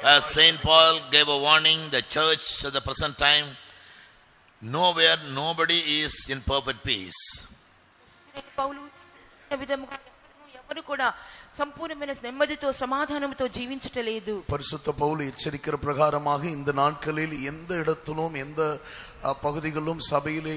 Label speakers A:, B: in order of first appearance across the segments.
A: As Saint Paul gave a warning, the church at the present time, nowhere nobody is in perfect peace.
B: పౌలు విధముగా ఎవరు కూడా సంపూర్ణమైన నెమ్మదితో సమాధానంతో జీవించటలేదు.
C: பரிசுத்த பவுல் எச்சரிக்கிற பிரகாரமாக இந்த நாட்களில் எந்த இடத்திலும் எந்த பகுதிகளிலும் சபையிலே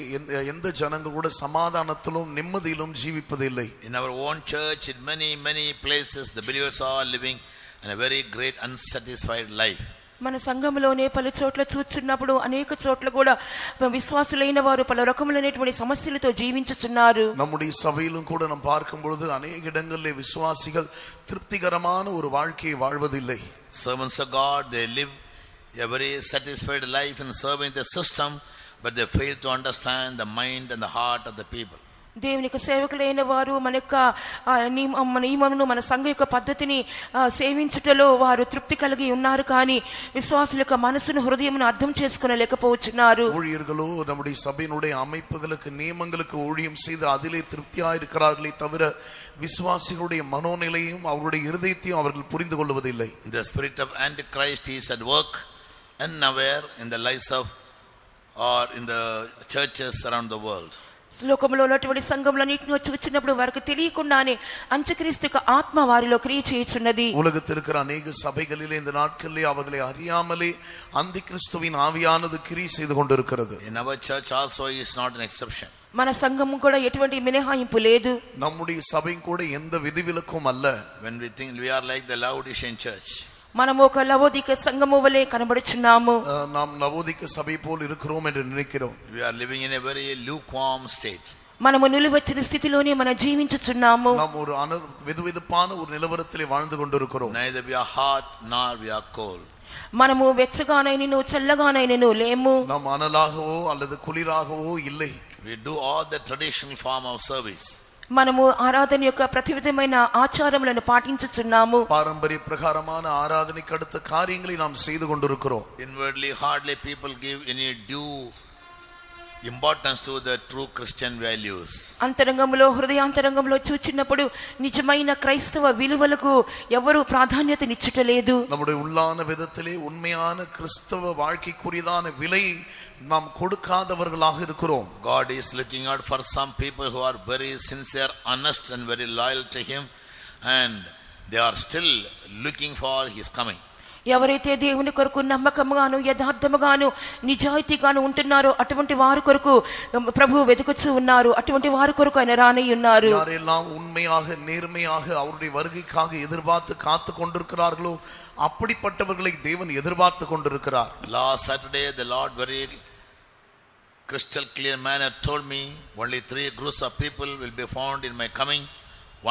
C: எந்த ஜனங்கள் கூட சமாதானத்திலும் நிம்மதியிலும் ஜீவிப்பதில்லை.
A: In our own church, in many places, the believers are living in a very great unsatisfied life.
B: మన సంఘంలోనే పలు చోట్ల చూస్తున్నప్పుడు అనేక చోట్ల కూడా విశ్వాసులైన వారు పలు రకములైనటువంటి సమస్యలతో జీవించుచున్నారు.
C: நம்முடைய சபையிலும் கூட நாம் பார்க்கும் பொழுது अनेक இடங்களிலே விசுவாசிகள் திருப்திகரமான ஒரு வாழ்க்கையை வாழ்வதில்லை.
A: Servants of God, they live a very satisfied life in serving the system, but they fail to understand the mind and the heart of the people.
B: దేవునికి సేవకులైన వారు మన యొక్క నియమమును మన సంఘ యొక్క పద్ధతిని సేవించుటలో వారు తృప్తి కలిగి ఉన్నారు, కానీ విశ్వాసుల యొక్క మనసును హృదయమును అర్థం చేసుకోలేకపోతున్నారు.
C: ஊழியர்களோ நம்முடைய சபையினுடைய அமைப்புகளுக்கு நியமங்களுக்கு ஊழியம் செய்து அதிலே திருப்தியாக இருக்கிறார்களே தவிர விசுவாசிகளுடைய மனோநிலையும் அவருடைய இருதயத்தையும் அவர்கள் புரிந்து கொள்வதில்லை.
A: The spirit of Antichrist is at work unaware in the lives of or in the churches around the world.
B: లోకంలో ఉన్నటువంటి సంఘములన్నిటిని చూచినప్పుడు వారికి తెలియకుండానే అంత్యక్రీస్తు యొక్క ఆత్మ వారిలో క్రియ చేయుచున్నది.
C: உலகத்தில் இருக்கிற अनेक சபைகளிலே இந்த நாட்களிலே அவர்களை அறியாமலே அந்திகிறிஸ்துவின் ஆவியானது கிரியை செய்து கொண்டிருக்கிறது.
A: In our church also is not an exception.
B: మన సంఘము కూడా ఎటువంటి మినహాయింపు లేదు.
C: நம்முடைய சபை கூட எந்த விதிவிலக்கும் அல்ல.
A: When we think we are like the Laodicean church,
B: మనము ఒక లవోదిక సంఘము వలె కనబడుచున్నాము.
C: நாம் லவோதிக்க சபை போல் இருக்கிறோம் என்று நினைக்கிறோம்.
A: we are living in a very lukewarm state.
B: మనము నిలువెచ్చని స్థితిలోనే మనం జీవించుచున్నాము.
C: நாம் ஒரு வெதுவெதுப்பான ஒரு நிலவரத்திலே வாழ்ந்து கொண்டிருக்கிறோம்.
A: Neither we are hot nor we are cold.
B: మనము వెచ్చగానైనను చల్లగానైనను లేము.
C: நாம் அனலாகவோ அல்லது குளிராகவோ இல்லை.
A: We do all the traditional form of service.
B: మనము ఆరాధన యొక్క ప్రతివిధమైన ఆచారములను పాటించుచున్నాము.
C: పారంపర్య ప్రకారமான ఆరాధనకు அடுத்த కార్యங்களை நாம் செய்து கொண்டிருக்கிறோம்.
A: Inwardly hardly people give any due importance to the true Christian values.
B: అంతరంగంలో హృదయాంతరంగంలో చూచినప్పుడు నిజమైన క్రైస్తవ విలువలకు ఎవరు ప్రాధాన్యతనిచ్చుటలేదు.
C: நம்முடைய உள்ளான விதத்திலே உண்மையான கிறிஸ்தவ வாழ்க்கைக்குரியதான விலை நாம் கொடுக்காதவர்களாக இருக்கிறோம்.
A: God is looking out for some people who are very sincere, honest and very loyal to him, and they are still looking for his coming.
B: ఎవరైతే దేవుని కొరకు నమ్మకముగాను యథార్థముగాను నిజాయితీగాను ఉంటున్నారో అటువంటి వారి కొరకు ప్రభువు వెతుకుచూ ఉన్నారు. అటువంటి వారి కొరకు ఆయన రానై ఉన్నారు.
C: யாரெல்லாம் உண்மையாக நேர்மையாக அவருடைய வருகைக்காக எதிர்பார்த்து காத்து கொண்டிருக்கிறார்களோ அப்படிப்பட்டவர்களை தேவன் எதிர்பார்த்து கொண்டிருக்கிறார்.
A: Last Saturday the Lord very crystal clear manner told me only 3 groups of people will be found in my coming.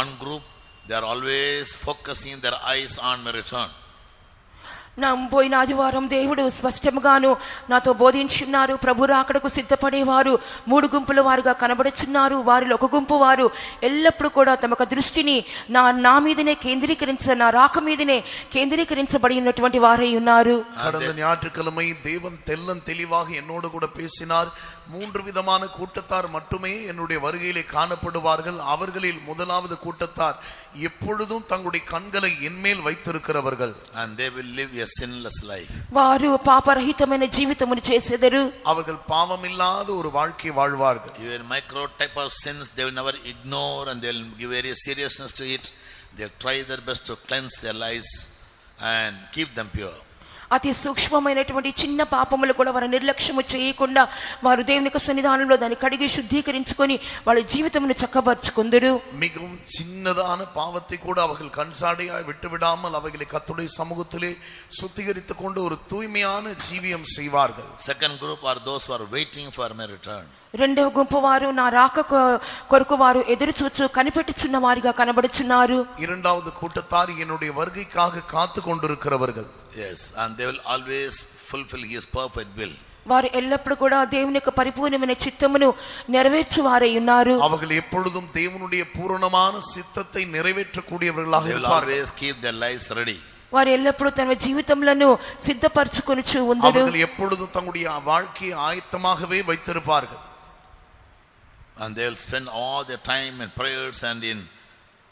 A: One group, they are always focusing their eyes on my return.
B: నా పోయిన ఆదివారం దేవుడు స్పష్టముగాను నాతో బోధించున్నారు. ప్రభు రాకడకు సిద్ధపడేవారు 3 గుంపుల వారుగా కనబడుచున్నారు. వారిలో ఒక గుంపు వారు ఎల్లప్పుడూ కూడా తమ దృష్టిని నా మీదనే నా రాక మీదనే కేంద్రీకరించబడి ఉన్నటువంటి వారై ఉన్నారు.
C: கடந்த ஞாயிற்றுக்கிழமை தேவன் தெள்ளன் தெளிவாக என்னோடு கூட பேசினார். 3 விதமான கூட்டத்தார் மட்டுமே என்னுடைய வருகையிலே காணப்படுவார்கள். அவர்களில் முதலாவது கூட்டத்தார் எப்பொழுதும் தங்களுடைய கண்களை என்மேல் வைத்திருக்கிறவர்கள்.
A: And they will live a sinless life.
B: వారు పాపరహితమైన జీవితమును చేసెదరు.
C: அவர்கள் பாவமில்லாத ஒரு வாழ்க்கை வாழ்வார்கள்.
A: Even micro type of sins they will never ignore, and they will give very seriousness to it. They try their best to cleanse their lives and keep them pure.
B: అతి సూక్ష్మమైనటువంటి చిన్న పాపములు కూడా వారు నిర్లక్ష్యము చేయకుండా వారు దేవుని యొక్క సన్నిధానంలో దాన్ని కడిగి శుద్ధీకరించుకొని వాళ్ళ జీవితమును చక్కబర్చుకొందురు.
C: மிகவும் சின்னதான பாவத்தை கூட அவர்கள் கண்சாடையாய் விட்டுவிடாமல் அவைகளை கர்த்தருடைய சமூகத்திலே சுத்திகரித்துக் கொண்டு ஒரு தூய்மையான ஜீவியம் செய்வார்கள்.
A: Second group are those who are waiting for my return.
B: రెండవ గుంపు వారు నా రాక కొరకు వారు ఎదురు చూచు కనిపెట్టుచున్న వారిగా కనబడుచున్నారు.
C: இரண்டாவது கூட்டத்தார் என்னுடைய வருகைக்காக காத்து கொண்டிருக்கிறவர்கள்.
A: Yes, and they will always fulfill his perfect will.
B: వారు ఎల్లప్పుడూ కూడా దేవుని యొక్క పరిపూర్ణమైన చిత్తమును నెరవేర్చువారై ఉన్నారు.
C: அவர்கள் எப்பொழுதும் தேவனுடைய பூரணமான சித்தத்தை நிறைவேற்றக்கூடியவர்களாக இருப்பார்கள்.
A: They will always keep their lives ready.
B: వారు ఎల్లప్పుడూ తమ జీవితములను సిద్ధపరచుకొనుచు ఉందురు.
C: அவர்கள் எப்பொழுதும் தங்களுடைய வாழ்க்கையை ஆயத்தமாகவே வைத்திருப்பார்கள்.
A: And they will spend all their time in prayers and in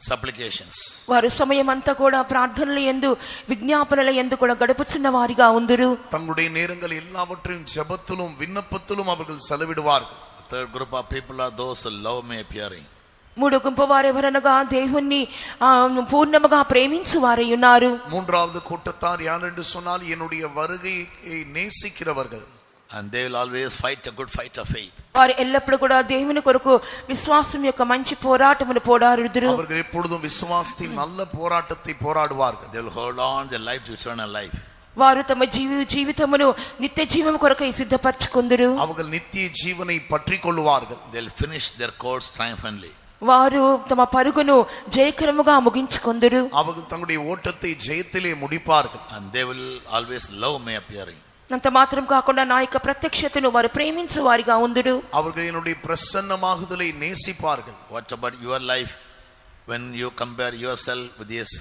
A: supplications.
B: వారు సమయమంతా కూడా ప్రార్థనల యందు విజ్ఞాపనల యందు కూడా గడుపుచున్న వారిగా ఉందురు.
C: தங்களுடைய நேரங்கள் எல்லாவற்றையும் ஜெபத்திலும் விண்ணப்பத்திலும் அவர்கள் செலவிடுவார்கள்.
A: The third group of people are those who love me appearing.
B: మూడో గుంపు వారెవరనగా దేవుణ్ణి పూర్ణముగా ప్రేమించు వారై ఉన్నారు.
C: மூன்றாவது கூட்டத்தார் யார் என்று சொன்னால் என்னுடைய வருகையை நேசிக்கிறவர்கள்.
A: And they will always fight a good fight of faith.
B: వారు ఎల్లప్పుడూ కూడా దేవుని కొరకు విశ్వాసం యొక్క మంచి పోరాటమును పోరాడుదురు.
C: அவர்கள் எப்பொழுதும் விசுவாசத்தின் நல்ல போராட்டத்தை போராடுவார்கள்.
A: They will hold on their life to eternal life.
B: వారు తమ జీవితమును నిత్య జీవము కొరకై సిద్ధపరచుకొందురు.
C: அவர்கள் நித்திய ஜீவனை பற்றிக் கொள்வார்கள்.
A: They will finish their course triumphantly.
B: వారు తమ పరుగును జయకరముగా ముగించుకొందురు.
C: அவர்கள் தங்களுடைய ஓட்டத்தை ஜெயத்திலே முடிப்பார்கள்.
A: And they will always love me appearing.
B: అంత మాత్రం కాకుండా నా యొక్క ప్రత్యక్షతను వారు ప్రేమించు వారిగా ఉందురు.
C: அவர்கள் என்னுடைய பிரசன்னமாகுதலை நேசிப்பார்கள்.
A: What about your life when you compare yourself with these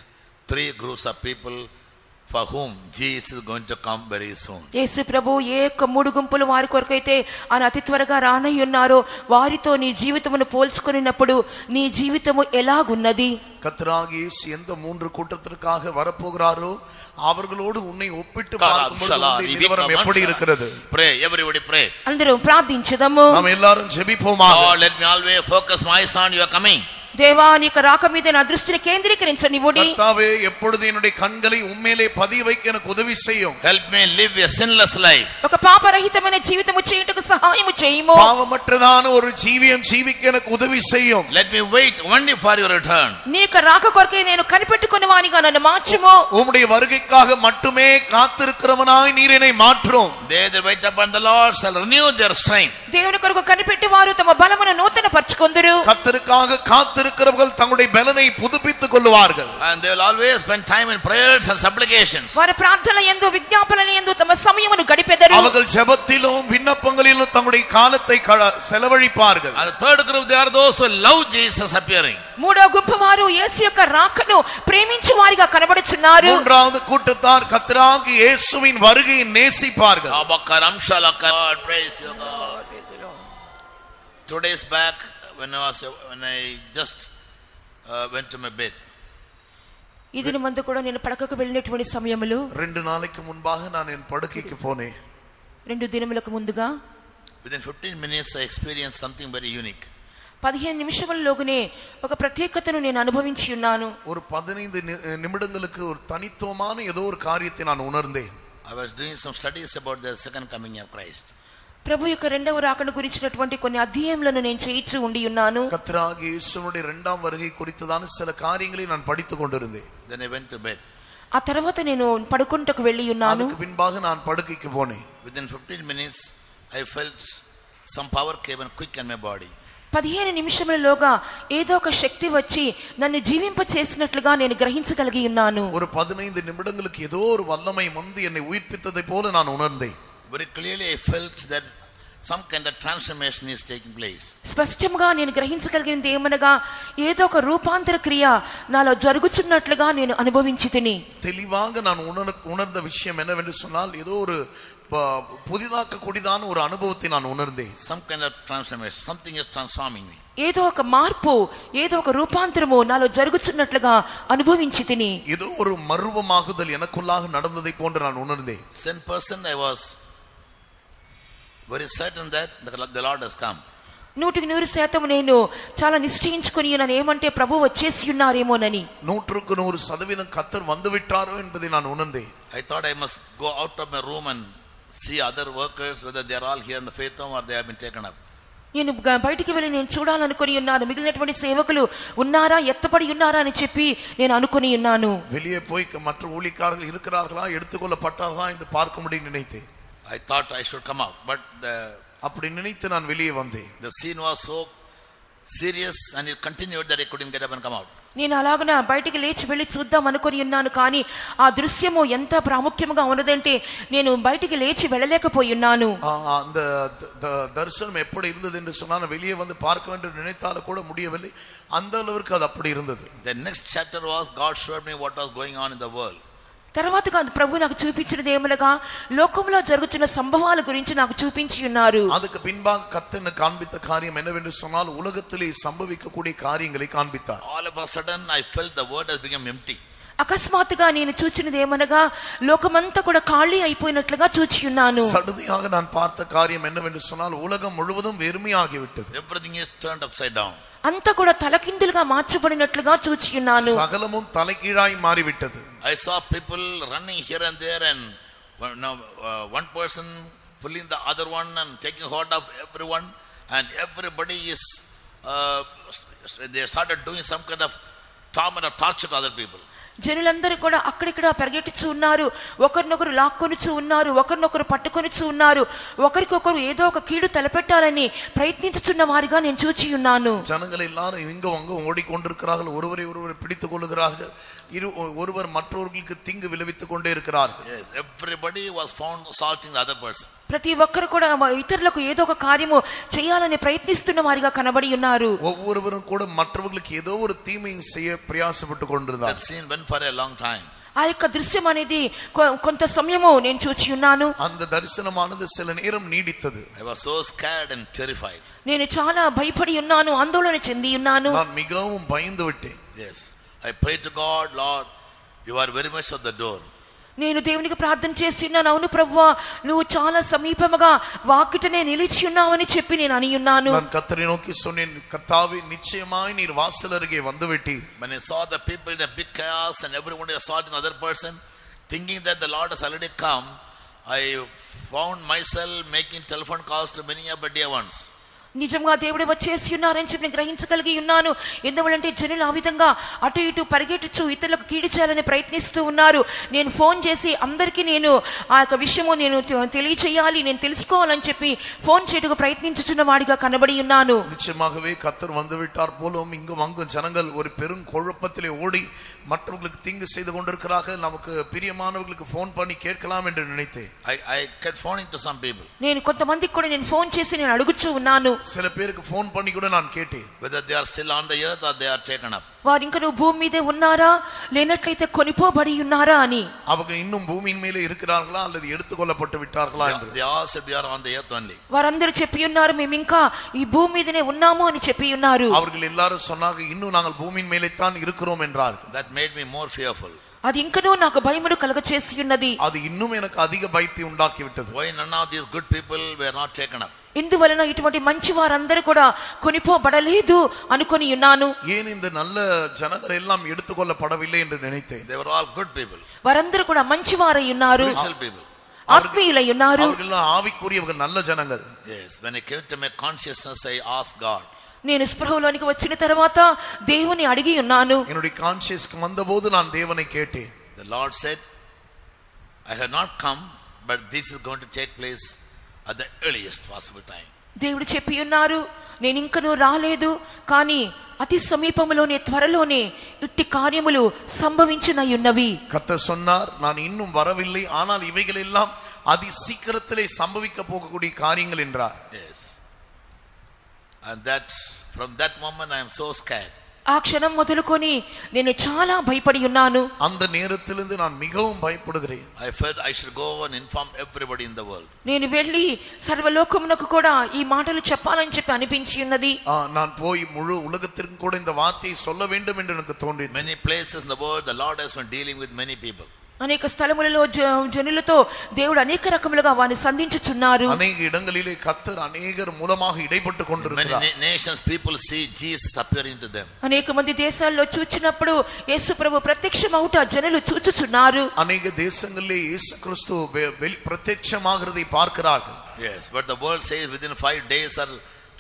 A: three groups of people for whom Jesus is going to come very soon?
B: యేసు ప్రభు ఏ యొక్క మూడు గుంపుల వారి కొరకైతే ఆయన అతి త్వరగా రానై ఉన్నారో వారితో నీ జీవితమును పోల్చుకొనినప్పుడు నీ జీవితము ఎలాగున్నది?
C: கர்த்தராகிய இயேசு எந்த மூன்று கூட்டத்திற்காக வரப்போகிறாரோ அவர்களோடு உன்னை ஒப்பிட்டு பார்க்கும்போது நிலவரம் எப்படி இருக்கிறது?
A: Pray, everybody pray.
B: అందరూ ప్రార్థించుదాము.
C: நாம் எல்லாரும் ஜெபிப்போமாக.
A: Lord, let me always focus my eyes on your coming.
B: దేవా నీకు రాక మీద నా దృష్టిని కేంద్రీకరించనివ్వుడి.
C: కర్తావే ఎప్పుడు என்னுடைய கண்களை உம்மேலே பதிய வைக்க எனக்கு உதவி செய்யும்.
A: Help me live a sinless life.
B: ఒక పాపరహితమైన జీవితము చేయుటకు సహాయము చేయుము.
C: పాపమற்றதான ஒரு ஜீவியம் ஜீவிக்க எனக்கு உதவி செய்யும்.
A: Let me wait only for your return.
B: నీకు రాక కొరకే నేను కనిపెట్టుకొనివానిగా నన్ను మార్చుము.
C: உம்முடைய வருகைக்காக மட்டுமே காத்திருக்கிறவனாய் நீர் என்னை மாற்றும்.
A: They that wait upon the Lord shall renew their strength.
B: దేవుని కొరకు కనిపెట్టువారు తమ బలమును నూతనపరచుకొందురు.
C: கர்த்தருக்காக காத்திருக்கிறவர்கள் தங்களுடைய பலனை புதுப்பித்துக் கொள்வார்கள்.
A: And they will always spend time in prayers and supplications.
B: వారు ప్రార్థనల యందు విజ్ఞాపనల యందు తమ సమయమును గడిపెదరు.
C: அவர்கள் ஜெபத்திலும் விண்ணப்பங்களிலும் தங்களுடைய காலத்தை செலவழிப்பார்கள்.
A: And the third group, they are those who love Jesus appearing.
B: మూడో గుంపు వారు యేసు యొక్క రాకను ప్రేమించు వారిగా కనబడుచున్నారు.
C: மூன்றாவது கூட்டத்தார் கர்த்தராகிய இயேசுவின் வருகையை நேசிப்பார்கள்.
A: Abakaram shalakar, praise you God. 2 days back when I just went to my bed.
B: ఇది మందు కూడా నేను పడకకు వెళ్ళినటువంటి సమయములో
C: 2 నాలుగు మున్బాగ நான் என் படுக்கைக்கு போனேன்.
B: 2 దినములకు ముందుగా
A: within 15 minutes I experienced something very unique.
B: 15 నిమిషములలోనే ఒక ప్రత్యేకతను నేను అనుభవించి ఉన్నాను.
C: ஒரு 15 நிமிடங்களுக்கு ஒரு தனித்துவமான ஏதோ ஒரு காரியத்தை நான் உணர்ந்தேன்.
A: I was doing some studies about the second coming of Christ.
B: ప్రభు యొక్క రెండవ రాకను గురించినటువంటి కొన్ని అధ్యాయములను నేను చేయించి ఉండి ఉన్నాను.
C: கர்த்தராகிய இயேசுவுடைய இரண்டாம் வருகை குறித்ததான சில காரியங்களை நான் படித்துக் கொண்டிருந்தேன்.
A: Then I went to bed.
B: ఆ తర్వాత నేను పడుకుంటకు వెళ్ళి ఉన్నాను.
C: அதுக்கு பின்பாக நான் படுக்கைக்கு போனேன்.
A: Within 15 minutes I felt some power came and quick in my body.
B: 15 నిమిషములలోగా ఏదో ఒక శక్తి వచ్చి నన్ను జీవింప చేసినట్లుగా నేను గ్రహించగలిగి ఉన్నాను.
C: ஒரு 15 நிமிடங்களுக்கு ஏதோ ஒரு வல்லமை வந்து என்னை உயிர்ப்பித்ததை போல நான் உணர்ந்தேன்.
A: Very clearly I felt that some kind of transformation is taking place.
B: స్పష్టంగా నేను గ్రహించగలిగినది ఏమనగా ఏదో ఒక రూపాంతర క్రియ నాలో జరుగుచున్నట్లుగా నేను అనుభవించితిని.
C: தெளிவாக நான் உணர்ந்த விஷயம் என்னவென்று சொன்னால் ஏதோ ஒரு புதிதாக கூடிதான ஒரு அனுபவத்தை நான் உணர்ந்தேன்.
A: Some kind of transformation, something is transforming me.
B: ఏదో ఒక మార్పు ఏదో ఒక రూపాంతరము నాలో జరుగుచున్నట్లుగా అనుభవించితిని.
C: ఏదో ஒரு மறுரூபமாகுதல் எனக்குள்ளாக நடந்ததை போன்று நான் உணர்ந்தேன்.
A: 100% I was very certain that the Lord has come.
B: 100% నేను చాలా నిశ్చయించుకొని ఉన్నాను ఏమంటే ప్రభు వచ్చేసి ఉన్నారేమోనని.
C: 100% கர்த்தர் வந்து விட்டாரோ என்பதை நான் உணர்ந்தேன்.
A: I thought I must go out of my room and see other workers whether they are all here in the faith home or they have been taken up.
B: నేను బయటికి వెళ్ళి నేను చూడాలనుకొని ఉన్నాను మిగిలినటువంటి సేవకులు ఉన్నారా ఎత్తపడి ఉన్నారా అని చెప్పి నేను అనుకొని ఉన్నాను.
C: வெளியே போய் மற்ற ஊழியக்காரர்கள் இருக்கிறார்களா எடுத்துக்கொள்ளப்பட்டார்களா என்று பார்க்கும்படி நினைத்தேன்.
A: I thought I should come out, but
C: அப்படி நினைத்து நான் வெளியே வந்தேன்.
A: The scene was so serious and it continued that I couldn't get up and come out.
B: నేను అలాగన బయటికి లేచి వెళ్ళి చూద్దాం అనుకొని ఉన్నాను కానీ ఆ దృశ్యము ఎంత ప్రాముఖ్యంగా ఉన్నదంటే నేను బయటికి లేచి వెళ్ళలేకపోయి ఉన్నాను.
C: அந்த தரிசனம் எப்படி இருந்தது என்று சொன்னா வெளியே வந்து பார்க்க வேண்டும் நினைத்தாலும் கூட முடியவில்லை. அந்த அளவுக்கு அது அப்படி இருந்தது.
A: The next chapter was God showed me what was going on in the world.
B: తర్వాతగా ప్రభు నాకు చూపించినది ఏమనగా లోకంలో జరుగుతున్న సంభవాల గురించి నాకు చూపించి ఉన్నారు.
C: அதுக்கு பின்பாக கர்த்தர் காண்பித்த காரியம் என்னவென்று சொன்னால் உலகத்திலே சம்பவிக்கக்கூடிய காரியங்களை காண்பித்தார்.
A: All of a sudden I felt the world has become empty.
B: అకస్మాత్తుగా నేను చూచినది ఏమనగా లోకమంతా కూడా ఖాళీ అయిపోయినట్లుగా చూచి ఉన్నాను.
C: సడన్గా நான் பார்த்த காரியம் என்னவென்று சொன்னால் உலகம் முழுவதும் வெறுமையாகி விட்டது.
A: Everything is turned upside down.
B: అంతా కూడా తలకిందులుగా మార్చబడినట్లుగా చూచి ఉన్నాను.
C: సకలముం తలకీழாய் మారివిட்டது.
A: I saw people running here and there, and one person pulling the other one and taking hold of everyone, and everybody is they started doing some kind of torment or torture to other people.
B: జనులందరూ కూడా అక్కడిక్కడ పరిగెట్టుచూ ఉన్నారు, ఒకరినొకరు లాక్కొనుచూ ఉన్నారు, ఒకరినొకరు పట్టుకొనుచూ ఉన్నారు, ఒకరికొకరు ఏదో ఒక కీడు తలపెట్టాలని ప్రయత్నించుచున్న వారిగా నేను చూచి ఉన్నాను.
C: జనங்கள் எல்லாரும் இங்க அங்க ஓடிக்கொண்டிருக்கிறார்கள், ஒருவரை ஒருவர் பிடித்துக் கொள்கிறார்கள், ஒருவர் மற்றவர்களுக்கு தீங்கு விளைவித்துக் கொண்டே இருக்கிறார்கள்.
A: Yes, everybody was found assaulting the other person.
B: ప్రతి ఒక్కరు కూడా ఇతరులకు ఏదో ఒక కార్యము చేయాలని ప్రయత్నిస్తున్న వారిగా కనబడి ఉన్నారు.
C: ஒவ்வொருவரும் கூட மற்றவர்களுக்கு ஏதோ ஒரு தீமை செய்ய பிரயாசப்பட்டு கொண்டிருந்தார்.
A: That scene went for a long time.
B: ఆ యొక్క దృశ్యం అనేది కొంత సమయము నేను చూచి ఉన్నాను.
C: அந்த தரிசனமானது சில நேரம் நீடித்தது.
A: I was so scared and terrified.
B: నేను చాలా భయపడి ఉన్నాను, ఆందోళన చెంది ఉన్నాను.
C: நான் மிகவும் பயந்து விட்டேன்.
A: Yes, I prayed to God, Lord, you are very much at the door.
B: నేను దేవునికి ప్రార్థన చేసి ఉన్నాను, అవును ప్రభువా నువ్వు చాలా సమీపముగా వాకిటనే నిలిచి ఉన్నావని చెప్పి నేను అని ఉన్నాను.
C: நான் கர்த்தரை நோக்கி சொன்னேன், கர்த்தாவே நிச்சயமாய் நீர் வாசல் அருகே வந்துவிட்டி.
A: When I saw the people in a big chaos and everyone assaulting another person, thinking that the Lord has already come, I found myself making telephone calls to many of the dear ones.
B: నిజంగా దేవుడు వచ్చేసి ఉన్నారని చెప్పి గ్రహించగలిగి ఉన్నాను. ఎందువలంటే జనులు ఆ విధంగా అటు ఇటు పరిగెట్టుచు ఇతరులకు కీడు చేయాలని ప్రయత్నిస్తూ ఉన్నారు. నేను ఫోన్ చేసి అందరికీ నేను ఆ యొక్క విషయము నేను తెలియచేయాలి, నేను తెలుసుకోవాలని చెప్పి ఫోన్ చేయడానికి ప్రయత్నించుచున్న వాడిగా కనబడి ఉన్నాను.
C: நிச்சயமாகவே கர்த்தர் வந்து விட்டார் போலும் இங்கும் அங்கும் ஜனங்கள் ஒரு பெரும் குழப்பத்திலே ஓடி மற்றவர்களுக்கு தீங்கு செய்து கொண்டிருக்கிறார்கள். நமக்கு பிரியமானவர்களுக்கு ஃபோன் பண்ணி கேட்கலாம் என்று நினைத்தேன்.
A: I kept phoning to some people.
B: నేను కొంతమందికి కూడా నేను ఫోన్ చేసి నేను అడుగుచూ ఉన్నాను.
C: சில பேருக்கு ஃபோன் பண்ணி கூட நான் கேட்டேன்,
A: whether they are still on the earth or they are taken up.
B: వారు ఇంకా భూమి మీదే ఉన్నారా లేనట్లయితే కొనిపోబడి ఉన్నారా అని.
C: அவங்க இன்னும் பூமியின் மேலே இருக்கிறார்களா அல்லது எடுத்துக்கொள்ளப்பட்டு விட்டார்களா என்று.
A: They all said we are on the earth only.
B: వారందరూ చెప్పి ఉన్నారు మేము ఇంకా ఈ భూమి మీదనే ఉన్నాము అని చెప్పి ఉన్నారు.
C: அவர்கள் எல்லாரும் சொன்னாங்க இன்னும் நாங்கள் பூமியின் மேலே தான் இருக்கிறோம் என்றார்கள்.
A: That made me more fearful.
B: అది ఇంకనూ నాకు భయమును కలగచేసి ఉన్నది.
C: அது இன்னும் எனக்கு அதிக பயத்தை உண்டாக்கி விட்டது.
A: Why none of these good people were not taken up?
B: ఇందువలన ఇటువంటి మంచి వారందరూ కూడా కొనిపోబడలేదు అనుకొని ఉన్నాను.
C: ஏன் இந்த நல்ல ஜனங்கள் எல்லாம் எடுத்துக்கொள்ளப்படவில்லை என்று நினைத்தேன்.
A: They were all good people.
B: వారందరూ కూడా మంచి వారై ఉన్నారు,
A: Spiritual people.
B: ఆత్మీయులై ఉన్నారు.
C: அவர்கள் ஆவிக்குரியவர்கள் நல்ல ஜனங்கள்.
A: Yes, when I came to my consciousness I asked God.
B: నేను స్పృహలోనికి వచ్చిన తర్వాత దేవుని అడిగి ఉన్నాను.
C: என்னுடைய கான்ஷியஸ்க்கு வந்தபோது நான் தேவனை கேட்டேன்.
A: The Lord said, I have not come, but this is going to take place at the earliest possible time.
B: దేవుడు చెప్పి ఉన్నారు, నేను ఇంకనూ రాలేదు, కానీ అతి సమీపంలోనే త్వరలోనే ఇట్టి కార్యములు సంభవించునయున్నవి.
C: கர்த்தர் சொன்னார், நான் இன்னும் வரவில்லை, ஆனால் இவைகள் எல்லாம் அதி சீக்கிரத்திலே சம்பவிக்க போகக்கூடிய காரியங்கள் என்றார்.
A: Yes. And that's from that moment I am so scared.
B: ఆ క్షణం మొదలుకొని నేను చాలా భయపడి ఉన్నాను.
C: அந்த நேரத்திலிருந்து நான் மிகவும் பயப்படுகிறேன்.
A: I felt I should go and inform everybody in the world.
B: నేను వెళ్ళి సర్వలోకమునకు కూడా ఈ మాటలు చెప్పాలని చెప్పి అనిపించి ఉన్నది.
C: நான் போய் முழு உலகத்திற்கும் கூட இந்த வார்த்தையை சொல்ல வேண்டும் என்று எனக்கு தோன்றியது.
A: Many places in the world the Lord has been dealing with many people.
B: అనేక స్థలములలో జనులతో దేవుడు అనేక రకములుగా వారిని సంధించుచున్నారు.
C: అనేక இடங்களிலே கர்த்தர் அநேகர் மூலமாக இடைப்பட்டு கொண்டிருக்கிறார்.
A: Many nations people see Jesus appearing to them.
B: అనేక మంది దేశాల్లో చూచినప్పుడు యేసు ప్రభు ప్రత్యక్షమవుట జనులు చూచుచున్నారు.
C: అనేక దేశங்களிலே యేసు క్రీస్తు ప్రత్యక్షమాகிறதை பார்க்கிறார்கள்.
A: Yes, but the world says within 5 days or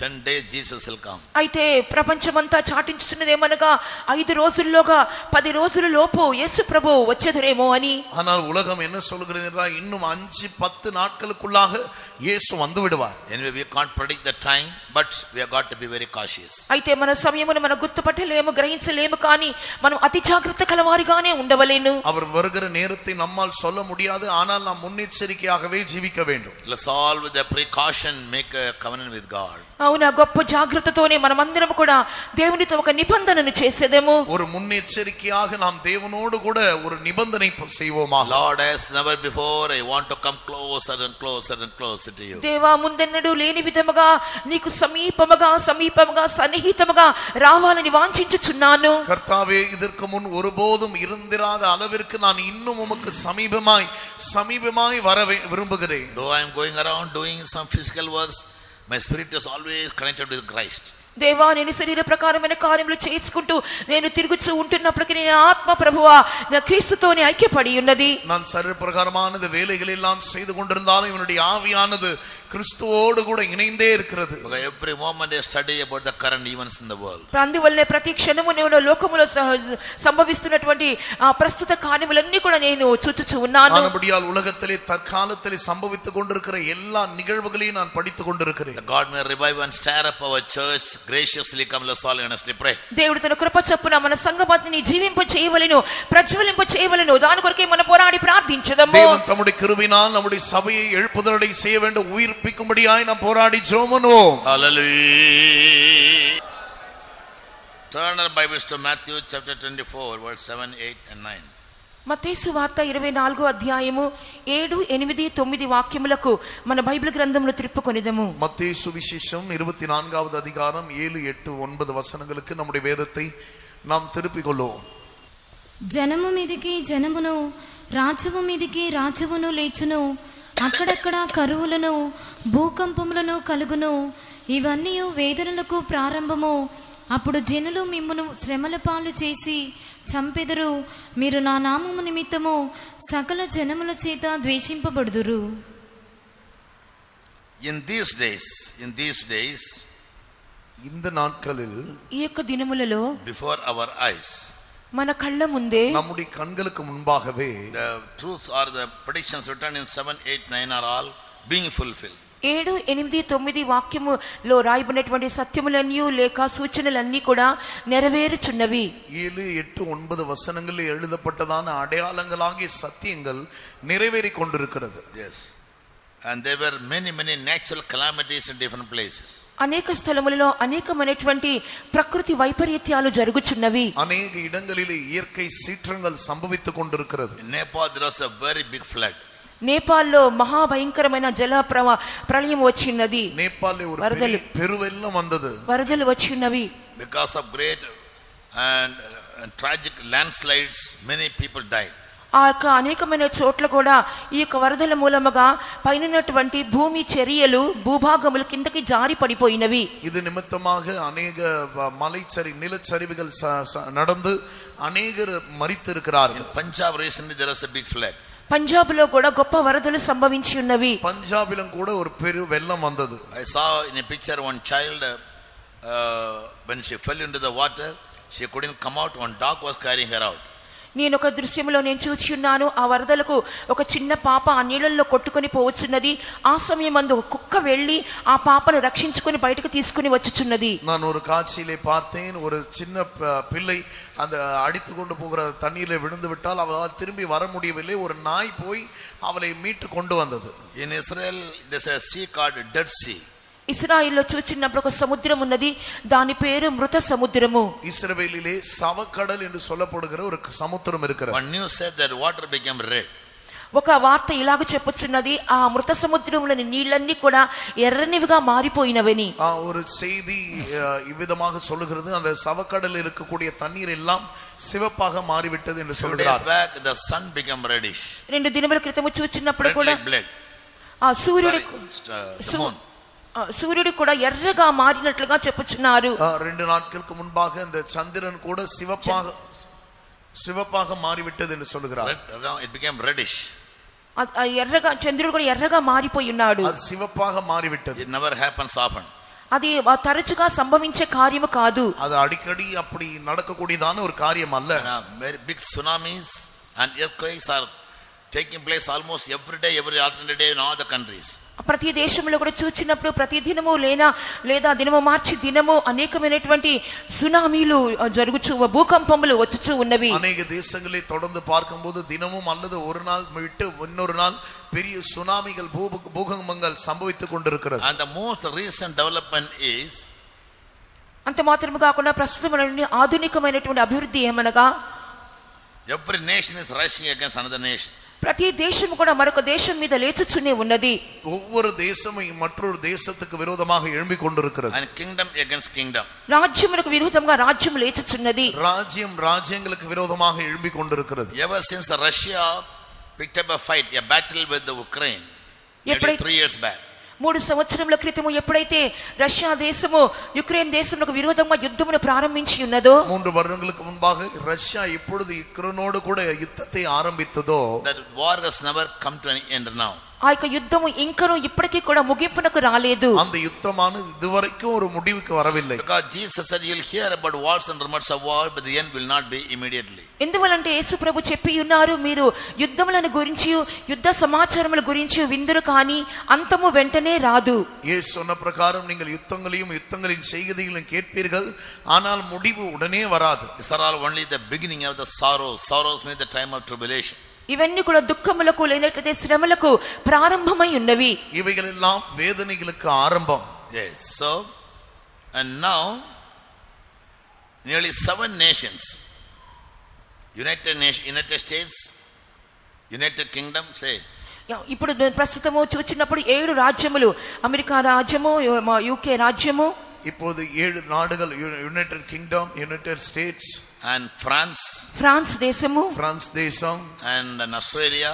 A: 10 days Jesus will come.
B: అయితే ప్రపంచమంతా చాటించుతున్నది ఏమనగా 5 రోజుల్లోగా 10 రోజుల లోపు యేసు ప్రభు వచ్చేదరేమో అని.
C: ஆனால் உலகம் என்ன சொல்கிறது என்றால் இன்னும் 5-10 நாட்களுக்குள்ளாக இயேசு வந்து விடுவார்.
A: Anyway, we can't predict the time, but we have got to be very cautious.
B: అయితే మన సమయమును మనం గుర్తుపట్టలేము, గ్రహించలేము, కానీ మనం అతి జాగ్రత్త కలవారిగానే ఉండవలేను.
C: அவர் வருகிற நேரத்தை நம்மால் சொல்ல முடியாது, ஆனால் நாம் முன்னெச்சரிக்கையாகவே ஜீவிக்க வேண்டும்.
A: Let's all with a precaution make a covenant with God.
B: అవునా, గొప్ప జాగ్రత్తతోనే మనమందరం కూడా దేవునితో ఒక నిబంధనను చేసేదేమో.
C: ஒரு முன்னெச்சரிக்கையாக நாம் தேவனோடு கூட ஒரு நிபந்தனை செய்வோமா?
A: Lord, as never before, I want to come closer and closer and closer to you.
B: దేవా, ముందెన్నడూ లేని విధముగా నీకు సమీపముగా సన్నిహితముగా రావాలని వాంఛించుచున్నాను.
C: கர்த்தாவே, இதற்கு முன் ஒருபோதும் இருந்திராத அளவிற்கு நான் இன்னும் உமக்கு சமீபமாய் வர விரும்புகிறேன்.
A: Though I am going around doing some physical works, my spirit is always connected with Christ.
B: దేవా, నేను శరీర ప్రకారమైన కార్యములు చేసుకుంటూ నేను తిరుగుతూ ఉంటున్నప్పటికీ నేను ఆత్మ ప్రభువా నా క్రీస్తుతోనే ఐక్యపడి ఉన్నది.
C: நான் சரீர பிரகாரமானது வேலைகள் எல்லாம் செய்து கொண்டிருந்தாலும் என்னுடைய ஆவியானது கிறிஸ்துவோடு கூட இணைந்தே இருக்கிறது.
A: Every moment I study about the current events in the world.
B: అందువల్లనే ప్రతి క్షణము నేను లోకములో సంభవిస్తున్నటువంటి ప్రస్తుత కార్యములన్నీ కూడా నేను చూచుచూ ఉన్నాను.
C: ஆனபடியால் உலகத்திலே தற்காலத்திலே சம்பவித்துக் கொண்டிருக்கிற எல்லா நிகழ்வுகளையும் நான் படித்துக் கொண்டிருக்கிறேன்.
A: God may revive and stir up our church. Graciously come, let's all earnestly pray.
B: దేవుడు తన కృప చొప్పున మన సంఘమతిని జీవింప చేయవలెను, ప్రజ్వలింప చేయవలెను. దాని కొరకే మనం పోరాడి ప్రార్థించదము.
C: தேவன் தம்முடைய கிருபையினால் நம்முடைய சபையை எழுப்புதலடை செய்ய வேண்டும், உயிர்ப்பிக்கும்படியாய் நாம் போராடி ஜெபம் பண்ணுவோம்.
A: Hallelujah. Turn our Bibles to Matthew chapter 24 verse 7, 8 and 9.
B: మత్తయి సువార్త 24వ అధ్యాయము 7, 8, 9 వాక్యములకు మన బైబిల్ గ్రంథమును తిప్పుకొనిదము.
C: మత్తయి సువిశేషం 24వ అధికారం 7, 8, 9 వచనங்களுக்கு நம்முடைய வேதத்தை நாம் திருப்பிக் கொள்வோம்.
D: జనము మీదికి జనమును, రాజ్యము మీదికి రాజ్యమును లేచును, అక్కడక్కడ కరువులను భూకంపములను కలుగును. ఇవన్నీ వేదనలకు ప్రారంభము. అప్పుడు జనులు మిమ్మును శ్రమల పాలు చేసి చంపెదరు. మీరు నా నామము నిమిత్తము సకల జనముల చేత ద్వేషింపబడుదురు.
A: In these days,
C: இந்த நாட்களில்,
B: ఈ యొక్క దినములలో,
A: before our eyes,
B: మన కళ్ళ ముందే,
C: நம்முடைய కన్నులకు முன்பாகவே,
A: the truths or the predictions written in 7, 8, 9 are all being fulfilled.
B: 7, 8, 9 వాక్యములో రాయబడినటువంటి సత్యములన్నీ లేక సూచనలన్నీ కూడా నెరవేరుచున్నవి.
C: 7, 8, 9 వచనங்களில் எழுதப்பட்டதான அடையாளங்களாகிய சத்தியங்கள் நிறைவேறிக் கொண்டிருக்கிறது.
A: Yes. And there were many natural calamities in different places.
B: అనేక స్థలములలో అనేకమైనటువంటి ప్రకృతి వైపరీత్యాలు జరుగుచున్నవి.
C: అనేక இடங்களிலே இயற்கை சீற்றங்கள் சம்பவித்துக் கொண்டிருக்கிறது.
A: In Nepal there was a very big flood.
B: నేపాల్లో మహాభయంకరమైన జల ప్రళయం వచ్చినది.
C: నేపాల్లో ஒரு பெருவெள்ளம் வந்தது.
B: వరదలు వచ్చినవి.
A: Because of great and tragic landslides, many people died.
B: ఆ యొక్క అనేకమైన చోట్ల కూడా ఈ యొక్క వరదల మూలముగా పైనటువంటి భూమి చర్యలు భూభాగములు కిందకి జారి పడిపోయినవి.
C: இது நிமித்தமாக అనేక நிலச்சரிவுகள் நடந்து அநேகர் மரித்திருக்கிறார்கள்.
A: Punjab recently there was a big flood.
B: Punjab లో కూడా గొప్ప వరదలు సంభవించి ఉన్నవి.
C: పంజాబిలో కూడా ఒక Peru వెల్లం వందదు.
A: I saw in a picture one child when she fell into the water, she couldn't come out, one dog was carrying her out.
B: నేను ఒక దృశ్యంలో నేను చూసి ఉన్నాను. ఆ వరదలకు ఒక చిన్న పాప ఆ నీళ్ళల్లో కొట్టుకొని పోవచ్చున్నది. ఆ సమయమందు ఒక కుక్క వెళ్ళి ఆ పాపను రక్షించుకొని బయటకు తీసుకుని వచ్చుచున్నది.
C: நான் ஒரு காட்சியிலே பார்த்தேன். ஒரு சின்ன பிள்ளை அந்த அடித்து கொண்டு போகிற தண்ணீரில் விழுந்து விட்டால் அவளால் திரும்பி வர முடியவில்லை. ஒரு நாய் போய் அவளை மீட்டு கொண்டு வந்தது.
A: In Israel there's a sea called Dead Sea.
B: ఇశ్రాయేల్లో చూచినప్పుడు ఒక సముద్రం ఉన్నది, దాని పేరు మృత సముద్రము.
C: ఇశ్రాయేలిலே సవకడల్ என்று சொல்லப்படுகிற ஒரு సముద్రం இருக்கிறது.
A: One news said that water became red.
B: ఒక వార్త ఇలాగ చెప్పుచున్నది, ఆ మృత సముద్రంలోని నీళ్ళన్నీ కూడా ఎర్రనివిగా మారిపోయినవని.
C: ஒரு செய்தி இவ்விதமாக சொல்லுகிறது, அந்த சவக்கடலில் இருக்கக்கூடிய தண்ணீர் எல்லாம் சிவப்பாக மாறிவிட்டது என்று சொல்கிறார்.
A: Back the sun became reddish.
B: 2 దినముల క్రితము చూచినప్పుడు కూడా ఆ సూర్యుడు కూడా ఎర్రగా మారినట్లుగా చెప్పుచున్నారు.
C: 2 நாட்களுக்கு முன்பாக இந்த சந்திரன் கூட சிவப்பாக மாறிவிட்டது என்று சொல்கிறார்.
A: It became reddish.
B: ఎర్రగా చంద్రుడు కూడా ఎర్రగా మారిపోయి ఉన్నాడు.
C: అది సివப்பாக మారివిட்டது.
A: It never happens often.
B: అది తరచుగా సంభవించే కార్యము కాదు.
C: அது அடிக்கடி அப்படி நடக்கக்கூடியதான ஒரு காரியம் அல்ல.
A: Very big tsunamis and earthquakes are taking place almost every day, every alternate day in all the countries.
B: ప్రతి దేశంలో కూడా చూచినప్పుడు ప్రతి దినము లేదా దినము మార్చి దినము అనేకమైనటువంటి సునామీలు జరుగుచు, భూకంపములు వచ్చుచూ ఉన్నవి.
C: అనేక దేశங்களை தொடர்ந்து பார்க்கும்போது தினமும் அல்லது ஒரு நாள் விட்டு இன்னொரு நாள் பெரிய சுனாமிகள் பூகம்பங்கள் சம்பவித்துக் கொண்டிருக்கிறது.
A: And the most recent development is,
B: అంత మాత్రమే కాకుండా ప్రస్తుతమైన ఆధునికమైనటువంటి అభివృద్ధి ఏమనగా,
A: every nation is rushing against another nation.
B: ప్రతి దేశం కూడా మరొక దేశం మీద లేచుచునే ఉన్నది.
C: ஒவ்வொரு தேசமும் மற்றொரு தேசத்துக்கு விரோதமாக எழும்பிக் கொண்டிருக்கிறது.
A: And kingdom against kingdom.
B: రాజ్యములకు విరోధంగా రాజ్యం లేచుచున్నది.
C: ராஜ்யம் ராஜ்யங்களுக்கு விரோதமாக எழும்பிக் கொண்டிருக்கிறது.
A: Ever since Russia picked up a fight, a battle with the Ukraine, maybe 3 years back.
B: 3 సంవత్సరముల క్రితము ఎప్పుడైతే రష్యా దేశము యుక్రెయిన్ దేశములకు విరోధంగా యుద్ధమును ప్రారంభించి ఉన్నదో,
C: 3 வருடங்களுக்கு முன்பாக ரஷ்யா எப்பொழுது யுக்ரைனோடு கூட யுத்தத்தை ஆரம்பித்ததோ,
A: that war has never come to an end now.
B: ఆ యొక్క యుద్ధము ఇంకనూ ఇప్పటికీ కూడా ముగింపునకు రాలేదు.
C: அந்த యుద్ధமானது இதுவரைக்கும் ஒரு முடிவுக்கு வரவில்லை.
A: Because Jesus said you'll hear about wars and rumors of war, but the end will not be immediately.
B: ఎందువలంటే యేసు ప్రభు చెప్పి ఉన్నారు, మీరు యుద్ధములను గురించి యుద్ధ సమాచారముల గురించి విందురు కానీ అంతము వెంటనే రాదు.
C: యేసు சொன்ன பிரகாரம் நீங்கள் யுத்தங்களையும் யுத்தங்களின் செய்திகளையும் கேட்பீர்கள், ஆனால் முடிவு உடனே வராது.
A: These are all only the beginning of the sorrows. Sorrows mean the time of tribulation.
B: ఇవన్నీ కూడా దుఃఖములకు లేనట్లయితే శ్రమలకు ప్రారంభమై ఉన్నవి.
C: ఇవెగల్ ఎల్లాం వేదనలకు ఆరంభం.
A: Yes. So, and now nearly 7 nations, United States, United Kingdom, say.
B: ఇప్పుడు ప్రస్తుతము చూచినప్పుడు 7 రాజ్యములు, అమెరికా రాజ్యము, యూకే రాజ్యము,
C: இப்போது 7 நாடுகள், United Kingdom, United States,
A: and
B: France దేశము,
C: ఫ్రాన్స్ దేశం,
A: and Australia,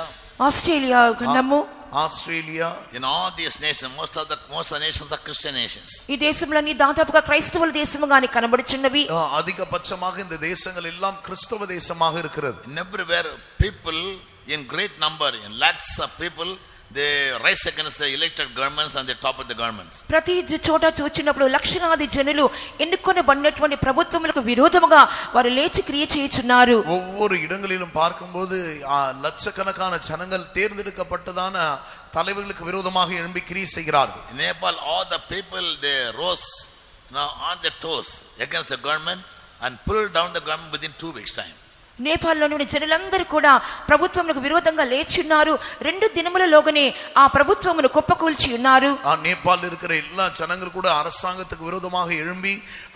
B: ఆస్ట్రేలియా ఖండము,
C: Australia.
A: In all these nations, most of the nations are Christian nations.
B: ఈ దేశములన్నీ దాదాపుగా క్రైస్తవుల దేశముగానే కనబడుచున్నవి.
C: అధికపక్షமாக இந்த தேசங்கள் எல்லாம் கிறிஸ்தவ தேசமாக இருக்கிறது.
A: Everywhere people in great number, in lakhs of people, they rise against the elected governments and they topple the governments.
B: ప్రతి చోట చూచినప్పుడు లక్షలాది జనులు ఎన్నుకొనబడినటువంటి ప్రభుత్వములకు విరోధముగా వారు లేచి క్రియ చేయుచున్నారు.
C: ஒவ்வொரு இடங்களிலும் பார்க்கும்போது லட்சக்கணக்கான ஜனங்கள் தேர்ந்தெடுக்கப்பட்டதான தலைவர்களுக்கு விரோதமாக எழும்பி கிரியை செய்கிறார்கள்.
A: In Nepal, all the people they rose now on their toes against the government and pulled down the government within 2 weeks time.
B: నేపాల్లోని జనులందరూ కూడా ప్రభుత్వములకు విరోధంగా లేచున్నారు. 2 దినములలోగానే ఆ ప్రభుత్వమును కుప్పకూల్చి ఉన్నారు.
C: ఆ నేపాల్ இருக்கிற எல்லா ஜனங்கள் கூட அரசாங்கத்துக்கு விரோதமாக எழும்பி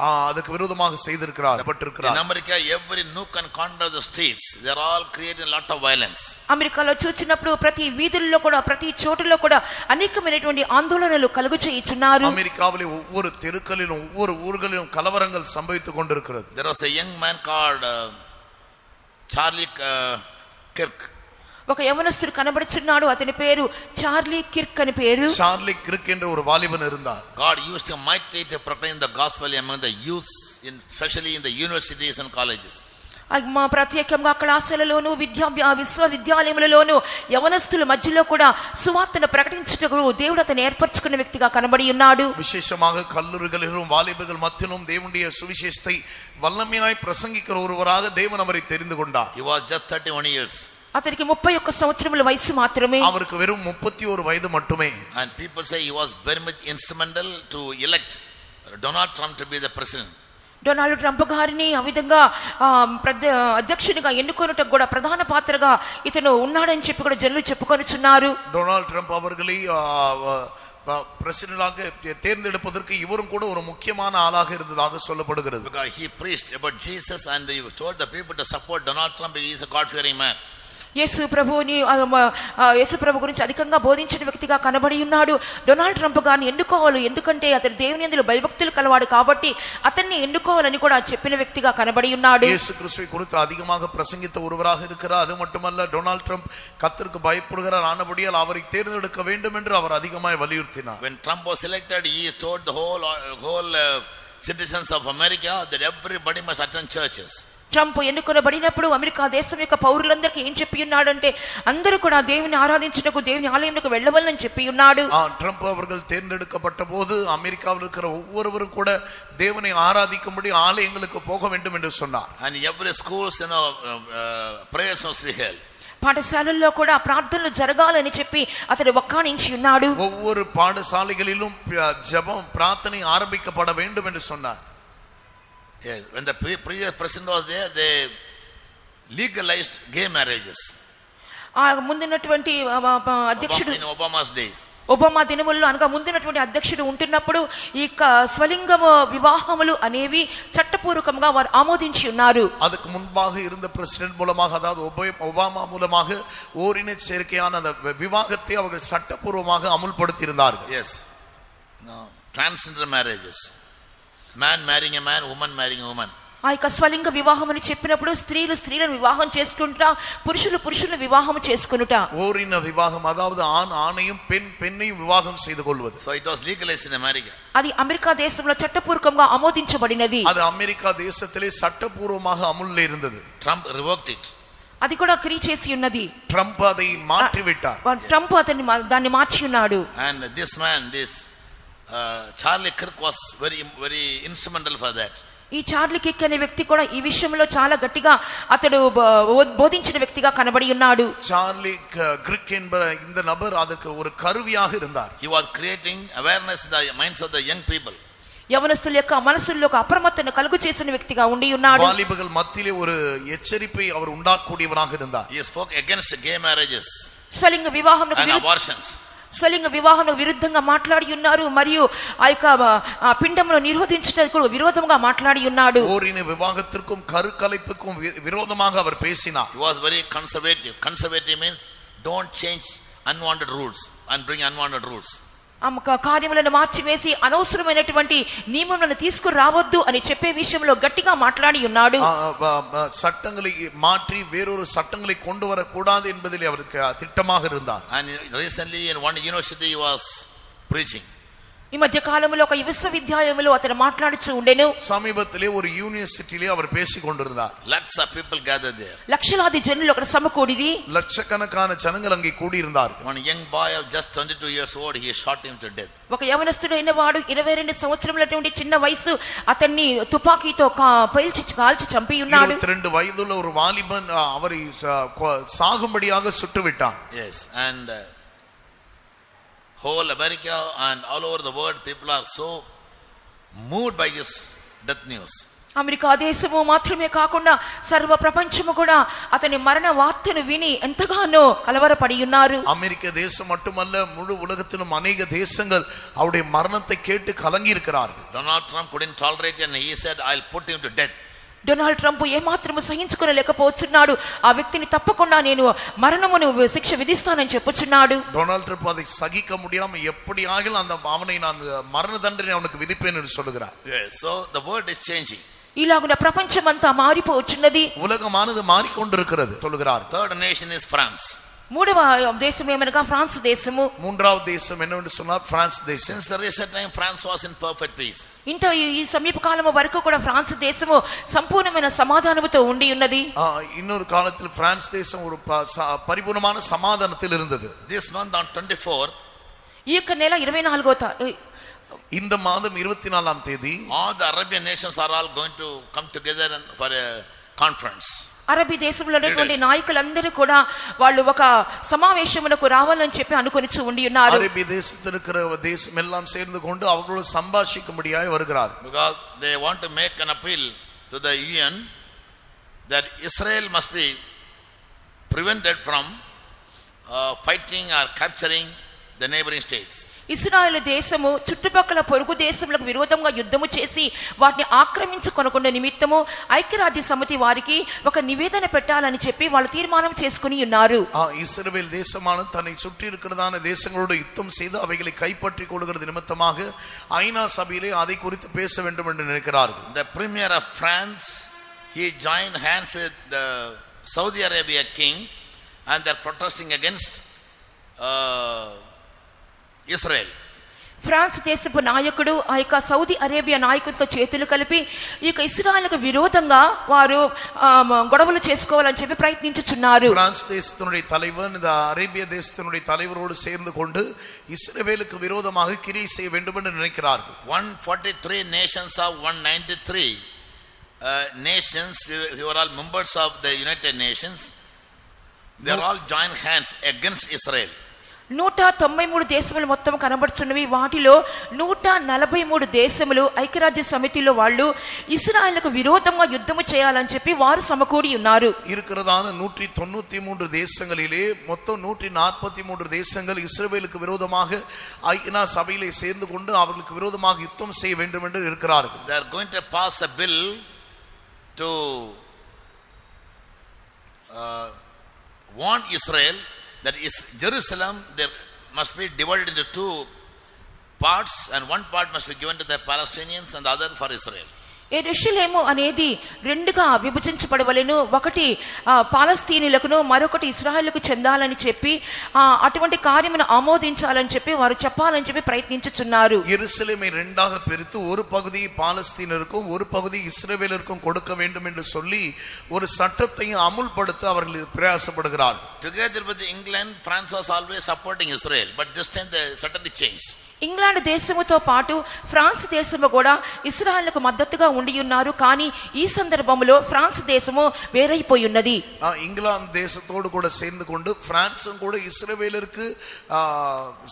C: அதுக்கு விரோதமாக செய்திருக்கிறார்கள்.
A: In America, every nook and corner of the streets, they are all creating a lot of violence.
B: అమెరికాలో చూచినప్పుడు ప్రతి వీధుల్లో కూడా ప్రతి చోటులో కూడా అనేకమైనటువంటి ఆందోళనలు కలుగు చేయుచున్నారు.
C: అమెరికావిலே ఒవ్వొరు తెరుకలిலும் ఒవ్వొరు ఊర్களிலும் కలవరంగల్ సంభవిத்துக் கொண்டிருக்கிறது.
A: There was a young man called Charlie Kirk.
B: ఒక యవనస్తుడు కనబడుచున్నాడు, అతని పేరు చార్లీ కిర్క్ అని పేరు.
C: చార్లీ కిర్క్ என்ற ஒரு வாலிபன் இருந்தார்.
A: God used him mightily to proclaim the gospel among the youths, especially in the universities and colleges.
B: మా ప్రత్యేకంగా కళాశాలలోను విశ్వవిద్యాలయములలోను యవనస్తుల మధ్యలో కూడా సువార్తను ప్రకటించుటకు దేవుడు అతను ఏర్పరచుకున్న వ్యక్తిగా కనబడి ఉన్నాడు.
C: విశేషமாக கல்லூரிகளிலும் வாலிபர்கள் மத்தியிலும் தேவனுடைய சுவிசேஷத்தை வல்லமையாய் பிரசங்கிக்கிற ஒருவராக தேவன் அவரை தெரிந்து கொண்டார்.
A: He was just 31 years.
B: అతనికి 31 సంవత్సరముల వయసు మాత్రమే.
C: அவருக்கு வெறும் 31 వయసు மட்டுமே.
A: And people say he was very much instrumental to elect Donald Trump to be the president.
B: Donald Trump గారిని ఆ విధంగా అధ్యక్షునిగా ఎన్నుకొనుటకు కూడా ప్రధాన పాత్రగా ఇతను ఉన్నాడని చెప్పి కూడా జనులు చెప్పుకొనుచున్నారు.
C: డొనాల్డ్ ట్రంప్ அவர்களை பிரசிடென்டாக தேர்ந்தெடுப்பதற்கு இவரும் கூட ஒரு முக்கியமான ஆளாக இருந்ததாக சொல்லப்படுகிறது.
A: Because he preached about Jesus and he told the people to support Donald Trump. He is a God-fearing man. యేసు
B: ప్రభు గురించి అధికంగా బోధించిన వ్యక్తిగా కనబడి ఉన్నాడు. డొనాల్డ్ ట్రంప్ గారిని ఎన్నుకోవాలి, ఎందుకంటే అతను దేవుని యందు భయభక్తులు కలవాడు కాబట్టి అతన్ని ఎన్నుకోవాలని కూడా చెప్పిన వ్యక్తిగా కనబడి ఉన్నాడు.
C: యేసు క్రీస్తుவை குறித்து அதிகமாக பிரசங்கித்த ஒருவராக இருக்கிறார். அது மட்டுமல்ல, டொனால்ட் ட்ரம்ப் கர்த்தருக்கு பயப்படுகிறார், ஆனபடியால் அவரை தேர்ந்தெடுக்க வேண்டும் என்று அவர் அதிகமாக வலியுறுத்தினார்.
A: When Trump was elected, he told the whole citizens of America that everybody must attend churches.
B: Trump ఎన్నుకొనబడినప్పుడు అమెరికా దేశం యొక్క పౌరులందరికీ ఏం చెప్పి ఉన్నాడంటే అందరూ కూడా దేవుని ఆరాధించుటకు దేవుని ఆలయంలోకి వెళ్ళవాలని చెప్పి ఉన్నాడు.
C: ట్రంప్ அவர்கள் தேர்ந்தெடுக்கப்பட்ட போது அமெரிக்காவில் இருக்கிற ஒவ்வொருவரும் கூட தேவனை ஆராதிக்கும்படி ஆலயங்களுக்கு போக வேண்டும் என்று சொன்னார்.
A: And every schools prayers must be held.
B: పాఠశాలల్లో కూడా ప్రార్థనలు జరగాలని చెప్పి అతడు వక్కాణించి ఉన్నాడు.
C: ஒவ்வொரு பாடசாலைகளிலும் ஜெபம் பிரார்த்தனை ஆரம்பிக்கப்பட வேண்டும் என்று சொன்னார்.
A: Yes, when the previous president was there, they legalized gay marriages.
B: ఆ ముందున్నటువంటి అధ్యక్షుడు
A: in Obama's days.
B: ఒబామా దినముల్లో అనగా ముందున్నటువంటి అధ్యక్షుడు ఉంటున్నప్పుడు ఈ స్వలింగ వివాహములు అనేవి చట్టపూర్వకంగా వారు ఆమోదించి ఉన్నారు.
C: அதுக்கு முன்பாக இருந்த பிரசிடென்ட் மூலமாக, அதாவது ஒபாமா மூலமாக ஓரின சேர்க்கையான அந்த விவாகத்தை அவர்கள் சட்டப்பூர்வமாக அமுல்படுத்தி இருந்தார்கள்.
A: Yes, no transgender marriages, man marrying a man, woman marrying a woman.
B: ఆ యొక్క స్వలింగ వివాహం అని చెప్పినప్పుడు స్త్రీలు స్త్రీలను వివాహం చేసుకుంటా, పురుషులు పురుషులను వివాహం చేసుకునుట.
C: ஓரின விவாகம், அதாவது ஆண் ஆணையும் பெண் பெண்ணையும் விவாகம் செய்து கொள்வது.
A: So it was legalized in America.
B: అది అమెరికా దేశంలో చట్టపూర్వకంగా ఆమోదించబడినది.
C: அது అమెరికా దేశத்திலே சட்டపூர்வமாக அமுல்ல இருந்தது.
A: Trump revoked it.
B: అది కూడా క్రియ చేసి ఉన్నది.
C: ట్రంప్ அதை மாற்றி விட்டார்.
B: ట్రంప్ దాన్ని మార్చి ఉన్నాడు.
A: And this man, Charlie Kirk was very instrumental for that.
B: ఈ చార్లీ కిర్క్ అనే వ్యక్తి కూడా ఈ విషయంలో చాలా గట్టిగా అతడు బోధించిన వ్యక్తిగా కనబడి ఉన్నాడు.
C: చార్లీ కిర్క్ என்ற இந்த நபர் அதற்கு ஒரு கருவியாக இருந்தார்.
A: He was creating awareness in the minds of the young people.
B: యవనస్తుల యొక్క మనసుల్లో ఒక అప్రమత్తను కలుగు చేసిన వ్యక్తిగా ఉండి ఉన్నాడు.
C: వాలిబர்கள் మధ్యలో ஒரு ఎచ్చరిపై அவர் உண்டாக்கக்கூடியவராக இருந்தார்.
A: He spoke against gay marriages,
B: స్వలింగ వివాహములకు
A: and abortions.
B: స్వలింగ వివాహంలో విరుద్ధంగా మాట్లాడి ఉన్నారు, మరియు ఆ యొక్క పిండమును నిరోధించడానికి విరోధంగా మాట్లాడి ఉన్నాడు.
C: ఓరిన వివాహத்திற்கும் கருக்கலைப்புக்கும் விரோதமாக அவர் பேசினார்.
A: He was very conservative. Conservative means don't change unwanted rules and bring unwanted rules.
B: కార్యములను మార్చివేసి అనవసరమైనటువంటి నియమములను తీసుకురావద్దు అని చెప్పే విషయంలో గట్టిగా మాట్లాడి ఉన్నాడు.
C: சட்டங்களை மாற்றி வேறொரு சட்டங்களை கொண்டு வரக்கூடாது என்பதில் அவருக்கு திட்டமாக இருந்தார்.
A: And recently in one university he was preaching.
B: ఈ మధ్య కాలంలో ఒక విశ్వవిద్యాలయంలో అతను మాట్లాడుచూ ఉండెను.
C: సమీపத்திலே ஒரு యూనివర్సిటీలో அவர் பேசிக் கொண்டிருந்தார்.
A: Lakhs of people gathered there.
B: లక్షలాది జనులు అక్కడ సమకూడిది.
C: లక్షకణకాన జనங்கள் அங்கே கூடி இருந்தார்கள்.
A: One young boy of just 22 years old, he shot him to death.
B: ఒక యవనస్తుడైన వాడు 22 సంవత్సరములటువంటి చిన్న వయసు అతన్ని తుపాకీతో కాల్చి చంపి ఉన్నాడు.
C: 22 వయదుள்ள ஒரு வாலிபன் அவரை சாகும்படியாக சுட்டு விட்டான்.
A: Yes, and whole America and all over the world people are so moved by his death news.
B: America దేశము మాత్రమే కాకుండా సర్వ ప్రపంచము కూడా అతని మరణ వార్తను విని ఎంతగానో కలవరపడి ఉన్నారు.
C: అమెరికా దేశం மட்டுமல்ல, முழு உலகத்திலும் अनेक தேசங்கள் அவருடைய மரணத்தை கேட்டு கலங்கி இருக்கிறார்கள்.
A: Donald Trump couldn't tolerate and he said I'll put him to death.
B: Donald Trump ఏమాత్రము సహించుకోలేకపోతున్నాడు. ఆ వ్యక్తిని తప్పకుండా నేను మరణమును శిక్ష విధిస్తానని చెప్పుచున్నాడు.
C: డొనాల్డ్ ట్రంప్ அதை சகிக்க முடியாம எப்படி ஆகிலும் அந்த அவனை நான் மரண தண்டனை அவனுக்கு விதிப்பேன் என்று சொல்கிறார்.
A: So the world is changing.
B: ఇలాగున ప్రపంచమంతా మారిపోవచ్చున్నది.
C: ఉలగమానది మారికొండిరుக்கிறது சொல்கிறார்.
A: Third nation is France.
B: మూడవ దేశం ఏమనగా ఫ్రాన్స్ దేశము.
C: మూడవ దేశం என்னவென்று சொன்னார் ఫ్రాన్స్ దేశం.
A: Since the recent time France was in perfect peace.
B: ఇంత ఈ సమీప కాలము వరకు కూడా ఫ్రాన్స్ దేశము సంపూర్ణమైన సమాధానముతో ఉండి ఉన్నది.
C: இன்னொரு காலத்தில் பிரான்ஸ் தேசம் ஒரு பரிபூர்ணமான சமாதானத்தில் இருந்தது.
A: This month on 24th,
B: ఈ యొక్క నెల 24వ
C: இந்த மாதம் 24ஆம் தேதி
A: all the Arabian nations are all going to come together for a conference.
B: అరబీ దేశంలో ఉన్నటువంటి నాయకులందరూ కూడా వాళ్ళు ఒక సమావేశమునకు రావాలని చెప్పి అనుకొనిచు ఉండి ఉన్నారు.
C: அரபி தேசத்தில் இருக்கிற தேசம் எல்லாம் சேர்ந்து கொண்டு அவர்களோடு சம்பாஷிக்கும்படியாய் வருகிறார்.
A: Because they want to make an appeal to the UN that Israel must be prevented from fighting or capturing the neighboring states.
B: Israel దేశము చుట్టుపక్కల పొరుగు దేశములకు విరోధంగా యుద్ధము చేసి వాటిని ఆక్రమించుకొనకుండా నిమిత్తము ఐక్యరాజ్య సమితి వారికి ఒక నివేదన పెట్టాలని చెప్పి వాళ్ళు తీర్మానం చేసుకుని ఉన్నారు.
C: இஸ்ரவேல் தேசமான தன்னை சுற்றி இருக்கிறதான தேசங்களோடு யுத்தம் செய்து அவைகளை கைப்பற்றிக் கொள்கிறது நிமித்தமாக ஐநா சபையிலே அதை குறித்து பேச வேண்டும் என்று நினைக்கிறார்கள்.
A: The premier of France, he joined hands with the Saudi Arabia king and they are protesting against Israel.
B: France దేశపు నాయకుడు ఆ యొక్క సౌదీ అరేబియా నాయకుడితో చేతులు కలిపి ఈ యొక్క ఇశ్రాయేలుకు విరోధంగా వారు గొడవలు చేసుకోవాలని చెప్పి ప్రయత్నించుచున్నారు.
C: பிரான்ஸ் தேசத்தினுடைய தலைவர் இந்த அரேபிய தேசத்தினுடைய தலைவரோடு சேர்ந்து கொண்டு இஸ்ரவேலுக்கு விரோதமாக கிரியை செய்ய வேண்டும் என்று நினைக்கிறார்கள்.
A: 143 nations of 193 nations, we were all members of the United Nations. They are all joined hands against Israel.
B: 193 దేశములు మొత్తం కనబడుచున్నవి. వాటిలో 143 దేశములు ఐక్యరాజ్య సమితిలో వాళ్ళు ఇశ్రాయేలుకు విరోధంగా యుద్ధము చేయాలని చెప్పి వారు సమకూడి ఉన్నారు.
C: இருக்கிறதான 193 தேசங்களிலே மொத்தம் 143 தேசங்கள் இஸ்ரவேலுக்கு விரோதமாக ஐக்கிய சபையிலே சேர்ந்து கொண்டு அவர்களுக்கு விரோதமாக யுத்தம் செய்ய வேண்டும் என்று இருக்கிறார்கள்.
A: They are going to pass a bill to warn Israel that is Jerusalem there must be divided into two parts, and one part must be given to the Palestinians and the other for Israel.
B: యెరూషలేము అనేది రెండుగా విభజించబడవలెను. ఒకటి పాలస్తీనులకు మరొకటి ఇశ్రాయేలుకు చెందాలని చెప్పి అటువంటి కార్యమును ఆమోదించాలని చెప్పి వారు చెప్పాలని చెప్పి ప్రయత్నించుచున్నారు.
C: యెరూషలేமை రెండాக பிரித்து ஒரு பகுதி பாலஸ்தீனருக்கும் ஒரு பகுதி இஸ்ரவேலருக்கும் கொடுக்க வேண்டும் என்று சொல்லி ஒரு சட்டத்தை அமுல்படுத்த அவர்கள் பிரயாசப்படுகிறார்கள்.
A: Together with England, France was always supporting Israel, but this time they suddenly changed.
B: England దేశముతో పాటు ఫ్రాన్స్ దేశము కూడా ఇశ్రాయేలుకు మద్దతుగా ఉండి ఉన్నారు. కానీ ఈ సందర్భంలో ఫ్రాన్స్ దేశము వేరైపోయి ఉన్నది.
C: ఇంగ్లాండ్ దేశத்தோடு கூட சேர்ந்து கொண்டு பிரான்சும் கூட இஸ்ரவேலருக்கு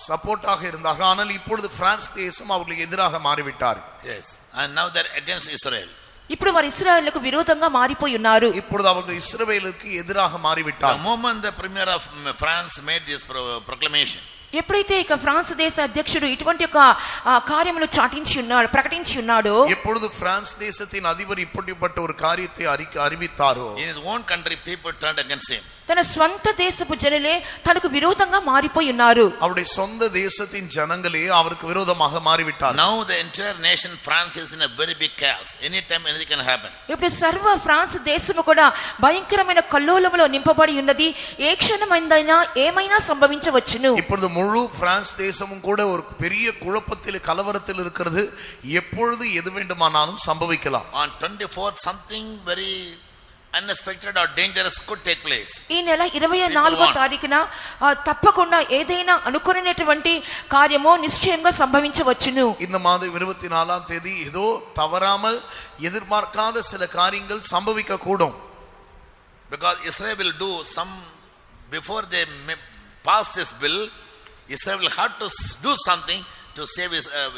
C: சப்போர்ட்டாக இருந்தார்கள். ஆனால் இப்பொழுது பிரான்ஸ் தேசம் அவர்களுக்கு எதிராக மாறிவிட்டார்.
A: Yes, and now they are against Israel.
B: ఇప్పుడు వారు ఇశ్రాయేలుకు విరోధంగా మారిపోయి ఉన్నారు.
C: இப்பொழுது அவர்கள் இஸ்ரவேலுக்கு எதிராக மாறிவிட்டார்.
A: The moment the premier of France made this proclamation,
B: ఎప్పుడైతే ఇక ఫ్రాన్స్ దేశ అధ్యక్షుడు ఇటువంటి ఒక కార్యమును ప్రకటించి ఉన్నాడో,
C: எப்பொழுது பிரான்ஸ் தேசத்தின் அதிபர் இப்படிப்பட்ட ஒரு காரியத்தை அறிவித்தாரோ,
A: in his own country people turned against him.
B: తన స్వంత దేశపు జనులే తనకు విరోధంగా మారిపోయి ఉన్నారు.
C: அவருடைய சொந்த தேசத்தின் ஜனங்களே அவருக்கு விரோதமாக மாறிவிட்டார்.
A: Now the entire nation France is in a very big chaos. Anytime anything can happen.
B: ఇప్పుడు సర్వ ఫ్రాన్స్ దేశము కూడా భయంకరమైన కల్లోలములో నింపబడి ఉన్నది. ఏ క్షణమైనా ఏమైనా సంభవించవచ్చును.
C: இப்பொழுது முழு பிரான்ஸ் தேசமும் கூட ஒரு பெரிய குழப்பத்தில் கலவரத்தில் இருக்கிறது. எப்பொழுது எது வேண்டுமானாலும் சம்பவிக்கலாம்.
A: On 24th something very unexpected or dangerous could take place.
B: ఈ నెల 24వ తారీఖున తప్పకుండా ఏదైనా అనుకోనటువంటి కార్యమో నిశ్చయంగా సంభవించవచ్చును.
C: இந்த மாதம் 24ஆம் தேதி ஏதோ தவறாமல் எதிர்பார்க்காத சில காரியங்கள் சம்பவிக்க கூடும்.
A: Because Israel will do some, before they pass this bill, Israel will have to do something to save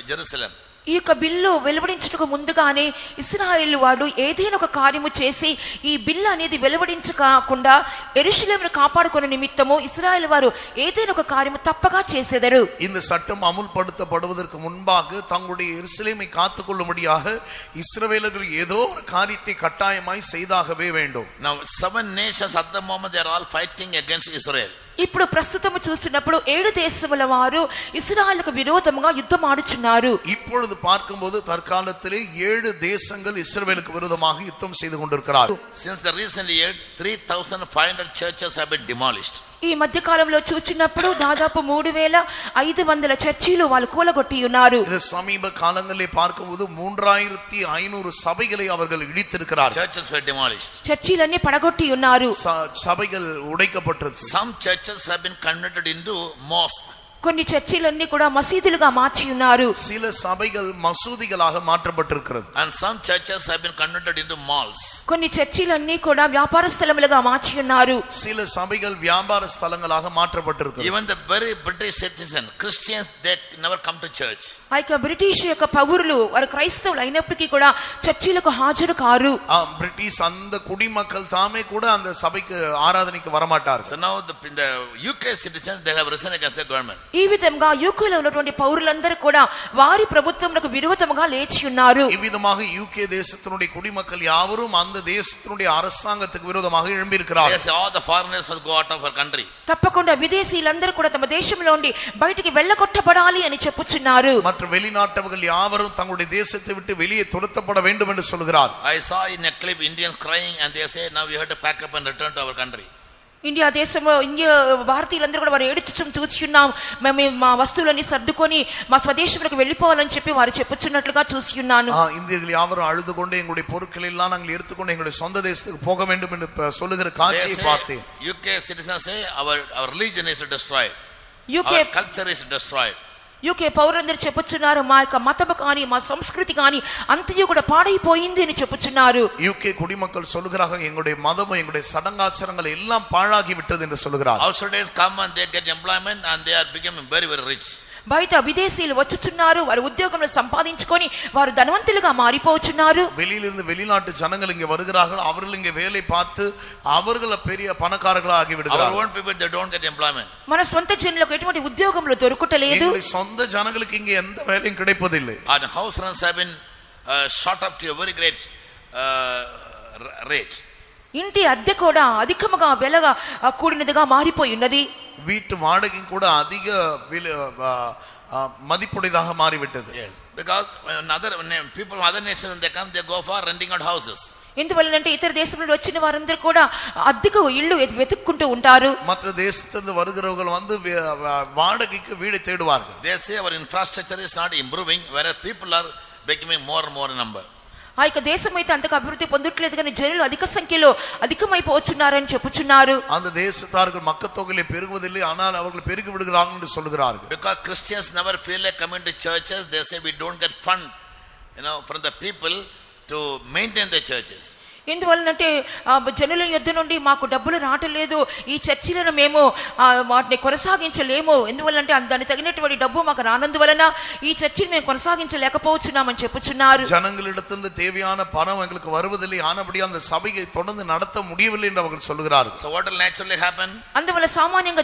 A: Jerusalem.
B: ఈ యొక్క బిల్లు వెలువడించుటకు ముందుగానే ఇశ్రాయేలు వాడు ఏదైనా ఒక కార్యము చేసి ఈ బిల్లు అనేది వెలువడించకుండా యెరూషలేమును కాపాడుకునే నిమిత్తము ఇశ్రాయేలు వారు ఏదైనా ఒక కార్యము తప్పగా చేసేదరు.
C: இந்த சட்டம் அமுல்படுத்தப்படுவதற்கு முன்பாக தங்களுடைய எருசலேமை காத்துக்கொள்ளும்படியாக இஸ்ரவேலர்கள் ஏதோ ஒரு காரியத்தை கட்டாயமாய் செய்தாகவே வேண்டும்.
A: Now 7 nations at the moment they are all fighting against Israel.
B: ఇప్పుడు ప్రస్తుతం చూస్తున్నప్పుడు 7 దేశముల వారు ఇశ్రాయేలుకు విరోధముగా యుద్ధం ఆడుచున్నారు.
C: இப்பொழுது பார்க்கும்போது தற்காலத்திலே 7 தேசங்கள் இஸ்ரவேலுக்கு விரோதமாக யுத்தம் செய்து கொண்டிருக்கிறார்கள்.
A: Since the recent year 3500 churches have been demolished.
B: ఈ మధ్య కాలంలో చూచినప్పుడు దాదాపు 3500 చర్చిలు వాళ్ళు కూలగొట్టి ఉన్నారు.
C: இந்த சமீப காலங்களிலே பார்க்கும்போது 3500 சபைகளை அவர்கள் இடித்திருக்கிறார்கள்.
A: Churches were demolished.
B: చర్చిలన్నీ పడగొట్టి ఉన్నారు.
C: சபைகள் உடைக்கப்பட்டிருக்கு.
A: Some churches have been converted into mosques.
B: కొన్ని చర్చిలన్నీ కూడా మసీదులుగా మార్చి ఉన్నారు.
C: சில சபைகள் மசூதிகளாக மாற்றப்பட்டிருக்கிறது.
A: And some churches have been converted into malls.
B: కొన్ని చర్చిలన్నీ కూడా వ్యాపార స్థలములుగా మార్చి ఉన్నారు.
C: சில சபைகள் வியாபார ஸ்தலங்களாக மாற்றப்பட்டிருக்கிறது.
A: Even the very British citizen Christians, they never come to church.
B: ఆ యొక్క బ్రిటిష్ యొక్క పౌరులు వారు క్రైస్తవులు అయినప్పటికీ కూడా చర్చిలకు హాజరు కారు.
C: பிரிட்டிஷ் அந்த குடிமக்கள் தாமே கூட அந்த சபைக்கு ஆராதனைக்கு வர மாட்டார்கள்.
A: So now the UK citizens, they have risen against the government.
B: ఈ విధంగా యూకేలో ఉన్నటువంటి పౌరులందరూ కూడా వారి ప్రభుత్వమునకు విరోధముగా లేచి ఉన్నారు.
C: ఈ విధமாக యూకే దేశத்தினுடைய குடிமக்கள் யாவரும் அந்த தேசத்தினுடைய அரசாங்கத்துக்கு விரோதமாக எழும்பி இருக்கிறார்கள்.
A: Yes, all the foreigners must go out of our country.
B: తప్పకుండా విదేశీయులందరూ కూడా తమ దేశంలో నుండి బయటికి వెళ్ళగొట్టబడాలి అని చెప్పుచున్నారు.
C: மற்ற வெளிநாட்டவர்கள் யாவரும் தங்களுடைய தேசத்தை விட்டு வெளியே துரத்தப்பட வேண்டும் என்று சொல்கிறார்.
A: I saw in a clip Indians crying and they say now we have to pack up and return to our country.
B: India దేశంలో భారతీయులందరూ కూడా వారు ఏడుచు చూస్తున్నాం, మేము మా వస్తువులన్నీ సర్దుకొని మా స్వదేశంలోకి వెళ్ళిపోవాలని చెప్పి వారు చెప్పుచున్నట్లుగా చూస్తున్నాను.
C: இந்தியர்கள் யாவரும் அழுது கொண்டு எங்களுடைய பொருட்களை எல்லாம் நாங்கள் எடுத்துக்கொண்டு எங்களுடைய சொந்த தேசத்துக்கு போக வேண்டும் என்று சொல்லுகிற காட்சியை பார்த்தேன்.
A: UK citizens say our religion is destroyed.
B: UK
A: our culture is destroyed.
B: UK పౌరులందరూ చెప్పుచున్నారు మా యొక్క మతము కానీ మా సంస్కృతి కానీ అంతయు కూడా పాడైపోయింది అని చెప్పుచున్నారు.
C: யூகே குடிமக்கள் சொல்கிறார்கள் எங்களுடைய மதமும் எங்களுடைய சடங்காச்சாரங்கள் எல்லாம் பாழாகி விட்டது என்று சொல்கிறார்கள்.
A: Outsiders come and they get employment and they are becoming very very rich.
B: బయట విదేశీయులు వచ్చుచున్నారు, వారు ఉద్యోగంలో సంపాదించుకొని వారు ధనవంతులుగా మారిపోచున్నారు.
C: வெளியிலிருந்து வெளிநாட்டு ஜனங்கள் இங்கே வருகிறார்கள், அவர்கள் இங்கே வேலை பார்த்து அவர்கள் பெரிய பணக்காரர்களாக ஆகி விடுகிறார்கள்.
A: Our own people they don't get employment.
B: మన సొంత జనులకు ఎటువంటి ఉద్యోగములు దొరుకుటలేదు.
C: எங்களுடைய சொந்த ஜனங்களுக்கு இங்கே எந்த வேலையும் கிடைப்பதில்லை.
A: And house rents have been shot up to a very great rate.
B: ఇంటి అద్దె కూడా అధికముగా వెలగా కూడినదిగా మారిపోయి ఉన్నది.
C: வீட்டு வாடகை கூட அதிக மதிப்புடையதாக மாறிவிட்டது.
A: Yes, because other people from other nations they come, they go for renting out houses.
B: ఎందువల్లంటే ఇతర దేశం నుండి వచ్చిన వారందరూ కూడా అద్దెకు ఇల్లు వెతుక్కుంటూ ఉంటారు.
C: மற்ற தேசத்திலிருந்து வருகிறவர்கள் வந்து வாடகைக்கு வீடு தேடுவார்கள்.
A: They say our infrastructure is not improving, whereas people are becoming more and more in number.
B: ఆ యొక్క దేశం అయితే అంతగా అభివృద్ధి పొందట్లేదు కానీ జనులు అధిక సంఖ్యలో అధికమైపోతున్నారని చెప్పుచున్నారు.
C: அந்த தேசத்தார்கள் மக்கத்தொகையிலே பெருகுவதில்லை, ஆனால் அவர்கள் பெருகி விடுகிறார்கள் என்று சொல்கிறார்கள்.
A: Because Christians never feel like coming to churches, they say we don't get fund, from the people to maintain the churches.
B: ఎందువలనంటే జనుల యొద్ద నుండి మాకు డబ్బులు రావట్లేదు, ఈ చర్చిలను మేము వాటిని కొనసాగించలేము, ఎందువల్లంటే దానికి తగినటువంటి డబ్బు మాకు రానందువలన ఈ చర్చిని మేము కొనసాగించలేకపోతున్నామని చెప్పుచున్నారు.
C: ஜனங்களிடத்திலிருந்து தேவையான பணம் எங்களுக்கு வருவதில்லை, ஆனபடி அந்த சபையை தொடர்ந்து நடத்த முடியவில்லை என்று அவர்கள் சொல்கிறார்கள்.
A: So what will naturally happen?
B: అందువల్ల సామాన్యంగా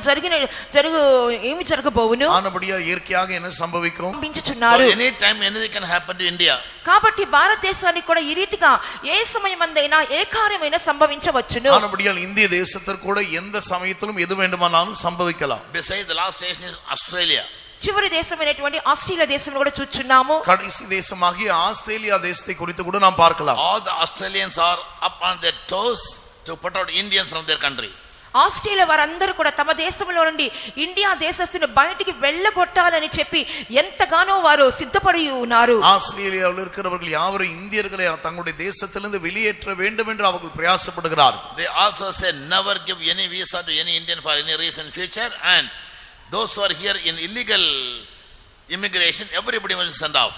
B: ఏమి జరగబోవును,
C: ஆனபடியா இயற்கையாக என்ன சம்பவிக்கும்?
B: పంపించుచున్నారు.
A: So any time anything can happen to India.
B: కాబట్టి భారతదేశానికి కూడా ఈ రీతిగా ఏ సమయమందైనా ఏ కార్యమైనా సంభవించవచ్చును.
C: ஆனபடியால் இந்திய தேசத்தில் கூட எந்த சமயத்திலும் எது வேண்டுமானாலும் சம்பவிக்கலாம்.
A: Besides, the last station is Australia.
B: చివరి దేశమైనటువంటి ఆస్ట్రేలియా దేశంలో కూడా చూస్తున్నాము.
C: கடைசி தேசமாகிய ஆஸ்திரேலியா தேசத்தை குறித்து கூட நாம் பார்க்கலாம்.
A: All the Australians are up on their toes to put out Indians from their country.
B: Australia వారందరూ కూడా తమ దేశంలో నుండి ఇండియా దేశస్తుని బయటికి వెళ్ళగొట్టాలని చెప్పి ఎంతగానో వారు సిద్ధపడి ఉన్నారు.
C: ஆஸ்திரேலியாவில் இருக்கிறவர்கள் யாவரும் இந்தியர்களை தங்களுடைய தேசத்திலிருந்து வெளியேற்ற வேண்டும் என்று அவர்கள் பிரயாசப்படுகிறார்கள்.
A: They also say never give any visa to any Indian for any reason future, and those who are here in illegal immigration everybody must send off.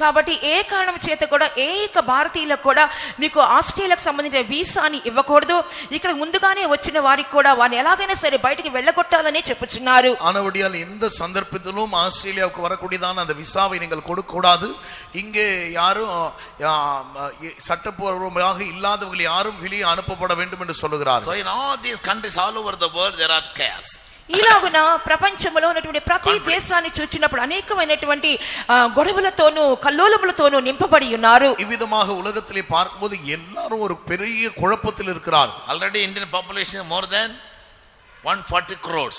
B: కాబట్టి ఏ కారణం చేత కూడా ఏక భారతీయులకు కూడా మీకు ఆస్ట్రేలియాకు సంబంధించిన వీసాని ఇవ్వకూడదు, ఇక్కడ ముందుగానే వచ్చిన వారికి కూడా వారిని ఎలాగైనా సరే బయటికి వెళ్ళగొట్టాలని చెప్పుచున్నారు.
C: ஆனபடியால் எந்த சந்தர்ப்பத்திலும் ஆஸ்திரேலியாவுக்கு வரக்கூடியதான அந்த விசாவை நீங்கள் கொடுக்க கூடாது. இங்கே யாரும் சட்டப்பூர்வமாக இல்லாதவர்கள் யாரும் வெளியே அனுப்பப்பட வேண்டும் என்று சொல்லுகிறார்.
A: So in all these countries all over the world there are chaos.
B: ఇలాగున ప్రపంచంలో ఉన్నటువంటి ప్రతి దేశాన్ని చూచినప్పుడు అనేకమైనటువంటి గొడవలతోనూ కల్లోలములతోనూ నింపబడి ఉన్నారు.
C: இவ்விதமாக உலகத்திலே பார்க்கும்போது எல்லாரும் ஒரு பெரிய குழப்பத்தில் இருக்கிறார்.
A: Already Indian population more than 140 crores.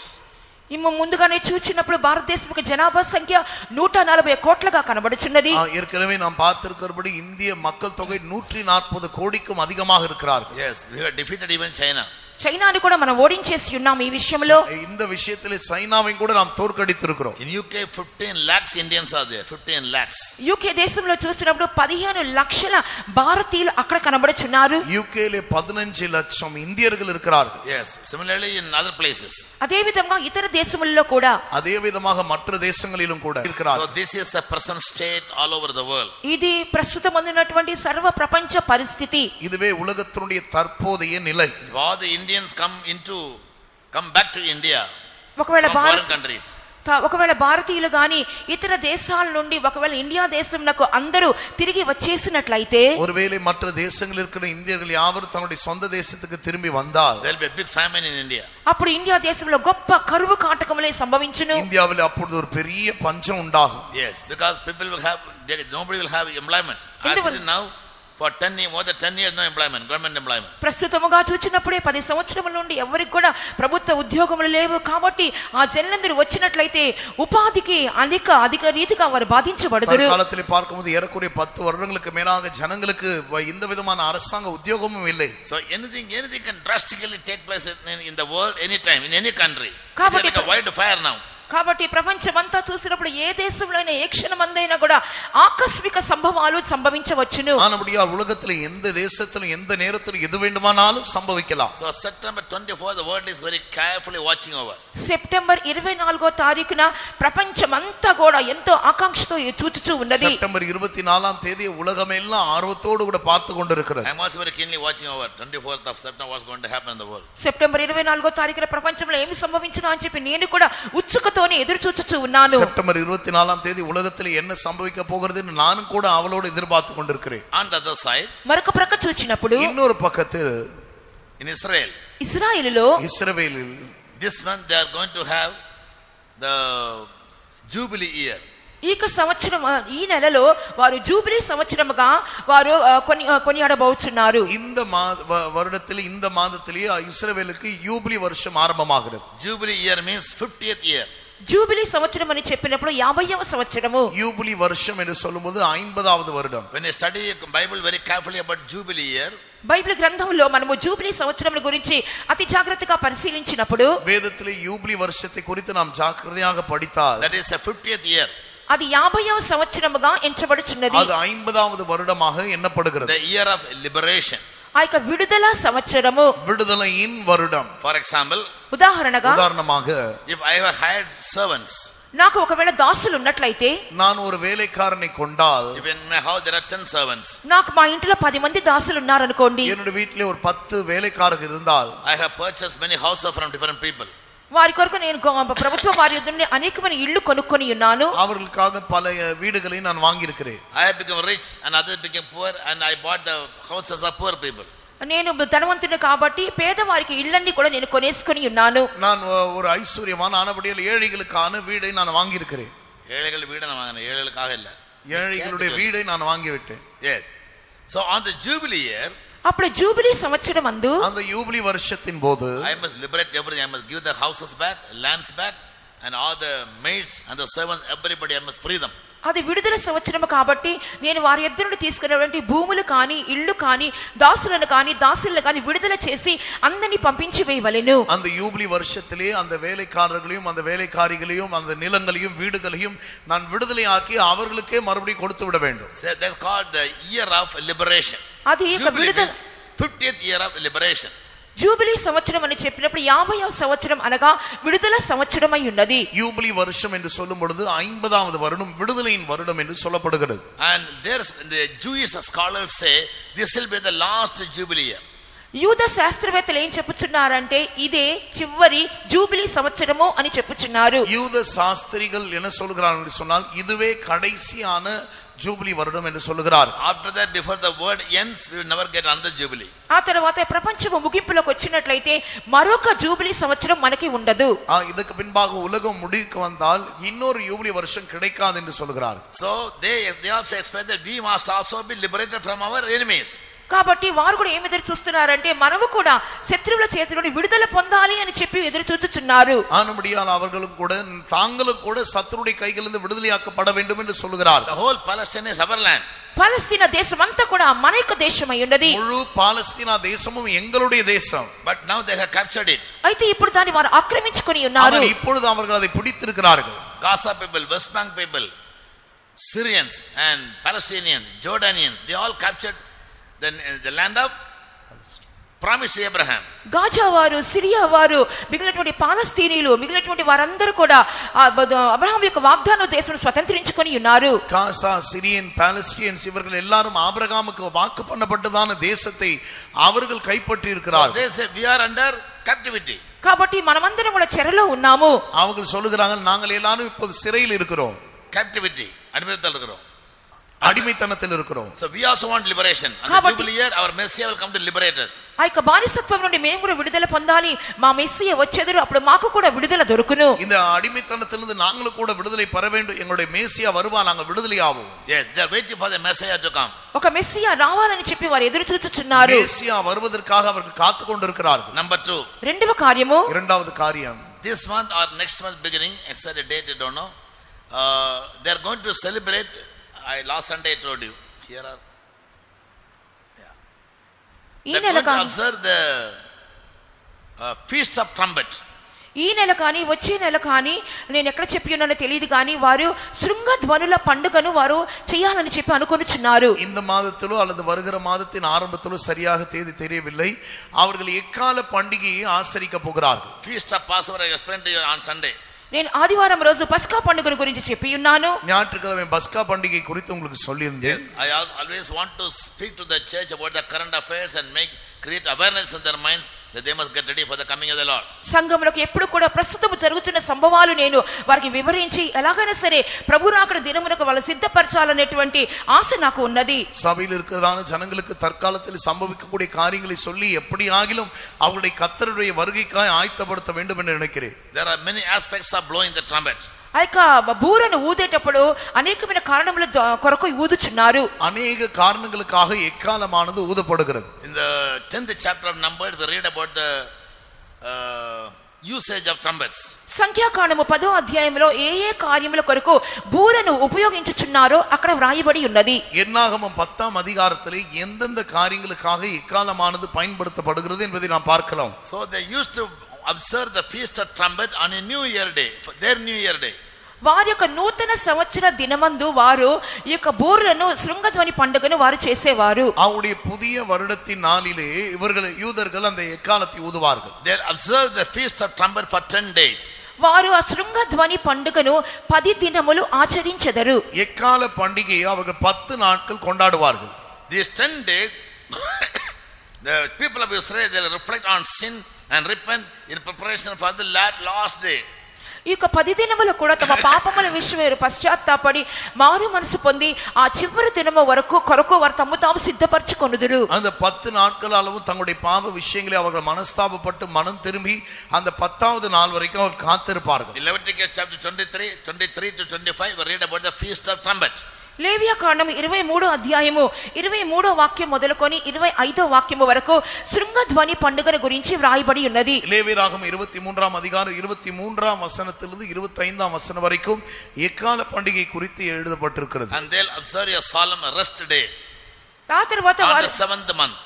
B: ముందుగానే చూచినప్పుడు భారతదేశం జనాభా సంఖ్య 140 కోట్లుగా కనబడుచున్నది.
C: ஏற்கனவே நாம் பார்த்திருக்கிறபடி இந்திய மக்கள் தொகை 140 கோடிக்கும் அதிகமாக இருக்கிறார்கள்.
A: Yes, we have defeated even China.
B: చైనాని కూడా మనం ఓడించేసి ఉన్నాం ఈ విషయంలో.
C: இந்த விஷயத்திலே చైనాவை కూడా நாம் தோற்கடித்திருக்கிறோம்.
A: In UK 15 lakhs Indians are there. 15 lakhs.
B: UK దేశంలో చూసినప్పుడు 15 లక్షల భారతీయులు అక్కడ కనబడుచున్నారు.
C: యూకేలో 15 లక్షం ఇండియர்கள் இருக்கிறார்கள்.
A: Yes, similarly in other places.
B: అదే విధంగా ఇతర దేశముల్లో కూడా
C: அதே விதமாக மற்ற தேசங்களிலும் கூட இருக்கிறார்கள்.
A: So this is the present state all over the world.
B: ఇది ప్రస్తుతం ఉన్నటువంటి సర్వ ప్రపంచ పరిస్థితి.
C: இதுவே உலகத்தினுடைய தற்போதைய நிலை.
A: All the Indians come back to India
B: ఒకవేళ
A: foreign countries.
B: ఒకవేళ భారతీయులు గాని ఇతర దేశాల నుండి ఒకవేళ ఇండియా దేశంకు అందరూ తిరిగి వచ్చేసినట్లయితే,
C: ஒருவேளை மற்ற தேசங்களில் இருக்கிற இந்தியர்கள் யாவரும் தங்களுடைய சொந்த தேசத்துக்கு திரும்பி வந்தால்
A: there will be a big famine in India.
B: అప్పుడు ఇండియా దేశంలో గొప్ప కరువు కాటకములే సంభవించును.
C: இந்தியாவில் அப்பொழுது ஒரு பெரிய பஞ்சம் உண்டாகும்.
A: Yes, because people will have nobody will have employment. Actually now for 10 years, more than 10 years no employment, government employment.
B: ప్రస్తుతముగా చూచినప్పుడే 10 సంవత్సరముల నుండి ఎవరికి కూడా ప్రభుత్వ ఉద్యోగములు లేవు. కాబట్టి ఆ జనులందరూ వచ్చినట్లయితే ఉపాధికి అధిక రీతిగా వారు బాధించబడుదురు.
C: కాలத்திலே பார்க்கும்போது ஏறக்குறைய 10 வருடங்களுக்கு மேலாக ஜனங்களுக்கு இந்த விதமான அரசாங்க உத்தியோகமும் இல்லை.
A: So anything can drastically take place in the world anytime in any country.
B: కాబట్టి
A: like a wildfire now.
B: కాబట్టి ప్రపంచమంతా చూసినప్పుడు ఏ దేశంలోనే ఏ క్షణమందైనా కూడా ఆకస్మిక సంభవాలు సంభవించవచ్చును.
C: ஆனபடியால் உலகத்தில் எந்த தேசத்திலும் எந்த நேரத்திலும் எது வேண்டுமானாலும் சம்பவிக்கலாம்.
A: So September 24 the world is very carefully watching over.
B: September 24వ తారీఖున ప్రపంచమంతా కూడా ఎంతో ఆకాంక్షతో చూచుచూ ఉన్నది.
C: செப்டம்பர் 24ஆம் தேதி உலகமெல்லாம் ஆர்வத்தோடு கூட பார்த்து கொண்டிருக்கிறது.
A: I am also very keenly watching over 24th of September what's going to happen in the world.
B: September 24వ తారీఖున ప్రపంచంలో ఏమి సంభవించును అని చెప్పి నేను కూడా ఉత్సుకతోనే ఎదురు చూచుచూ ఉన్నాను.
C: செப்டம்பர் 24ஆம் தேதி உலகத்தில் என்ன சம்பவிக்க போகிறதுன்னு நானும் கூட அவளோடு எதிர்பார்த்து கொண்டிருக்கிறேன்.
A: On the other side,
B: మరొక ప్రక్క చూచినప్పుడు
C: இன்னொரு பக்கத்தில்
A: in Israel,
B: ఇశ్రాయేలులో
C: இஸ்ரவேலில்
A: this month they are going to have the Jubilee year.
B: ఈ సంవత్సరం ఈ నెలలో వారు జూబిలీ సంవత్సరముగా వారు కొనియాడబోచున్నారు.
C: இந்த வருடத்தில் இந்த மாதத்திலேயே இஸ்ரவேலுக்கு யூபிலி வருஷம் ஆரம்பமாகிறது.
A: Jubilee year means 50th year.
B: Jubilee సంవత్సరం అని చెప్పినప్పుడు 50వ సంవత్సరము.
C: యూబిలీ வருஷம் என்று சொல்லும்போது 50வது வருடம்.
A: When you study Bible very carefully about Jubilee year,
B: Bible గ్రంథంలో మనము జూబిలీ సంవత్సరం గురించి అతి జాగ్రత్తగా పరిశీలించినప్పుడు
C: వేదத்திலே యూబిలీ வருஷத்தை குறித்து நாம் ஜாக்கிரதையாக படித்தால்
A: that is a 50th year.
B: అది 50వ సంవత్సరముగా ఎంచబడుచున్నది.
C: அது 50வது வருடமாக எண்ணப்படுகிறது.
A: The year of liberation.
B: ఆ యొక్క విడుదల సంవత్సరము,
C: విడుదలైన வருடம்.
A: For example,
C: ఉదాహరణமாக
A: if I have hired servants,
B: నాకు ఒకవేళ దాసులు ఉన్నట్లయితే,
C: நான் ஒரு வேலைக்காரனை கொண்டால்,
A: if in my house there are 10 servants,
B: నాకు మా ఇంట్లో 10 మంది దాసులు ఉన్నారు అనుకోండి,
C: என்னோட வீட்டிலே ஒரு 10 வேலைக்காரர்கள் இருந்தால்,
A: I have purchased many houses from different people.
B: వారి కొరకు నేను ప్రభుత్వ వారి యొద్ద అనేకమైన ఇళ్ళు కొనుక్కొని ఉన్నాను.
C: அவர்களுக்காக பல வீடுகளை நான் வாங்கி இருக்கிறேன்.
A: I have become rich and others became poor and I bought the houses of poor people.
B: నేను ధనవంతుని కాబట్టి పేదవారికి ఇళ్ళన్ని కూడా నేను కొనేసుకొని ఉన్నాను.
C: நான் ஒரு ஐஸ்வர்யமான ஆனபடியால் ஏழைகளுக்கான வீடை நான் வாங்கி இருக்கிறேன்.
A: ஏழைகள் வீடு நான் வாங்கினேன், ஏழைகளுக்காக இல்ல.
C: ஏழைகளுடைய வீடை நான் வாங்கி விட்டேன்.
A: Yes. So on the Jubilee year,
B: అప్పుడు జూబిలీ సంవత్సరం అందు
C: அந்த யூபிலி வருஷத்தின் போது
A: I must liberate everything. I must give the houses back, lands back, and all the maids and the servants, everybody I must free them.
B: అది విడుదల సంవత్సరం కాబట్టి నేను వారి యొద్ద నుండి తీసుకున్నటువంటి భూములు కానీ ఇళ్ళు కానీ దాసులను కానీ దాసులను కానీ విడుదల చేసి అందరినీ పంపించి వేయవలెను.
C: அந்த யூபிலி வருஷத்திலே அந்த வேலைக்காரர்களையும் அந்த வேலைக்காரிகளையும் அந்த நிலங்களையும் வீடுகளையும் நான் விடுதலை ஆக்கி அவர்களுக்கே மறுபடியும் கொடுத்து விட வேண்டும்.
A: That's called the year of liberation.
B: అది విడుదల
A: 50th year of liberation.
B: Jubilee సంవత్సరం అని చెప్పినప్పుడు 50వ సంవత్సరం అనగా విడుదల సంవత్సరం అయి ఉన్నది.
C: యూబిలీ வருஷம் என்று சொல்லும் பொழுது 50வது வருடம் விடுதலையின் வருடம் என்று சொல்லப்படுகிறது.
A: And there's the Jewish scholars say this will be the last jubilee year.
B: యూద శాస్త్రవేత్తలు ఏం చెప్పుచున్నారంటే ఇదే చివరి జూబిలీ సంవత్సరము అని చెప్పుచున్నారు.
C: யூத சாஸ்திரிகள் என்ன சொல்கிறார்கள் என்று சொன்னால் இதுவே கடைசியான జూబిలీ வருடம் என்று சொல்கிறார்.
A: After that, before the word ends, we will never get another jubilee.
B: ఆ తర్వాత ప్రపంచము ముగింపులోకి వచ్చినట్లయితే మరొక జూబిలీ సంవత్సరం మనకి ఉండదు.
C: இதுக்கு பின்பாக உலகம் முடிவுக்கு வந்தால் இன்னொரு యూబిలీ வருஷம் கிடைக்காது என்று சொல்கிறார்.
A: So they also expect that we must also be liberated from our enemies.
B: కాబట్టి వారు కూడా ఏమి ఎదురు చూస్తున్నారంటే మనము కూడా శత్రువుల చేతి నుండి విడుదల పొందాలి అని చెప్పి ఎదురు చూస్తున్నారు.
C: ஆனபடியால் அவர்களும் கூட தாங்களும் கூட சத்துருடைய கைகளிலிருந்து விடுதலையாக்கப்பட வேண்டும் என்று சொல்கிறார்.
A: The whole Palestine is our land.
B: పాలస్తీనా దేశం అంతా కూడా మన యొక్క దేశమై ఉన్నది.
C: ముళ్ళు పాలస్తీనా దేశము ఎంగలుடைய దేశం.
A: But now they have captured it.
B: అయితే ఇప్పుడు దాన్ని వారు ఆక్రమించుకొని ఉన్నారు.
C: ஆனால் இப்பொழுது அவர்கள் அதை பிடித்திருக்கிறார்கள்.
A: Gaza people, West Bank people, Syrians and Palestinians, Jordanians, they all captured the land of promise to Abraham.
B: Gaza వారు, సిరియా వారు, మిగిలినటువంటి పాలస్తీనీయులు, మిగిలినటువంటి వారందరూ కూడా అబ్రహాము యొక్క వాగ్దాన దేశం స్వతంత్రించుకొని ఉన్నారు.
C: గాజా, సిరియన్, పాలస్తీనియన్స్ இவர்கள் எல்லாரும் ஆபிரகாமுக்கு வாக்கு பண்ணப்பட்டதான தேசத்தை அவர்கள் கைப்பற்றி இருக்கிறார்கள்.
A: So they say we are under captivity.
B: కాబట్టి మనమందరం కూడా చెరలో ఉన్నాము.
C: அவங்க சொல்லுகிறாங்க நாங்கள் எல்லாரும் இப்போது சிறையில் இருக்கிறோம்.
A: Captivity, அடிமைத்தனத்தில் இருக்கிறோம்.
C: అడిమితనத்தில் இருக்கிறோம்.
A: So we also want liberation. And the Jubilee year our Messiah will come to liberate us.
B: ఆ యొక్క బానిసత్వం నుండి మేము కూడా విడుదల పొందాలి. మా మెస్సియా వచ్చేదరు, అప్పుడు మాకు కూడా విడుదల దొరుకును.
C: இந்த అడిమితనத்திலிருந்து நாங்களும் கூட விடுதலை பெற வேண்டும். எங்களுடைய மேசியா வருவா, நாங்கள் விடுதலை ஆவோம்.
A: Yes, they are waiting for the Messiah to come.
B: ఒక మెస్సియా రావాలని చెప్పి వారు ఎదురు చూస్తున్నారు.
C: மேசியா வருவதற்காக அவர்கள் காத்து கொண்டிருக்கிறார்கள்.
A: Number 2.
B: రెండవ కార్యము,
C: இரண்டாவது காரியம்,
A: this month or next month beginning, except a date I don't know, they are going to celebrate. Last Sunday I told you here are
B: ఈ నెల
A: observe the feast of trumpet.
B: ఈ నెల కానీ వచ్చే నెల కానీ నేను ఎక్కడ చెప్పి ఉన్నానో తెలియదు కానీ వారు శృంగధ్వనుల పండుగను వారు చేయాలని చెప్పి అనుకొనుచున్నారు.
C: இந்த மாதத்திலோ அல்லது வருகிற மாதத்தின் ஆரம்பத்திலோ சரியாக தேதி தெரியவில்லை. அவர்கள் எக்கால பண்டிகையை ஆசரிக்க போகிறார்கள்.
A: Feast of Passover I explained to you on Sunday.
B: నేను ఆదివారం రోజు పస్కా పండుగ గురించి చెప్పి ఉన్నాను.
C: ஞாயிற்றுக்கிழமை பஸ்கா பண்டிகை குறித்து உங்களுக்கு சொல்லியிருந்தேன்.
A: I always want to speak to the church about the current affairs and create awareness in their minds that they must get ready for the coming of the Lord.
B: సంఘములకు ఎప్పుడు కూడా ప్రస్తుతం జరుగుతున్న సంభవాలు నేను వారికి వివరించి ఎలాగైనా సరే ప్రభు రాకడ దినమునకు వాళ్ళు సిద్ధపరచాలనేటువంటి ఆశ నాకు ఉన్నది.
C: சபையில் இருக்கிறதான ஜனங்களுக்கு தற்காலத்தில் சம்பவிக்கக்கூடிய காரியங்களை சொல்லி எப்படி ஆகிலும் அவருடைய கர்த்தருடைய வருகைக்காய் ஆயத்தப்படுத்த வேண்டும் என்று நினைக்கிறேன்.
A: There are many aspects of blowing the trumpet.
B: ఆ యొక్క బూరను ఊదేటప్పుడు అనేకమైన కారణముల కొరకు ఊదుచున్నారు.
C: అనేక కారణங்களுக்காக ఎక్కాలమాனது ஊதப்படுகிறது.
A: In the 10th chapter of Numbers we read about the usage of trumpets.
B: సంఖ్యాకాండము 10వ అధ్యాయంలో ఏ కార్యముల కొరకు బూరను ఉపయోగించుచున్నారో అక్కడ వ్రాయబడి ఉన్నది.
C: என்னாகமம் 10ஆம் அதிகாரத்திலே எந்தெந்த காரியங்களுக்காக எக்காலமானது பயன்படுத்தப்படுகிறது என்பதை நாம் பார்க்கலாம்.
A: So they used to observe the feast of trumpet on a new year day, for their new year day.
B: వారి యొక్క నూతన సంవత్సర దినమందు వారు ఈ యొక్క బూరలను శృంగధ్వని పండుగను వారు చేసేవారు.
C: அவருடைய புதிய வருடத்தின் நாளிலே இவர்கள் யூதர்கள் அந்த எக்காலத்தை ஊதுவார்கள்.
A: They observe the feast of trumpet for 10 days.
B: వారు ఆ శృంగధ్వని పండుగను 10 దినములు ఆచరించెదరు.
C: எக்கால பண்டிகையை அவர்கள் 10 நாட்கள் கொண்டாடுவார்கள்.
A: These 10 days the people of Israel they will reflect on sin and repent in preparation for the last day.
B: ఈ యొక్క 10 దినములు కూడా తమ పాపముల విషయమై పశ్చాత్తాపడి మారు మనసు పొంది ఆ చివరి దినము కొరకు వారు తమ్ము తాము సిద్ధపరచుకొనుదురు.
C: அந்த 10 நாட்கள் அளவு தங்களுடைய பாவ விஷயங்களை அவர்கள் மனஸ்தாபப்பட்டு மனம் திரும்பி அந்த 10வது நாள் வரைக்கும் அவர்கள் காத்திருப்பார்கள்.
A: Leviticus chapter 23 to 25 we read about the feast of trumpet.
B: లేవియా కాండము 23వ అధ్యాయము 23వ వాక్యం మొదలుకొని 25వ వాక్యము వరకు శృంగధ్వని పండుగను గురించి వ్రాయబడి ఉన్నది.
C: லேவியராகமம் 23ஆம் அதிகாரம் 23ஆம் வசனத்திலிருந்து 25ஆம் வசனம் வரைக்கும் எக்கால பண்டிகை குறித்து எழுதப்பட்டிருக்கிறது.
A: And they'll observe a solemn rest day.
B: ఆ తర్వాత
A: on
B: వారు
A: the 7th month.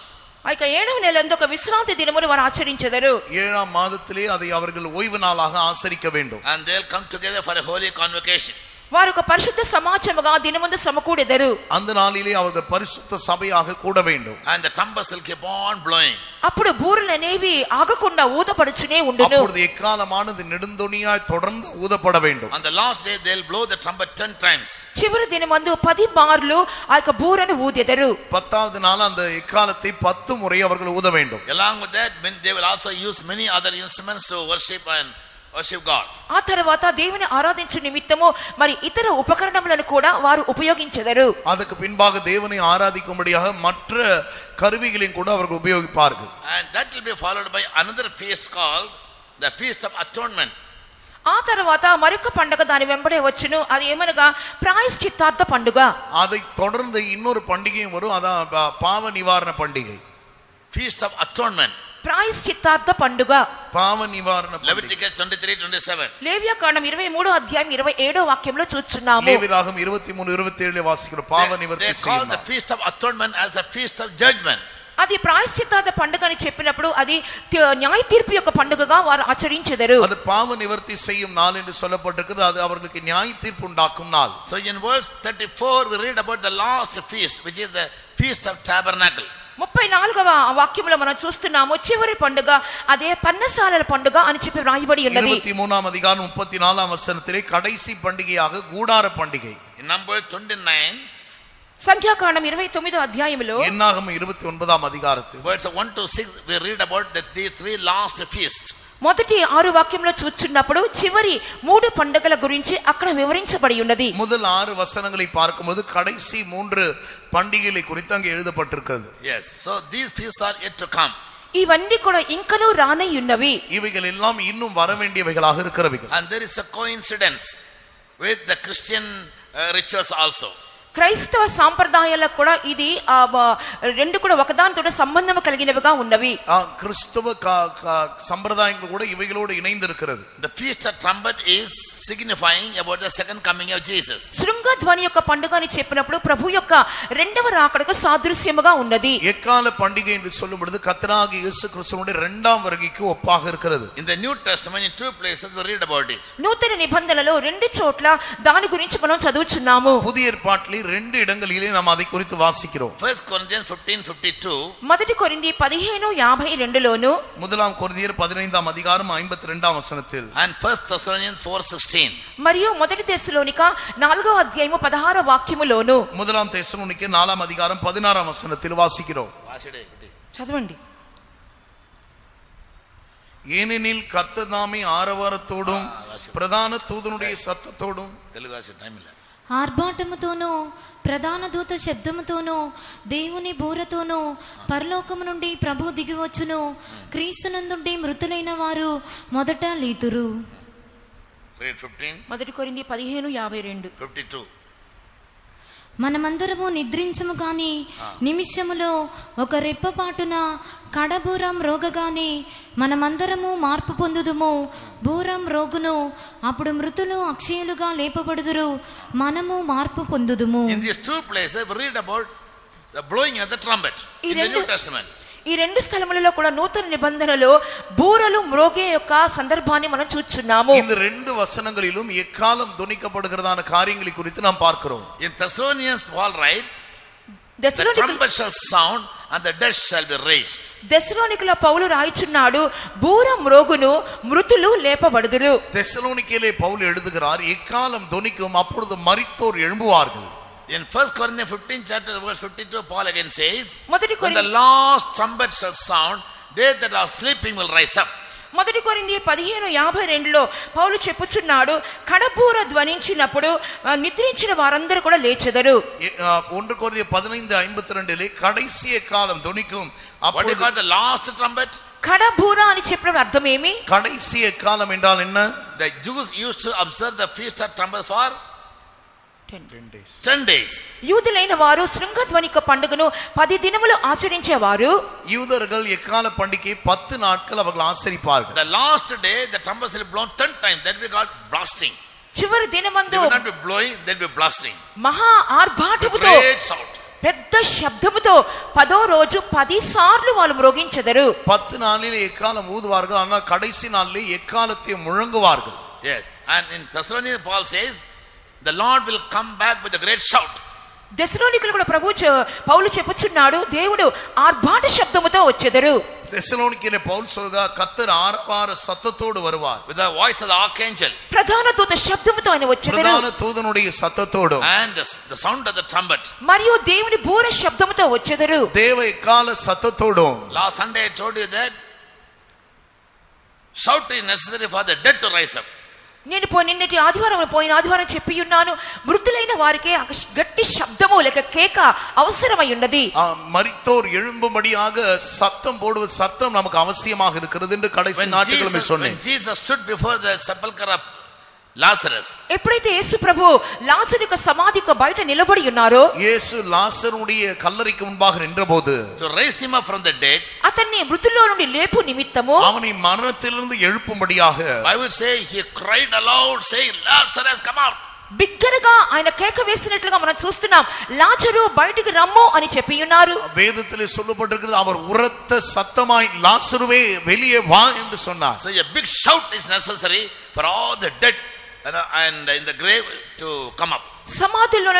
B: ఆ యొక్క 7వ నెలందు ఒక విశ్రాంతి దినమును వారు ఆచరించెదరు.
C: 7ஆம் மாதத்திலே அதை அவர்கள் ஓய்வு நாளாக ஆசரிக்க வேண்டும்.
A: And they'll come together for a holy convocation.
B: వారు ఒక పరిశుద్ధ సమాజముగా దినమందు సమకూడెదరు.
C: அந்த நாளிலே அவர்கள் பரிசுத்த சபையாக கூட வேண்டும்.
A: And the trumpets will keep on blowing.
B: అప్పుడు బూరలు అనేవి ఆగకుండా ఊదపడుచునే ఉండును.
C: அப்பொழுது எக்காலமானது நெடுந்தொனியாய் தொடர்ந்து ஊதப்பட வேண்டும்.
A: On the last day they'll blow the trumpet 10 times.
B: చివరి దినమందు 10 మార్లు ఆ యొక్క బూరను ఊదెదరు.
C: 10வது நாள் அந்த எக்காலத்தை 10 முறை அவர்கள் ஊத வேண்டும்.
A: Along with that they will also use many other instruments to worship God.
B: ఆ తర్వాత దేవుని ఆరాధించు నిమిత్తము మరి ఇతర ఉపకరణములను కూడా వారు ఉపయోగించెదరు.
C: அதுக்கு பின்பாக தேவனை ஆராதிக்கும்படியாக மற்ற கருவிகளையும் கூட அவர்கள் உபயோகிப்பார்கள்.
A: And that will be followed by another feast called the Feast of Atonement.
B: ఆ తర్వాత మరొక పండుగ దాని వెంబడే వచ్చును. అది ఏమనగా ప్రాయశ్చిత్తార్థ పండుగ.
C: அதை தொடர்ந்து இன்னொரு பண்டிகையும் வரும். அதான் பாவ நிவாரண பண்டிகை.
A: Feast of Atonement.
B: ప్రాయశ్చిత్తార్థ పండుగ.
C: పావ నివారణ.
A: Leviticus 23:27.
B: లేవియా కాండం 23వ అధ్యాయం 27వ వాక్యంలో చూస్తున్నాము.
C: లేవిరాగం 23:27 వాసికులు పావ నివర్తి
A: They call the Feast of Atonement as the Feast of Judgment.
B: అది ప్రాయశ్చిత్తార్థ పండుగ అని చెప్పినప్పుడు అది న్యాయ తీర్పు యొక్క పండుగగా వారు ఆచరించెదరు.
C: அது பாவ நிவர்த்தி செய்யும் நாள் என்று சொல்லப்பட்டிருக்கிறது. அது அவர்களுக்கு நியாய தீர்ப்பு உண்டாக்கும் நாள்.
A: So in verse 34 we read about the last feast which is the Feast of Tabernacle.
B: 34వ వాక్యంలో మనం చూస్తున్నాము చివరి పండుగ అదే పన్నసాలల పండుగ అని చెప్పి వ్రాయబడి ఉన్నది.
C: 23ఆம் அதிகாரம் 34ஆம் வசனத்திலே கடைசி பண்டிகையாக கூடார பண்டிகை.
A: In number 29
B: సంఖ్యాకాండం 29వ అధ్యాయములో
C: ఎన్నాగమ 29ఆம் அதிகாரத்தில்
A: verse 1 to 6 we read about these 3 last feasts.
B: మొదటి 6 వాక్యంలో చూస్తున్నప్పుడు చివరి 3 పండుగల గురించి అక్కడ వివరించబడి ఉన్నది.
C: முதல் 6 வசனங்களை பார்க்கும்போது கடைசி 3 பண்டிகைகளை குறித்து அங்கே எழுதப்பட்டிருக்கிறது.
A: Yes, so these feasts are yet to come.
B: ఇవన్నీ కూడా ఇంకనూ రానై ఉన్నవి.
C: இவைகள் எல்லாம் இன்னும் வர வேண்டியவைகளாக இருக்கிறவைகள்.
A: And there is a coincidence with the Christian rituals also.
B: క్రైస్తవ సాంప్రదాయాలకు కూడా ఇది రెండు కూడా ఒకదానితో సంబంధం కలిగినవిగా ఉన్నవి.
C: கிறிஸ்தவ சம்பிரதாயங்கள் கூட இவைகளோடு இணைந்து இருக்கிறது.
A: The Feast of Trumpet is signifying about the second coming of Jesus.
B: శృంగధ్వని యొక్క పండుగ అని చెప్పినప్పుడు ప్రభు యొక్క రెండవ రాకడకు సాదృశ్యముగా ఉన్నది.
C: ఎక్కాల పండుగ என்று சொல்லும் பொழுது கர்த்தராகிய இயேசு கிறிஸ்துவினுடைய இரண்டாம் வருகைக்கு ஒப்பாக இருக்கிறது.
A: In the New Testament in two places we read about it.
B: నూతన నిబంధనలో రెండు చోట్ల దాని గురించి మనం చదువుచున్నాము.
C: புதிய ஏற்பாட்டிலே రెండు இடங்களிலே நாம் அதை குறித்து வாசிக்கிறோம்.
A: 1 Corinthians 15:52
B: మొదటి కొరింథీ 15:52లోను
C: முதலாம் கொரிந்தியர் 15ஆம் அதிகாரம் 52ஆம் வசனத்தில்
A: and 1 Thessalonians 4:16
B: మరియు మొదటి తెస్సలోనిక 4వ అధ్యాయము 16వ వాక్యములోను
C: முதலாம் தெசலோனிக்கே 4ஆம் அதிகாரம் 16ஆம் வசனத்தில் வாசிக்கிறோம்.
B: చదవండి.
C: ஏனெனில் கர்த்தர் தாமே ஆரவாரத்தோடும் பிரதான தூதனுடைய சத்தத்தோடும்
A: తెలుగు టైం இல்ல
D: ఆర్భాటముతోనూ ప్రధాన దూత శబ్దముతోనూ దేవుని బూరతోనూ పరలోకము నుండి ప్రభు దిగివచ్చును. క్రీస్తునందుండి మృతులైన వారు మొదట లేతురు.
B: మొదటి కొరింథీ 15:52
A: 52
D: మనమందరము నిద్రించము గాని నిమిషములో ఒక రెప్పపాటున కడబూరం రోగగాని మనమందరము మార్పు పొందుదుము. బూరం రోగును, అప్పుడు మృతులు అక్షయులుగా లేపబడుదురు, మనము మార్పు పొందుదుము.
A: In these two places we read about the blowing of the trumpet in the New Testament.
B: ఈ రెండు స్థలములలో కూడా నూతన నిబంధనలో బూరలు మ్రోగే యొక్క సందర్భాన్ని మనం చూస్తున్నాము.
C: இந்த ரெண்டு வசனங்களிலும் எக்காலம் துணிக்கப்படுகிறதான காரியங்களை குறித்து நாம் பார்க்கிறோம்.
A: In Thessalonians Paul writes, the trumpet shall sound and the dead shall be raised.
B: దెస్సలోనికలో పౌలు రాయిచున్నాడు, బూర మ్రోగును, మృతులు లేపబడుదురు.
C: தெசலோனிக்கேலே பவுல் எழுதுகிறார், எக்காலம் துணிக்கும், அப்பொழுது மரித்தோர் எழும்புவார்கள்.
A: In 1 Corinthians 15 chapter verse 52 Paul again says,
B: when
A: the last trumpet shall sound, they that are sleeping will rise up.
B: మొదటి కొరింథీ 15:52లో పౌలు చెప్పుచున్నాడు, కడబూర ధ్వనించినప్పుడు నిద్రించిన వారందరూ కూడా లేచెదరు.
C: 1 కొరింథీ 15:52 కడైసియ కాలం ధ్వనిக்கும்.
A: What is called the last trumpet?
B: కడబూర అని చెప్పిన అర్థం ఏమి?
C: కడైసియ కాలం என்றால் என்ன?
A: The Jews used to observe the feast of trumpets for 10 days.
B: యూదులైన వారు శృంగధ్వనిక పండుగను 10 దినములు ఆచరించేవారు.
C: యూదர்கள் ఎక్కాల పండుగை 10 நாட்கள் அவர்கள் ஆசரிப்பார்கள்.
A: The last day the trumpets will be blown 10 times, that we got blasting.
B: చివరి దినమందు
A: they will not be blowing, they will be blasting.
B: మహా ఆర్భాటముతో పెద్ద శబ్దముతో 10వ రోజు 10 సార్లు వాళ్ళు మ్రోగించెదరు.
C: 10 நாளிலே எக்காலம் ஊதுவார்கள், ஆனால் கடைசி நாளிலே எக்காலத்தை முழங்குவார்கள்.
A: Yes, and in Thessalonians Paul says the Lord will come back with a great shout.
B: దెస్సలోనికలో కూడా పౌలు చెప్పుచున్నాడు, దేవుడు ఆర్భాట శబ్దముతో వచ్చెదరు.
C: தெசலோனிக்கேலே பவுல் சொல்கிறார், கர்த்தர் ஆரவார சத்தத்தோடு வருவார்.
A: With the voice of the archangel.
B: ప్రధాన దూత శబ్దముతో ఆయన వచ్చెదరు.
C: ప్రధాన దూతనుடைய సత్తతోడు.
A: And the sound of the trumpet.
B: మరియు దేవుని బూర శబ్దముతో వచ్చెదరు.
C: దేవ ఎక్కాల సత్తతోడు.
A: Last Sunday I told you that shout is necessary for the dead to rise up.
B: నేను నిన్నటి పోయిన ఆదివారం చెప్పి ఉన్నాను, మృతులైన వారికి గట్టి శబ్దము లేక కేక అవసరమై ఉన్నది.
C: மரித்தோர் எழும்பும்படியாக சத்தம் போடுவது, சத்தம் நமக்கு அவசியமாக இருக்கிறது என்று கடைசி நாட்களிலே சொன்னேன்.
A: When Jesus stood before the sepulchre of Lazarus,
B: ఎప్పుడైతే యేసు ప్రభు లాజరు యొక్క సమాధికి బయట నిలబడి ఉన్నారో,
C: యేసు లాజరుடைய కల్లరికి మున్பாக నిன்றబోదు,
A: to raise him up from the dead,
B: అతన్ని మృతుల్లో నుండి లేపు నిమిత్తము,
C: அவனை మరణத்திலிருந்து எழுப்பும்படியாக,
A: Bible say he cried aloud saying, Lazarus come out.
B: బిగ్గరగా ఆయన కేక వేసినట్లుగా మనం చూస్తున్నాం, లాజరు బయటికి రమ్ము అని చెప్పి ఉన్నారు.
C: వేదத்திலே சொல்லப்பட்டிருக்கிறது, அவர் உரத்த சத்தமாய் లాజరుவே வெளியே வா என்று சொன்னார்.
A: So a big shout is necessary for all the dead and in the grave to come up.
B: సమాధిలో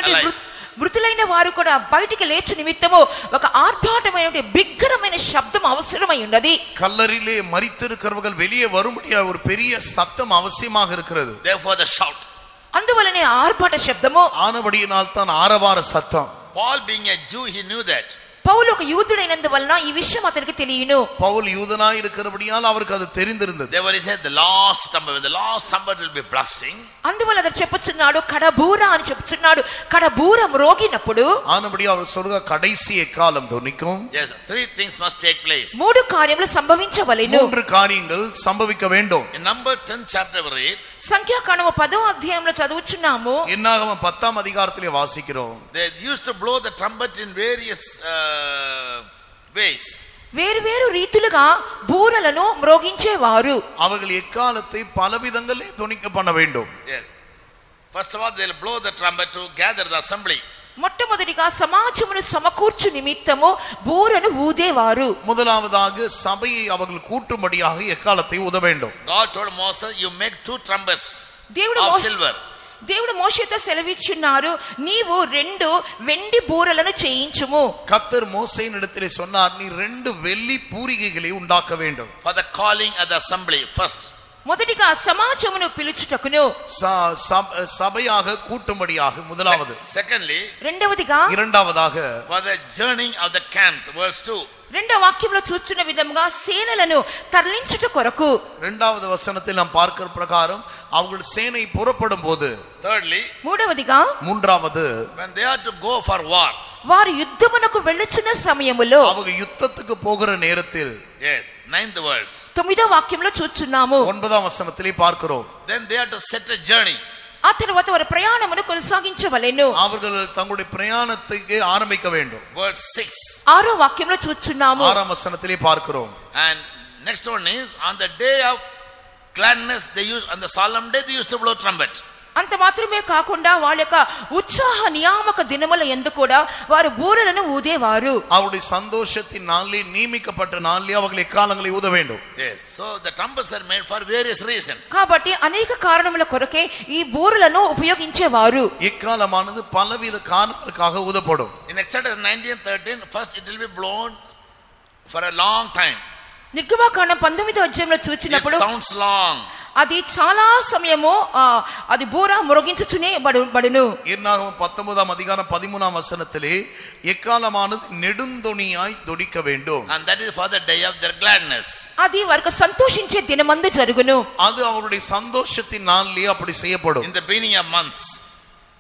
B: మృతులైన వారు కూడా బయటికి లేచి నిమిత్తము ఒక ఆర్భాటమైన బిగ్గరమైన శబ్దం అవసరమై ఉన్నది.
C: కల్లరిலே మరిத்திருக்கிறவர்கள் வெளியே வரும்படியாக ஒரு பெரிய சத்தம் அவசியமாக இருக்கிறது.
A: Therefore the shout.
B: అందువలనే ఆర్భాట శబ్దము.
C: ఆనబడియనాల్ తాన్ ఆరవార సత్తం.
A: Paul being a Jew, he knew that.
B: పౌలు ఒక యూదుడైనందువలన ఈ విషయం అతనికి తెలియను.
C: పౌలు యూదనాయి இருக்கிறபடியால் அவருக்கு அது தெரிந்திருந்தது.
A: Therefore he said the last trumpet will be blasting.
B: అందువల్ల అతను చెప్పుచున్నాడు, కడబూర అని చెప్పుచున్నాడు. కడబూర మ్రోగినప్పుడు
C: ఆనబడి அவர் சொல்ற కடைசி ఎక్కాలం ధ్వనిக்கும்.
A: Yes, 3 things must take place.
B: 3 కార్యములు సంభవించవలెను.
C: 3 కార్యங்கள் సంభవిக்க வேண்டும்.
A: In Number 10 chapter we read,
B: సంఖ్యాకాండము 10వ అధ్యాయంలో చదువుచున్నాము.
C: ఎన్నాగమం 10వ అధికారத்திலே వాసిக்கிறோம்.
A: they used to blow the trumpet in various ways.
B: వేరు వేరు రీతులుగా బూరలను మ్రోగించేవారు.
C: அவர்கள் எக்காலத்தை பலவிதங்களே துணிக்க பண்ண வேண்டும்.
A: Yes. First of all, they will blow the trumpet to gather the assembly.
B: మొట్టమొదటిగా సమాజమును సమకూర్చు నిమిత్తము బూరను ఊదేవారు.
C: முதலாவதாக சபையை அவர்கள் கூட்டும்படியாக எக்காலத்தை ஊத வேண்டும்.
A: God told Moses, you make 2 trumpets of silver.
B: దేవుడు మోషేతో సెలవిచ్చున్నారు, నీవు 2 వెండి బూరలను చేయించుము.
C: கர்த்தர் மோசேயினிடத்திலே சொன்னார், நீ 2 வெள்ளி பூரிகைகளை உண்டாக்க வேண்டும்.
A: For the calling of the assembly first.
B: మొదటిగా సమాజమును పిలుచుటకును,
C: சபையாக கூட்டும்படியாக முதலாவது.
A: Secondly,
C: இரண்டாவதாக
A: for the journeying of the camps, verse 2.
B: రెండవ వాక్యంలో చూస్తున్న విధంగా సేనలను తరలించుట కొరకు.
C: இரண்டாவது வசனத்தில் நாம் பார்க்கிற பிரகாரம் அவர்கள் சேனை புறப்படும் போது.
A: Thirdly,
C: மூன்றாவது
A: when they are to go for war,
B: వారు యుద్ధమునకు వెళ్ళుచున్న సమయములో,
C: அவங்க யுத்தத்துக்கு போகிற நேரத்தில்.
A: Yes, 9th verse.
B: 9వ వాక్యంలో చూస్తున్నాము.
C: 9వ వచనத்திலே பார்க்கிறோம்.
A: Then they are to set a journey.
B: ఆ తరువాత వారు ప్రయాణమును కొనసాగించవలెను.
C: அவர்கள் தங்களுடைய பிரயாணத்தை ஆரம்பிக்க வேண்டும்.
A: Verse 6.
B: 6వ వాక్యంలో చూస్తున్నాము.
C: 6వ వచనத்திலே பார்க்கிறோம்.
A: And next one is, on the day of gladness they use, on the solemn day they used to blow trumpet.
B: అంత మాత్రమే కాకుండా వాళ్ళ యొక్క ఉత్సాహ నియామక దినముల యందు కూడా వారు బూరలను ఊదేవారు.
C: அவருடைய சந்தோஷத்தின் நாளில் நியமிக்கப்பட்ட நாளில் அவர்கள் எக்காலங்களை ஊத வேண்டும்.
A: Yes, so the trumpets are made for various reasons.
B: కాబట్టి అనేక కారణముల కొరకే ఈ బూరలను ఉపయోగించేవారు.
C: ఎక్కాలமானது பலவித காரணங்களுக்காக ஊதப்படும்.
A: In Exodus 19:13, first it will be blown for a long time.
B: నిర్గమకాండం 19వ అధ్యాయంలో చూచినప్పుడు
A: it sounds long.
B: అది చాలా సమయము అది బూర మ్రోగించుచునే బడును.
C: என்னாகும் 19ஆம் அதிகாரம் 13ஆம் வசனத்திலே எக்காலமானது நெடுந்தொனியாய் தொனிக்க வேண்டும்.
A: And that is for the day of their gladness.
B: అది వారికి సంతోషించే దినమందు జరుగును.
C: அது அவருடைய சந்தோஷத்தின் நாளிலே அப்படி செய்யப்படும்.
A: In the beginning of months,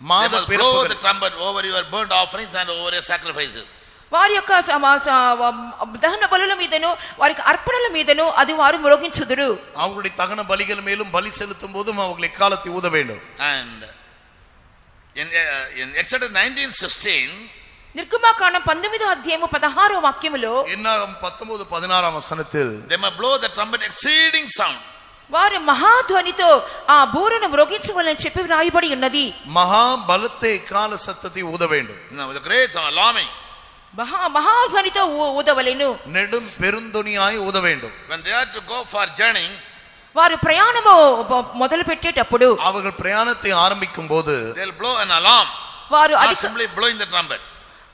C: மாத
A: blow the trumpet over your burnt offerings and over your sacrifices.
B: వారి యొక్క దహన బలుల మీదను వారికి అర్పణల మీదను అది వారు మ్రోగించుదురు.
C: அவருடைய தகன பலிகள் மேலும் பலி செலுத்தும் போதும் அவர்கள் எக்காலத்தை ஊத வேண்டும்.
A: And in Exodus 19:16,
B: నిర్గమకాండం 19వ అధ్యాయము 16వ వాక్యములో
C: என்னாகும் 19-16ஆம் வசனத்தில்
A: they must blow the trumpet exceeding sound.
B: వారు మహాధ్వనితో ఆ బూరను మ్రోగించవలని చెప్పి రాయబడి ఉన్నది.
C: மகா பலத்தை எக்கால சத்தத்தை ஊத வேண்டும்.
A: With a great sound, alarming.
B: మహాధ్వనితో ఊదవలెను.
C: நெடும் பெருந்தொனியாய் ஊத வேண்டும்.
A: When they are to go for journeys,
B: వారు ప్రయాణము మొదలు పెట్టేటప్పుడు
C: அவர்கள் பிரயாணத்தை ஆரம்பிக்கும் போது
A: they will blow an alarm.
B: వారు
A: Not simply blowing the trumpet.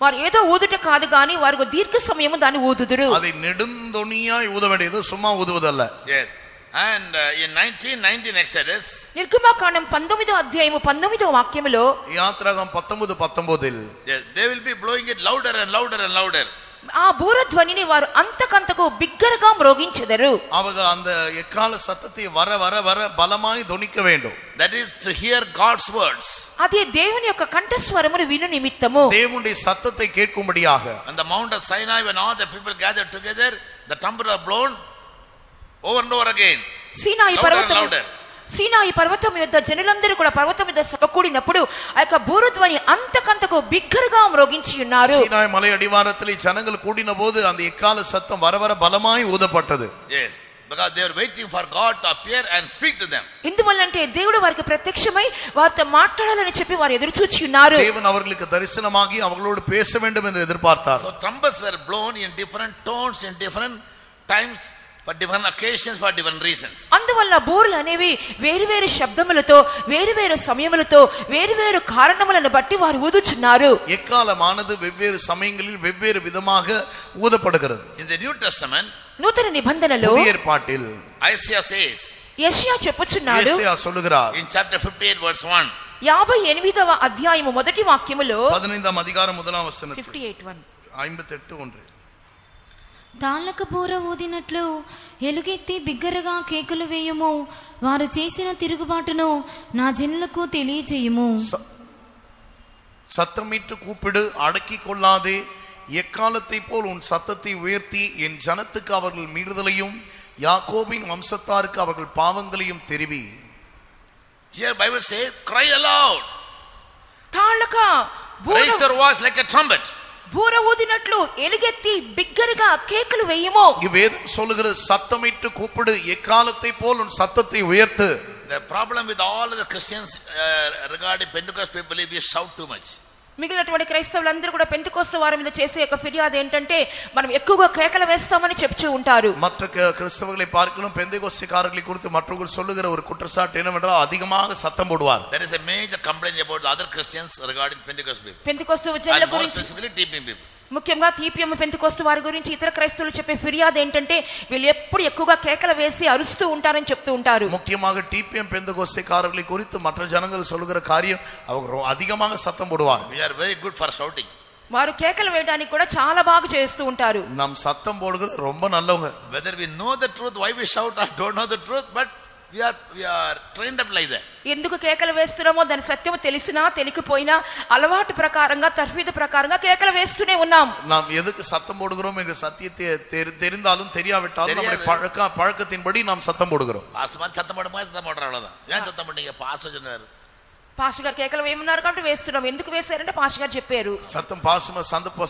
B: వారు ఏదో ఊదుట కాదు గాని వారు దీర్ఘ సమయము దాన్ని ఊదుదురు.
C: அதை நெடுந்தொனியாய் ஊத வேண்டியது சும்மா ஊதுவதல்ல.
A: Yes. And in 1919 Exodus,
B: నిర్గమకాండం 19వ అధ్యాయము 19వ వాక్యములో
C: యాత్రాగమం 19:19
A: they will be blowing it louder and louder and louder.
B: ఆ బూర ధ్వనిని వారు అంతకంతకు బిగ్గరగా మ్రోగించెదరు.
C: அவங்க அந்த எக்கால சத்தத்தை வர வர வர பலமாய் தொனிக்க வேண்டும்.
A: That is to hear God's words.
B: అదే దేవుని యొక్క కంఠస్వరమును విను నిమిత్తము,
C: தேவனுடைய சத்தத்தை கேட்கும்படியாக.
A: On the Mount of Sinai, when all the people gathered together, the trumpet was blown over and over again.
B: సీనాయి పర్వతం మీద జనులందరూ కూడా పర్వతం మీద సమకూడినప్పుడు ఆ యొక్క బూరధ్వని అంతకంతకు బిగ్గరగా మ్రోగించి ఉన్నారు.
C: సీనాయి మலை అడివారத்தில் జనங்கள் కూడినబోது அந்த ఎక్కాల சத்தம் வர வர பலமாய் ஊதப்பட்டது.
A: Yes, because they were waiting for God to appear and speak to them.
B: ఎందువల్లంటే దేవుడు వారికి ప్రత్యక్షమై వారితో మాట్లాడాలని చెప్పి వారు ఎదురు చూచి ఉన్నారు.
C: தேவன் அவர்களுக்கு தரிசனமாகி அவர்களோடு பேச வேண்டும் என்று எதிர்பார்த்தார்.
A: So trumpets were blown in different tones in different times, for different occasions, for different reasons.
B: అందువల్ల బూరలు అనేవి వేరువేరు శబ్దములతో వేరువేరు సమయములతో వేరువేరు కారణములను బట్టి వారు ఊదుచున్నారు.
C: ఎక్కాలமானது వెవ్వేరు సమయங்களில் వెవ్వేరు విధமாக ஊதப்படுகிறது.
A: In the New Testament,
B: నూతన నిబంధనలో
C: புதிய ஏற்பாட்டில்
A: Isaiah says,
B: యెషయా చెప్పుచున్నాడు,
C: యెషయా சொல்லுகிறார்
A: in chapter 58 verse 1,
B: 58వ అధ్యాయము మొదటి వాక్యములో
C: 15ஆம் அதிகாரம் முதலாம் வசனத்தில்
B: 58:1
C: 58:1
D: తాళ్ళకు బూర ఊదినట్లు ఎలుగెత్తి బిగ్గరగా కేకులు వేయము, వారు చేసిన తిరుగుబాటును నా జనులకు తెలియజేయము.
C: சத்தமிட்டு கூப்பிடு, அடக்கிக் கொள்ளாதே. எக்காலத்தை போல் உன் சத்தத்தை உயர்த்தி என் ஜனத்துக்கு அவர்கள் மீறுதலையும் யாக்கோபின் வம்சத்தாருக்கு அவர்கள் பாவங்களையும் தெரிவி.
A: Here Bible says, cry aloud.
B: తాళక
A: Raise your voice like a trumpet.
B: బూర ఊదినట్లు ఎలుగెత్తి బిగ్గరగా కేకలు వేయము.
C: வேதம் சொல்லுகிறது சத்தமிட்டு கூப்பிடு, எக்காலத்தை போல் உன் சத்தத்தை உயர்த்து.
A: The problem with all the Christians regarding Pentecost people is we shout too much.
B: మిగిలినటువంటి క్రైస్తవులందరూ కూడా పెంతెకోస్తు వారం మీద చేసే ఒక ఫిర్యాదు ఏంటంటే మనం ఎక్కువగా కేకలు వేస్తామని చెప్తూ ఉంటారు.
C: மற்ற கிறிஸ்தவர்களை பார்க்கலாம் பெந்தேகோஸ்தேக்காரர்களை குறித்து மற்றவர்கள் சொல்லுகிற ஒரு குற்றச்சாட்டு என்னவென்றால் அதிகமாக சத்தம் போடுவார்.
A: There is a major complaint about the other Christians regarding Pentecost people.
B: Pentecost జనుల గురించి
A: TPM people.
B: ముఖ్యంగా TPM పెంతెకోస్తు వారి గురించి ఇతర క్రైస్తవులు చెప్పే ఫిర్యాదు ఏంటంటే వీళ్ళు ఎప్పుడు ఎక్కువగా కేకలు వేసి అరుస్తూ ఉంటారని చెప్తూ ఉంటారు.
C: முக்கியமாக TPM பெந்தேகோஸ்தேக்காரர்களை குறித்து மற்ற ஜனங்கள் சொல்லுகிற காரியம் அவங்க அதிகமாக சத்தம் போடுவார்.
A: We are very good for shouting.
B: వారు కేకలు వేయడానికి కూడా చాలా బాగా చేస్తూ ఉంటారు.
C: நாம் சத்தம் போடுறது ரொம்ப நல்லவங்க.
A: Whether we know the truth, why we shout, I don't know the truth, but we are trained up like that.
B: ఎందుకు కేకలు వేస్తున్నామో దాని సత్యము తెలిసినా తెలియకపోయినా అలవాటు ప్రకారంగా తర్ఫీదు ప్రకారంగా కేకలు వేస్తూనే ఉన్నాం.
C: நாம் எதுக்கு சத்தம் போடுகிறோம் என்ற சத்தியத்தை தெரிந்தாலும் தெரியாவிட்டாலும் நம்முடைய பழக்கத்தின்படி நாம் சத்தம் போடுகிறோம்.
A: பாஸ்டர் சத்தம் போடுமா சத்தம் போடுற அவ்வளவுதான். ஏன் சத்தம் பண்ணீங்க? பாஸ்டர் சொன்னாரு.
B: పాస్టర్ గారు కేకలు వేయమన్నారు కాబట్టి వేస్తున్నాం. ఎందుకు వేశారంటే పాస్టర్ గారు చెప్పారు.
C: சத்தம்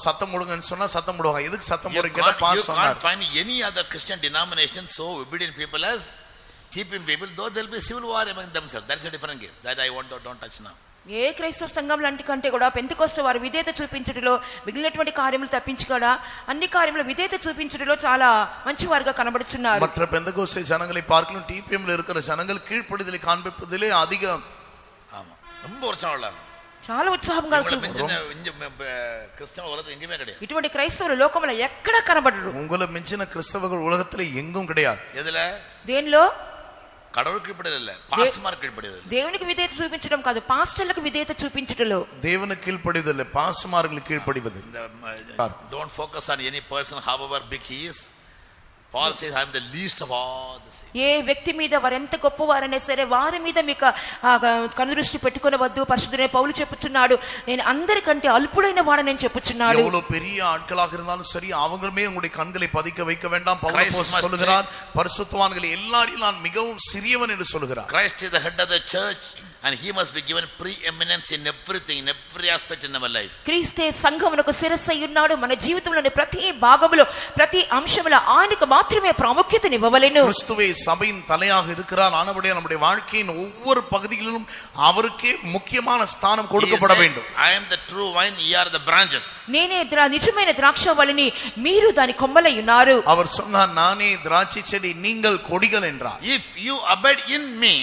C: சத்தம் போடுங்கன்னு சொன்னா சத்தம் போடுவாங்க. எதுக்கு சத்தம் போடுறீங்க? பாஸ்டர் சொன்னார்.
A: You can't find any other Christian denomination so obedient people as TPM people, though there will be civil war among themselves. That's a different case that I don't touch now.
B: ఏ క్రైస్తవ సంఘం లాంటి కంటే కూడా Pentecost వారు విధేయత చూపించడంలో మిగిలినటువంటి కార్యములు తప్పించి కూడా అన్ని కార్యములు విధేయత చూపించడంలో చాలా మంచివారుగా కనబడుతున్నారు.
C: மற்ற பெந்தெகோஸ்தே ஜனங்களை பார்க்கலாம் TPM ல இருக்கிற ஜனங்கள் கீழ்ப்படிதலை காண்பிப்பதிலே அதிகம்
A: ஆமா ரொம்ப உற்சாகம்
B: చాలా ఉత్సాహంగా
A: கிறிஸ்தவ உலகத்துல எங்கேயுமே கிடையாது.
B: ఇటువంటి క్రైస్తవులు లోకంలో ఎక్కడ కనబడరు.
C: உங்களை மிஞ்சின கிறிஸ்தவர்கள் உலகத்துல எங்கும் கிடையாது.
A: எதுல?
B: దేనిలో?
A: கடவுளுக்கு கீழ்ப்படியதில்லை, பாஸ்டர்மாருக்கு கீழ்ப்படியதில்லை.
B: దేవునికి విధేయత చూపించడం కాదు, పాస్టర్లకు విధేయత చూపించడంలో.
C: దేవునికి కీழ்ப்படியதில்லை, பாஸ்டர்மார்களுக்கு கீழ்ப்படிவது.
A: Don't focus on any person however big he is. Paul says I am the least of all the saints.
B: ఏ వ్యక్తి మీద వారెంత గొప్పవారైనా సరే వారి మీద మీకు కనుదృష్టి పెట్టుకొనవద్దు. పరిశుద్ధుడైన పౌలు చెప్పుచున్నాడు, నేను అందరికంటే అల్పుడైన వాడని చెప్పుచున్నాడు.
C: எவ்வளவு பெரிய ஆட்களாக இருந்தாலும் சரி அவங்களுமே உங்களுடைய கண்களை பதிக்க வைக்க வேண்டாம். பவுல் சொல்லுகிறார், பரிசுத்தவான்கள் எல்லாரிலும் நான் மிகவும் சிறியவன் என்று சொல்கிறார்.
A: Christ is the head of the church and he must be given preeminence in everything, in every aspect in our life.
B: క్రీస్తే సంఘమునకు శిరస్సు ఉన్నాడు. మన జీవితంలోని ప్రతి భాగములో ప్రతి అంశములో ఆయనకు మాత్రమే ప్రాముఖ్యతనివ్వవలెను.
C: கிறிஸ்துவே சபையின் தலையாக இருக்கிறார். ஆனபடியால் நம்முடைய வாழ்க்கையின் ஒவ்வொரு பகுதிகளிலும் அவருக்கே முக்கியமான ஸ்தானம் கொடுக்கப்பட வேண்டும்.
A: I am the true vine, ye are the branches.
B: నేనే నిజమైన ద్రాక్షవల్లిని, మీరు దాని కొమ్మలై ఉన్నారు.
C: அவர் சொன்னார், நானே திராட்சை செடி நீங்கள் கொடிகள் என்றார்.
A: If you abide in me,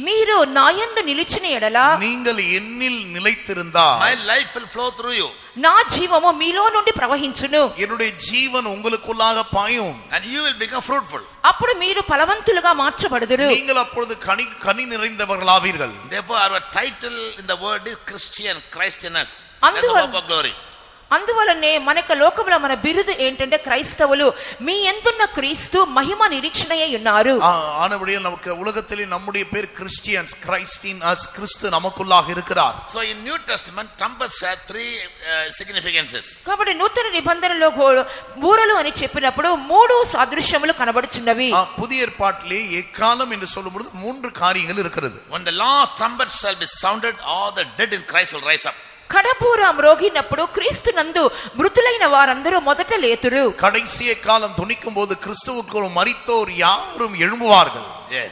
B: మీరు నాయందు నిలిచిన ఎడల,
C: நீங்கள் என்னில் நிலைத்திருந்தால்
A: my life will flow through you.
B: నా జీవము మీలో నుండి ప్రవహించును.
C: என்னுடைய ஜீவன் உங்களுக்குள்ளாக பாயும்.
A: And you will become fruitful.
B: అప్పుడు మీరు ఫలవంతులుగా మార్చబడుదురు.
C: நீங்கள் அப்பொழுது கனி நிறைந்தவர்களாவீர்கள்.
A: Therefore our title in the word is Christian, Christ in us. That's the hope of glory.
B: అందువలనే మనకు లోకములో మన బిరుదు ఏంటంటే క్రైస్తవులు, మీ యందున్న క్రీస్తు మహిమ నిరీక్షణయే ఉన్నారు.
C: ஆனபடியால் நமக்கு உலகத்திலே நம்முடைய பேர் கிறிஸ்டியன்ஸ், கிரைஸ்ட் இன் us, கிறிஸ்து நமக்குள்ளாக இருக்கிறார்.
A: So in New Testament trumpets have three significances.
B: కాబట్టి నూతన నిబంధనలో బూరలు అని చెప్పినప్పుడు మూడు సాదృశ్యములు కనబడుచున్నవి.
C: புதிய ஏற்பாட்டிலே எக்காலம் என்று சொல்லும்போது மூன்று காரியங்கள் இருக்கிறது.
A: When the last trumpet shall be sounded, all the dead in Christ will rise up.
B: కడపూర మ్రోగినప్పుడు క్రీస్తునందు మృతులైన వారందరూ మొదట లేతురు.
C: கடைசி காலம் துணிக்கும்போது கிறிஸ்துவுக்குள் மரித்தோர் யாவரும் எழும்புவார்கள்.
A: Yes.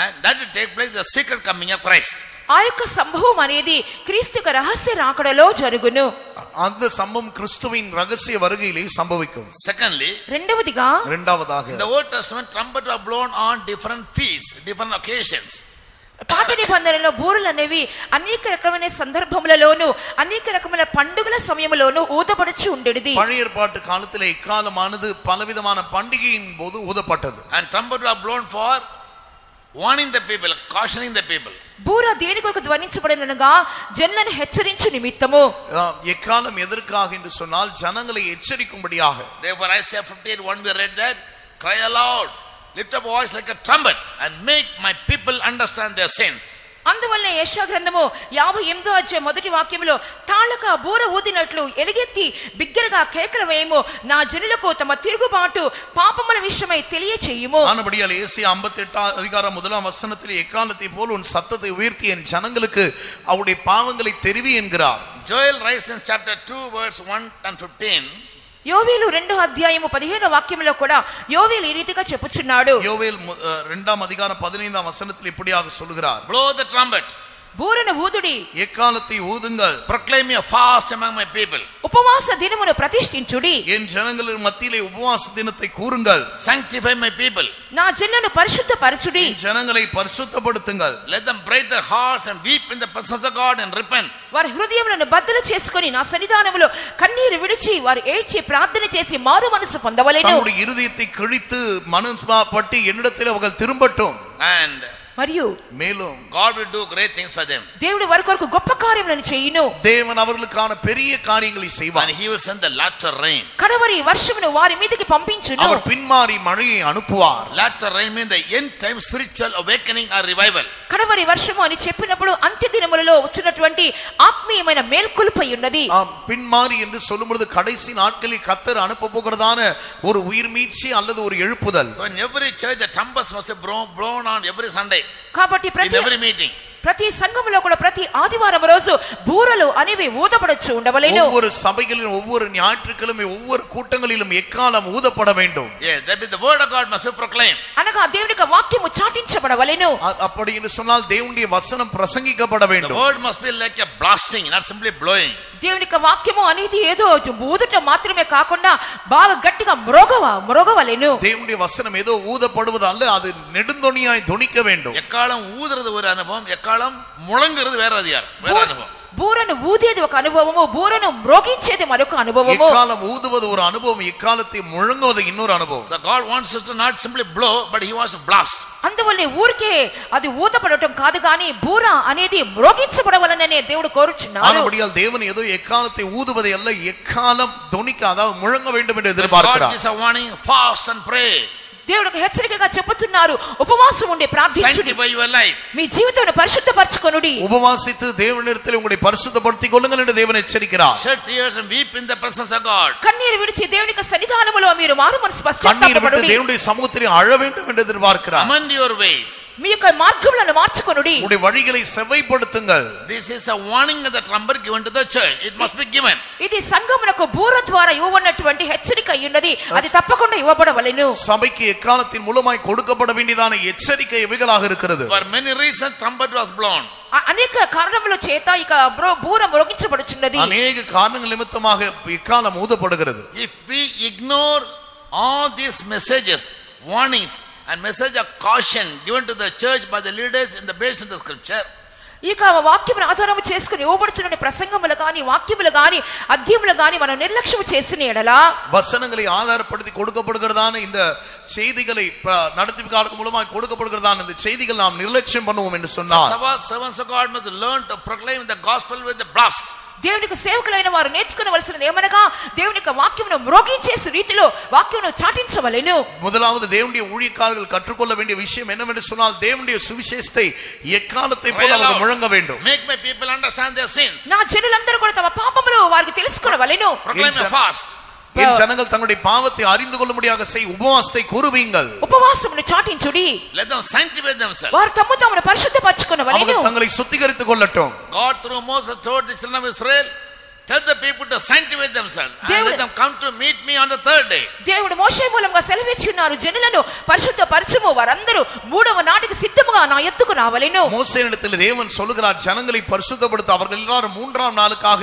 A: And that will take place, the secret coming of Christ.
B: ఆ యొక్క సంభవం అనేది క్రీస్తు రహస్య రాకడలో జరుగును.
C: அந்த சம்பவம் கிறிஸ்துவின் ரகசிய வருகையிலே சம்பவிக்கும்.
A: Secondly,
C: இரண்டாவதாக
A: in the Old Testament trumpet were blown on different feasts, different occasions.
B: పాత నిబంధనలో బూరలు అనేవి అనేక రకమైన సందర్భములలోను అనేక రకమైన పండుగల సమయంలోను ఊదబడుచు ఉండేది.
C: பழைய ஏற்பாட்டு காலத்திலே இக்காலமானது பலவிதமான பண்டிகையின் போது ஊதப்பட்டது.
A: And trumpet were blown for warning the people, cautioning the people.
B: బూర దేని కొరకు ధ్వనించబడినగా జనులను హెచ్చరించు నిమిత్తము.
C: ఎకాలం ఎదర్కాக என்று சொன்னால் ஜனங்களை எச்சரிக்கும்படியாக.
A: Therefore Isaiah 58:1 we read that, cry aloud, lift up a voice like a trumpet and make my people understand their sins.
B: అందువల్ల యెషయా గ్రంథము 58వ అధ్యాయం మొదటి వాక్యములో తాళక బూర ఊదినట్లు ఎలుగెత్తి బిగ్గరగా కేకలు వేయము, నా జనులకు తమ తిరుగుబాటు పాపముల విషయమై తెలియచేయుము.
C: ஆனபடியால் ஏசாயா 58 அதிகாரம் 1 வசனத்தில் எக்காலத்தை போல் உன் சத்தத்தை உயர்த்தி என் ஜனங்களுக்கு அவருடைய பாவங்களை தெரிவி என்கிறார்.
A: Joel writes in chapter 2 verse 1 and 15.
B: యోవేలు 2వ అధ్యాయము 15వ వాక్యములో కూడా యోవేలు ఈ రీతిగా చెప్పుచున్నాడు.
C: யோவேல் 2ஆம் அதிகாரம் 15ஆம் வசனத்தில் இப்படியாக சொல்கிறார்.
A: Blow the trumpet.
B: బూరను ఊదుడి.
C: எக்காலத்தை ஊதுங்கள்.
A: Proclaim a fast among my people.
B: ఉపవాస దినమును ప్రతిష్ఠించుడి.
C: என் ஜனங்களின் மத்தியிலே உபவாச தினத்தை கூறுங்கள்.
A: Sanctify my people.
B: నా జనులను పరిశుద్ధపరచుడి.
C: ஜனங்களை பரிசுத்தப்படுத்துங்கள்.
A: Let them break their hearts and weep in the presence of God and repent.
B: వారి హృదయములను బద్దలు చేసుకొని నా సన్నిధానములో కన్నీరు విడిచి వారు ఏడ్చి ప్రార్థన చేసి మారు మనసు పొందవలెను.
C: தங்களுடைய இருதயத்தை கிழித்து மனஸ்தாபப்பட்டு என்னிடத்தில் அவர்கள் திரும்பட்டும்.
A: And
B: మరియు
C: மேலும்
A: God will do great things for them.
B: దేవుడు వారి కొరకు గొప్ప కార్యములను చేయును.
C: தேவன் அவர்களுக்கான பெரிய காரியங்களை செய்வார்.
A: And he will send the latter rain.
B: కడవరి వర్షమును వారి మీదకి పంపించును.
C: அவர் பின்மாறி மழையை அனுப்புவார்.
A: Latter rain means the end time spiritual awakening or revival.
B: కడవరి వర్షము అని చెప్పినప్పుడు అంత్య దినములలో వచ్చినటువంటి ఆత్మీయమైన మేల్కొలుపై ఉన్నది.
C: பின்மாறி என்று சொல்லும்போது கடைசி நாட்களில் கர்த்தர் அனுப்ப போகிறதான ஒரு உயிர் மீட்சி அல்லது ஒரு எழுப்புதல்.
A: So in every church the trumpets must be blown on every Sunday.
B: కాబట్టి
A: In every meeting.
B: ప్రతి సంఘములో కూడా ప్రతి ఆదివారం రోజు బూరలు అనేవి ఊదపడొచ్చు ఉండవలెను.
C: ஒவ்வொரு சபைகளிலும் ஒவ்வொரு ஞாயிற்றுக்கிழமை ஒவ்வொரு கூட்டங்களிலும் எக்காலம் ஊதப்பட வேண்டும்.
A: Yes, that is the word of God must be proclaimed.
B: అనగా దేవుని యొక్క వాక్యము చాటించబడవలెను.
C: அப்படி என்று சொன்னால் தேவனுடைய வசனம் பிரசங்கிக்கப்பட
A: The
C: வேண்டும்.
A: word must be like a blasting, not simply blowing.
B: దేవుని యొక్క వాక్యము అనేది ఏదో ఊదట మాత్రమే కాకుండా బాగా గట్టిగా మ్రోగవలెను.
C: தேவனுடைய வசனம் ஏதோ ஊதப்படுவது அல்ல, அது நெடுந்தொனியாய் தொனிக்க வேண்டும்.
A: எக்காலம் ஊதுறது ஒரு அனுபவம், எக்காலம் முழங்குறது வேற அதிகாரம், வேற அனுபவம்.
B: బూరను ఊదేది ఒక అనుభవము, బూరను మ్రోగించేది మరొక అనుభవము.
C: எக்காலம் ஊதுவது ஒரு அனுபவம், எக்காலத்தை முழங்குவது இன்னொரு அனுபவம்.
A: So God wants us to not simply blow, but he wants to blast.
B: అందువల్ల ఊరికే అది ఊదపడటం కాదు గాని బూర అనేది మ్రోగించబడవలననే దేవుడు కోరుచున్నాడు.
C: ஆனபடியால் தேவன் ஏதோ எக்காலத்தை ஊதுவதை அல்ல, எக்காலம் தொனிக்க அதாவது முழங்க வேண்டும் என்று எதிர்பார்க்கிறார்.
A: God gives a warning, fast and pray.
B: దేవుడు షెచ్చరికగా చెప్పుచున్నారు, ఉపవాసం ఉండి ప్రార్థించుడి.
A: Sanctify your life.
B: మీ జీవితాన్ని పరిశుద్ధపరచుకొనుడి.
C: உபவாசித்து தேவனிடத்தில் உங்களை பரிசுத்தப்படுத்திக் கொள்ளுங்கள் என்று தேவன் எச்சரிக்கிறார்.
A: Shed tears and weep in the presence of God.
B: కన్నీరు విడిచి దేవుని యొక్క సన్నిధానములో మీరు మారు మనసు
C: கண்ணீர் விட்டு
B: పశ్చాత్తాపపడుడి.
C: தேவனுடைய சமூகத்தில் அழ வேண்டும் என்று எதிர்பார்க்கிறார்.
A: Amend your ways.
B: మీ యొక్క మార్గములను మార్చుకొనుడి.
C: உங்களுடைய வழிகளை செவ்வைப்படுத்துங்கள்.
A: This is a warning of the trumpet given to the church. It must be given.
B: ఇది సంఘమునకు బూర ద్వారా ఇవ్వబడినటువంటి హెచ్చరిక అయ్యున్నది, అది తప్పకుండా ఇవ్వబడవలెను.
C: சபைக்கு எக்காலத்தின் மூலமாய் கொடுக்கப்பட வேண்டியதான எச்சரிக்கை இவைகளாக இருக்கிறது.
A: For many reasons trumpet was blown.
B: అనేక కారణముల చేత ఇక బూర మ్రోగించబడుచున్నది.
C: அநேக காரணங்கள் நிமித்தமாக எக்காலம் ஊதப்படுகிறது.
A: If we ignore all these messages, warnings and message of caution given to the church by the leaders in the based in the scripture,
B: ఇక వాక్యమును ఆధారము చేసుకుని ఇవ్వబడుచున్న ప్రసంగములు గాని వాక్యములు గాని అధ్యాయములు గాని మనం నిర్లక్ష్యం చేసిన ఎడల,
C: வசனங்களை ஆதாரப்படுத்தி கொடுக்கப்படுகிறதான இந்த செய்திகளை நடத்திப்புகாரர்கள் மூலமாக கொடுக்கப்படுகிறதான இந்த செய்திகள் நாம் நிர்லட்சியம் பண்ணுவோம் என்று சொன்னார்.
A: servants of God must learn to proclaim the gospel with the blast.
B: దేవునికి సేవకులైన వారు నేర్చుకోవలసినది ఏమనగా దేవుని యొక్క వాక్యమును మ్రోగించే రీతిలో వాక్యమును చాటించవలెను.
C: முதலாவது தேவனுடைய ஊழியக்காரர்கள் கற்றுக்கொள்ள வேண்டிய விஷயம் என்னவென்று சொன்னால் தேவனுடைய சுவிசேஷத்தை எக்காலத்தை போல அவர்கள் முழங்க வேண்டும்.
A: Make my people understand their sins.
B: నా జనులందరూ కూడా తమ పాపములు వారికి తెలుసుకొనవలెను.
A: Proclaim a fast.
C: என் ஜனங்கள் தங்களுடைய பாவத்தை அறிந்து கொள்ளும்படியாக செய் உபவாசத்தை கூறுவீங்கள்.
B: ఉపవాసమును చాటించుడి.
A: Let them sanctify themselves.
B: వారు తమ తామును పరిశుద్ధపరచుకొనవలెను.
C: அவர்கள் தங்களை சுத்திகரித்துக் கொள்ளட்டும்.
A: God through Moses told the children of Israel, tell the people to sanctify themselves and let them come to meet me on the third day.
B: దేవుడు మోషే మూలంగా సెలవిచ్చున్నారు, జనులను పరిశుద్ధపరచుము, వారందరూ మూడవ నాటికి సిద్ధముగా నా ఎద్దుకు రావలెను.
C: மோசேயிடத்தில் தேவன் சொல்லுகிறார், ஜனங்களை பரிசுத்தப்படுத்த அவர்கள் எல்லாரும் மூன்றாம் நாளுக்காக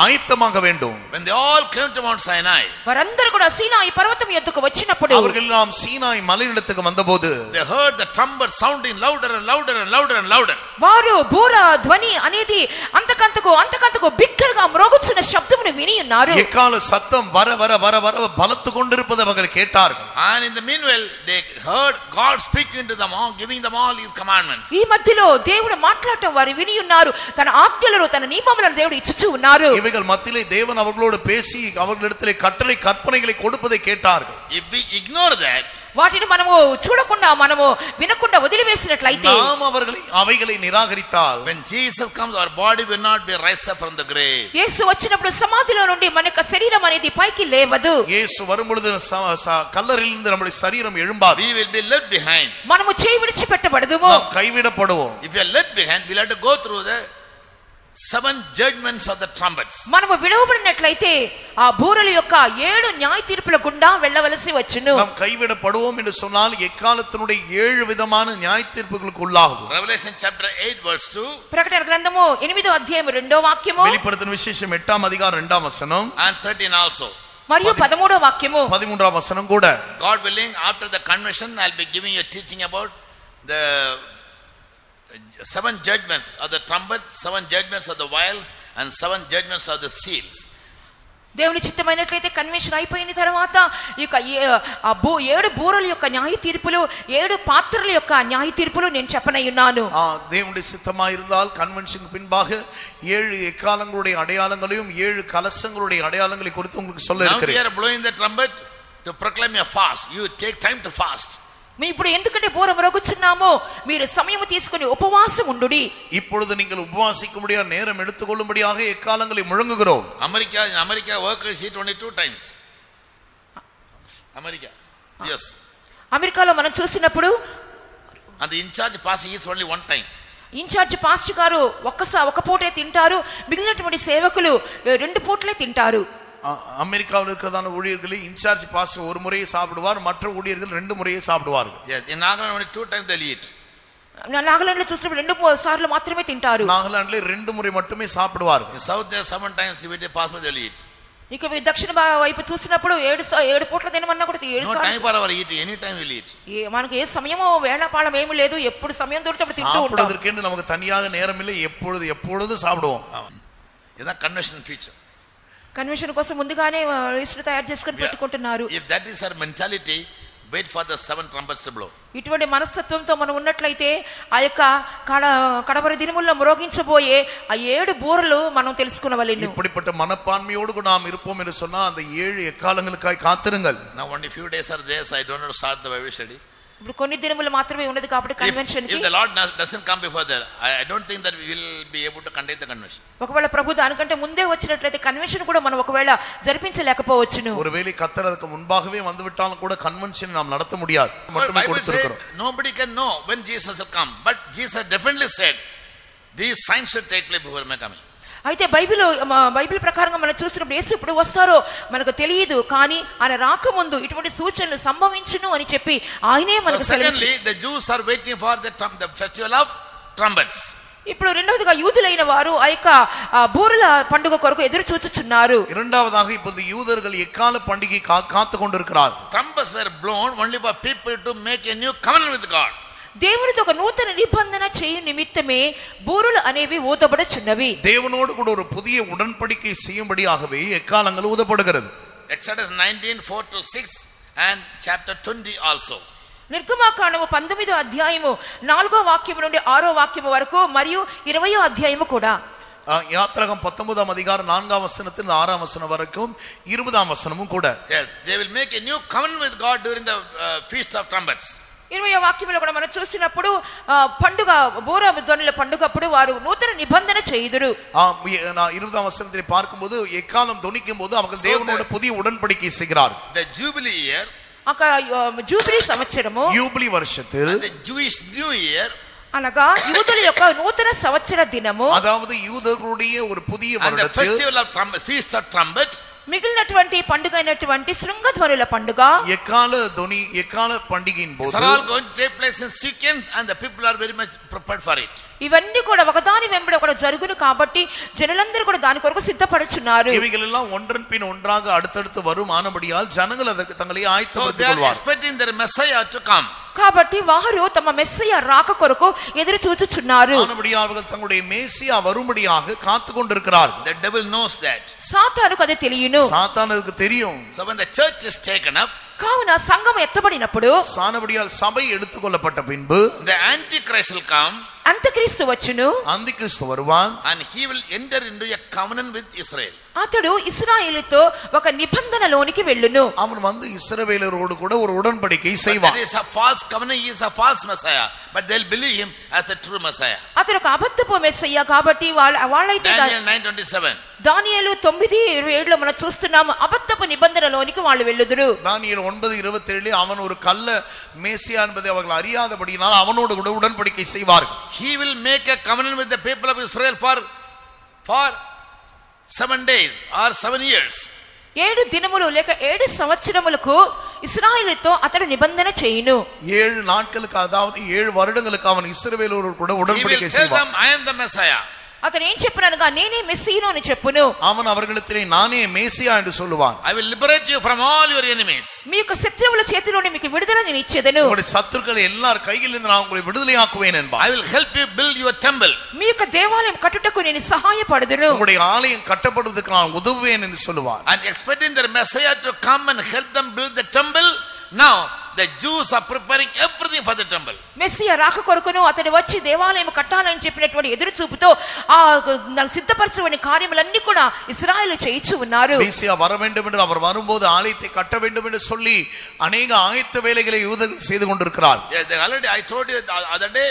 C: ஆயத்தமாக வேண்டும்.
A: When they all came to Mount Sinai,
B: వారందరూ కూడా సీనాయి పర్వతం ఎద్దుకు వచ్చినప్పుడు,
C: அவர்கள் எல்லாம் சீனாய் மலையிடத்துக்கு வந்தபோது
A: they heard the trumpet sounding louder and louder and louder and louder.
B: వారు బూర ధ్వని అనేది అంతకంతకు బిగ్గరగా మ్రోగుచున్న శబ్దమును విని ఉన్నారు.
C: எக்கால சத்தம் வர வர வர வர பலத்து கொண்டிருப்பதை அவர்கள் கேட்டார்கள்.
A: And in the meanwhile they heard God speaking to them all, giving them all his commandments.
B: ఈ మధ్యలో దేవుడు మాట్లాడటం వారు విని ఉన్నారు. తన ఆజ్ఞలను తన నియమములను దేవుడు ఇచ్చుచూ ఉన్నారు.
C: இவைகள் மத்தியிலே தேவன் அவர்களோடு பேசி அவர்களிடத்திலே கட்டளை கற்பனைகளை கொடுப்பதை கேட்டார்கள்.
A: If we ignore that,
B: వాటిని మనము చూడకుండా మనము వినకుండా వదిలివేసినట్లయితే
C: நாம் அவைகளை நிராகரித்தால்
A: when Jesus comes, our body will not be raised up from the grave.
B: యేసు వచ్చినప్పుడు సమాధిలో నుండి మన యొక్క శరీరం అనేది పైకి లేవదు.
C: యేసు வரும்பொழுது கல்லறையிலிருந்து நம்முடைய சரீரம் எழும்பாது.
A: We will be left behind.
B: మనము చేయి విడిచిపెట్టబడదుము.
C: நாம் கைவிடப்படுவோம்.
A: If you are left behind, we'll have to go through the 7 judgments of the trumpets.
B: మనము విడవబడినట్లయితే ఆ బూరల యొక్క 7 న్యాయ తీర్పుల గుండా వెళ్ళవలసి వచ్చును.
C: நாம் கைவிடப்படுவோம் என்று சொன்னால் எக்காலத்தினுடைய 7 விதமான நியாய தீர்ப்புகளுக்கு உள்ளாகும்.
A: Revelation chapter 8 verse 2.
B: ప్రకటన గ్రంథము 8వ అధ్యాయం 2వ వాక్యము.
C: வெளிப்படுத்தின விசேஷம் 8ஆம் அதிகாரம் 2ஆம் வசனம்
A: and 13 also.
B: మరియు 13వ వాక్యము.
C: 13ஆம் வசனம் கூட.
A: God willing, after the convention I'll be giving you a teaching about the 7 judgments of the trumpets, 7 judgments of the vials, and 7 judgments of the seals.
B: దేవుని చిత్తమైనట్లయితే కన్వెన్షన్ అయిపోయిన తర్వాత ఇక 7 బూరల యొక్క న్యాయ తీర్పులు 7 పాత్రల యొక్క న్యాయ తీర్పులు నేను చెప్పనయ్యున్నాను.
C: దేవుని சித்தமாய் இருந்தால் கன்வென்ஷன் பின்பாக 7 எக்காலங்களுடைய அடையாளங்களையும் 7 கலசங்களுடைய அடையாளங்களை குறித்து உங்களுக்கு சொல்ல இருக்கிறேன்.
A: Now we are blowing the trumpet to proclaim a fast. You take time to fast.
B: మేము ఇప్పుడు ఎందుకంటే బూర మ్రోగుచున్నామో మీరు సమయం తీసుకొని ఉపవాసం ఉండుడి.
C: இப்பொழுது நீங்கள் உபவாசிக்கும்படியாக நேரம் எடுத்துக்கொள்ளும்படியாக எக்காலங்களை முழங்குகிறோம்.
A: America workers eat only 2 times. America. Yes.
B: అమెరికాలో మనం చూసినప్పుడు
A: and the in charge pastor eats only 1 time.
B: In charge pastor గారు ఒక పూటే తింటారు, మిగిలినటువంటి సేవకులు 2 పూటలే తింటారు.
C: அமெரிக்காவில் இருக்கிறதான ஊழியர்களே இன்சார்ஜ் பாஸ்டர் ஒரு முறையே சாப்பிடுவார், மற்ற ஊழியர்கள் 2 முறையே சாப்பிடுவார்கள்.
A: Yes, in Nagaland only 2 times they eat.
B: నాగాలాండ్లో చూసినప్పుడు 2 సార్లు మాత్రమే తింటారు.
C: నాగాలాండ్లో 2 ముறை மட்டுமே సాப்பிடுவார்கள்.
A: In south there 7 times if they pass they eat.
B: ఇక దక్షిణ వైపు చూసినప్పుడు 7 పూట్ల తినమన్నా కూడా 7 సార్లు.
A: No time for our eat, any time we eat.
B: మనకి ఏ సమయమో వేళాపాళం ఏమీ లేదు, ఎప్పుడు సమయం దొరికితే అప్పుడు తింటూ ఉంటాం.
C: சாப்பிடுவதற்கு நமக்கு தனியாக நேரம் இல்லை, எப்பொழுதும் சாப்பிடுவோம்.
A: இதான் கன்வென்ஷன் ஃபீச்சர்.
B: కన్వెన్షన్ కోసం ముందుగానే లిస్ట్ తయారు చేసుకొని పెట్టుకుంటున్నారు.
A: If that is our mentality, wait for the 7 trumpets to blow.
B: ఇటువంటి మనస్తత్వంతో మనం ఉన్నట్లయితే ఆ యొక్క కడవరి దినముల్లో మ్రోగించబోయే ఆ 7 బూరలు మనం తెలుసుకునవలెను.
C: இப்படிப்பட்ட மனப்பான்மையோடு கூட நாம் இருப்போம் என்று சொன்னா அந்த 7 எக்காலங்களுக்காய் காத்திருங்கள்.
A: Now only few days are there, so I don't know to start the Bible study.
B: ఇప్పుడు కొన్ని దినములు మాత్రమే ఉన్నది కాబట్టి కన్వెన్షన్ కి
A: if the Lord doesn't come before that, I don't think that we will be able to conduct the convention.
B: ఒకవేళ ప్రభు దానికంటే ముందే వచ్చినట్లయితే కన్వెన్షన్ కూడా మనం ఒకవేళ జరిపించలేకపోవచ్చును.
C: ஒருவேளை கர்த்தர் அதுக்கு முன்பாகவே வந்துவிட்டாலும் கூட கன்வென்ஷன் நாம் நடத்த முடியாது. மட்டுமே கொடுத்திருக்கிறோம்.
A: Nobody can know when Jesus will come, but Jesus definitely said these signs should take place before my coming.
B: అయితే బైబిల్ ప్రకారంగా మనం చూసినప్పుడు యేసు ఎప్పుడు వస్తారో మనకు తెలియదు, కానీ ఆయన రాకముందు ఇటువంటి సూచనలు సంభవించును అని చెప్పి ఆయనే మనకు సెలవిచ్చారు.
A: Secondly, the Jews are waiting for the festival of trumpets.
B: ఇప్పుడు రెండవదిగా యూదులైన వారు ఆ యొక్క బూరల పండుగ కొరకు ఎదురు చూచుచున్నారు.
C: இரண்டாவதாக இப்போது யூதர்கள் எக்கால பண்டிகை காத்து கொண்டிருக்கிறார்.
A: Trumpets were blown only for people to make a new covenant with God.
B: దేవునితో ఒక నూతన నిబంధన చేయు నిమిత్తమే బూరలు అనేవి ఊదబడుచున్నవి.
C: தேவனோடு கூட ஒரு புதிய உடன்படிக்கை செய்யும்படியாகவே எக்காலங்கள் ஊதப்படுகிறது.
A: Exodus 19:4-6 and chapter 20 also.
B: నిర్గమాకాండము 19వ అధ్యాయము 4వ వాక్యం నుండి 6వ వాక్యం వరకు మరియు 20వ అధ్యాయము కూడా.
C: யாத்திராகமம் 19ஆம் அதிகாரம் 4ஆம் வசனத்தில் 6ஆம் வசனம் வரைக்கும் 20ஆம் வசனமும் கூட.
A: Yes, they will make a new covenant with God during the feast of trumpets.
B: 20వ వాక్యంలో కూడా మనం చూసినప్పుడు పండుగ బూర ధ్వనుల పండుగప్పుడు వారు నూతన నిబంధన చేయుదురు.
C: 20ఆம் వచనத்தை பார்க்கும்போது எக்காலம் ధ్వనిக்கும்போது அவர்கள் தேவனோடு புதிய உடன்படிக்கை செய்கிறார்.
A: The jubilee year,
B: జూబిలీ సంవత్సరము,
C: యూబిలీ వర్షத்தில்
A: the Jewish new year,
B: అనగా యూదుల యొక్క నూతన సంవత్సర దినము,
C: அதாவது யூதர்களுடைய ஒரு புதிய
A: and the
C: வருடத்தில்
A: festival of trumpet, feast of trumpet,
B: మిగిలినటువంటి పండుగ అయినటువంటి శృంగధ్వనుల పండుగ,
C: ఎకాల పండుగயின் போது
A: all going to take place in sequence and the people are very much prepared for it.
B: ఇవన్నీ కూడా ఒకదాని వెంబడి ఒకటి జరుగును కాబట్టి జనులందరూ కూడా దాని కొరకు సిద్ధపడుచున్నారు.
C: ఇవిகள் எல்லாம் ஒன்றன் பின் ஒன்றாக அடுத்தடுத்து வரும் ஆனபடியால் ஜனங்கள் அதற்கு தங்களை ஆயத்தப்படுத்திக்
A: கொள்வார்கள். So they are
C: கொள்வார்கள்.
A: expecting their Messiah to come.
B: కాబట్టి వారు తమ మెస్సియా రాక కొరకు ఎదురు చూచుచున్నారు.
C: ஆனபடியால் அவர்கள் தங்களுடைய மேசியா வரும்படியாக காத்து கொண்டிருக்கிறார்கள்.
A: The devil knows that.
B: సాతానుకు అది తెలియను.
C: சாத்தானுக்கு தெரியும்.
A: So when the church is taken up,
B: కావున సంఘం ఎత్తబడినప్పుడు,
C: சானபடியால் சபை எடுத்துக்கொள்ளப்பட்ட பின்பு
A: the antichrist will come.
B: అంత్యక్రీస్తు వచ్చును,
C: అంత్యక్రీస్తు வருவான்,
A: and he will enter into a covenant with Israel.
B: అతడు ఇశ్రాయేలుతో ఒక నిబంధనలోనికి వెళ్ళును.
C: அவன் வந்து இஸ்ரவேலரோடு கூட ஒரு உடன்படிக்கை செய்வான்.
A: That is a false covenant, he is a false Messiah, but they'll believe him as a true Messiah.
B: అతడు ఒక అబద్ధపు మెస్సయ్య కాబట్టి వాళ్ళైతే
A: Daniel 9:27.
B: దానియేలు 9:27 మనం చూస్తున్నాము, అబద్ధపు నిబంధనలోనికి వాళ్ళు వెళ్ళుదురు.
C: దానియేలు 9:27 அவன் ஒரு கள்ள மேசியா என்பதை அவர்கள் அறியாதபடியினால் அவனோடு கூட உடன்படிக்கை செய்வார்கள்.
A: He will make a covenant with the people of Israel for 7 days or 7 years.
B: 7 దినములు లేక 7 సంవత్సరములకు ఇశ్రాయేలుతో అతడు నిబంధన చేయును.
C: 7 நாட்களுக்கு அதாவது 7 வருடங்களுக்கு அவன் இஸ்ரவேலரோடு கூட உடன்படிக்கை செய்வான்.
A: I am the Messiah.
B: అతను ఏం చెప్పనగా నేనే మెస్సీను అని చెప్పును.
C: அவன் அவர்களிடத்திலே நானே மேசியா என்று சொல்லுவான்.
A: I will liberate you from all your enemies.
B: మీ యొక్క శత్రువుల చేతిలోని మీకు విడుదల నేను ఇచ్చేదను.
C: உங்களுடைய சத்துருக்கள் எல்லார் கையிலிருந்து நான் உங்களை விடுதலையாக்குவேன் என்பான்.
A: I will help you build your temple.
B: మీ యొక్క దేవాలయం కట్టుటకు నేను సహాయపడదును.
C: உங்களுடைய ஆலயம் கட்டப்படுவதற்கு நான் உதவுவேன் என்று சொல்லுவான்.
A: And expecting their Messiah to come and help them build the temple. Now the Jews are preparing everything for the temple.
B: Messiah రాక కొరకును అతడు వచ్చి దేవాలయం కట్టాలని చెప్పినటువంటి ఎదురు చూపుతో ఆ సిద్ధపరచవని కార్యములన్నీ కూడా ఇశ్రాయేలు చేయించు ఉన్నారు.
C: మెస్సియా వర வேண்டும் என்று அவர் வரும்போது ஆலயத்தை கட்ட வேண்டும் என்று சொல்லி अनेक ஆயத்த வேலைகளை யூதர்கள் செய்து கொண்டிருக்கிறார்கள்.
A: Already I told you the other day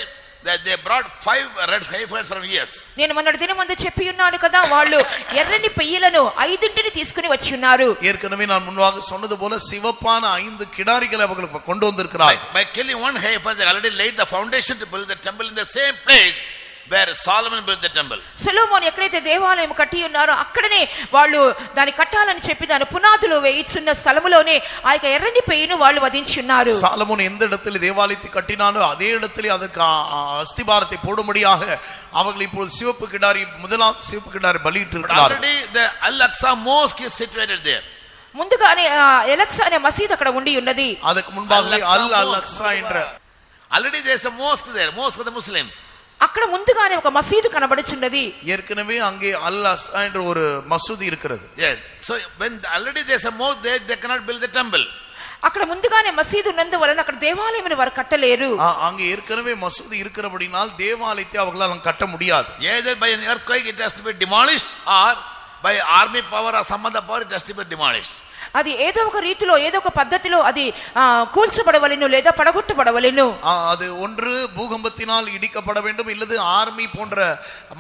A: that they brought 5 red heifers from US.
B: నేను మొన్నటి దినమందు చెప్పి ఉన్నాను కదా, వాళ్ళు ఎర్రని పెయ్యలను 5 తీసుకుని వచ్చి ఉన్నారు.
C: ஏற்கனவே நான் முன்பாக சொன்னது போல சிவப்பான 5 கிடாரிகளை அவர்கள் கொண்டு வந்திருக்கிறார்கள்.
A: By killing one heifer they already laid the foundation to build the temple in the same place where Solomon built the temple.
B: సొలొమోను ఎక్కడైతే దేవాలయం కట్టి ఉన్నారో అక్కడనే వాళ్ళు దాన్ని కట్టాలని చెప్పి దాని పునాదులు వేయిచున్న స్థలములోనే ఆ యొక్క ఎర్రని పెయ్యను వాళ్ళు వధించి ఉన్నారు.
C: சாலமோன் எந்த இடத்தில் தேவாலயத்தை கட்டினானோ அதே இடத்திலே அதற்கு அஸ்திபாரத்தை போடும்படியாக அவர்கள் இப்போது சிவப்பு கிடாரி முதலாவது சிவப்பு கிடாரி பலியிட்டு இருக்கிறார்கள்.
A: Already the Al-Aqsa mosque is situated there.
B: ముందుగానే ఎలక్సా అనే మసీదు అక్కడ ఉండి ఉన్నది.
C: அதுக்கு முன்பாக அல்-அக்ஸா என்ற
A: already there is a mosque there, mosque of the Muslims.
B: అక్కడ ముందుగానే ఒక మసీదు కనబడుచున్నది.
C: ஏற்கனவே அங்கே அல்-அக்ஸா என்ற ஒரு மசூதி இருக்கிறது.
A: Yes, so when already there is a mosque there, they cannot build the temple.
B: అక్కడ ముందుగానే మసీదు ఉన్నందువలన అక్కడ దేవాలయమును వారు కట్టలేరు.
C: அங்கே ஏற்கனவே மசூதி இருக்கிறபடினால் தேவாலயத்தை அவர்களால் கட்ட முடியாது.
A: Either by an earthquake it has to be demolished, or by army power or some other power it has to be demolished.
B: అది ఏదో ఒక రీతిలో ఏదో ఒక పద్ధతిలో అది కూల్చబడవలెను లేదా పడగొట్టబడవలెను.
C: அது ஒன்று பூகம்பத்தினால் இடிக்கப்பட வேண்டும், இல்லது ஆர்மி போன்ற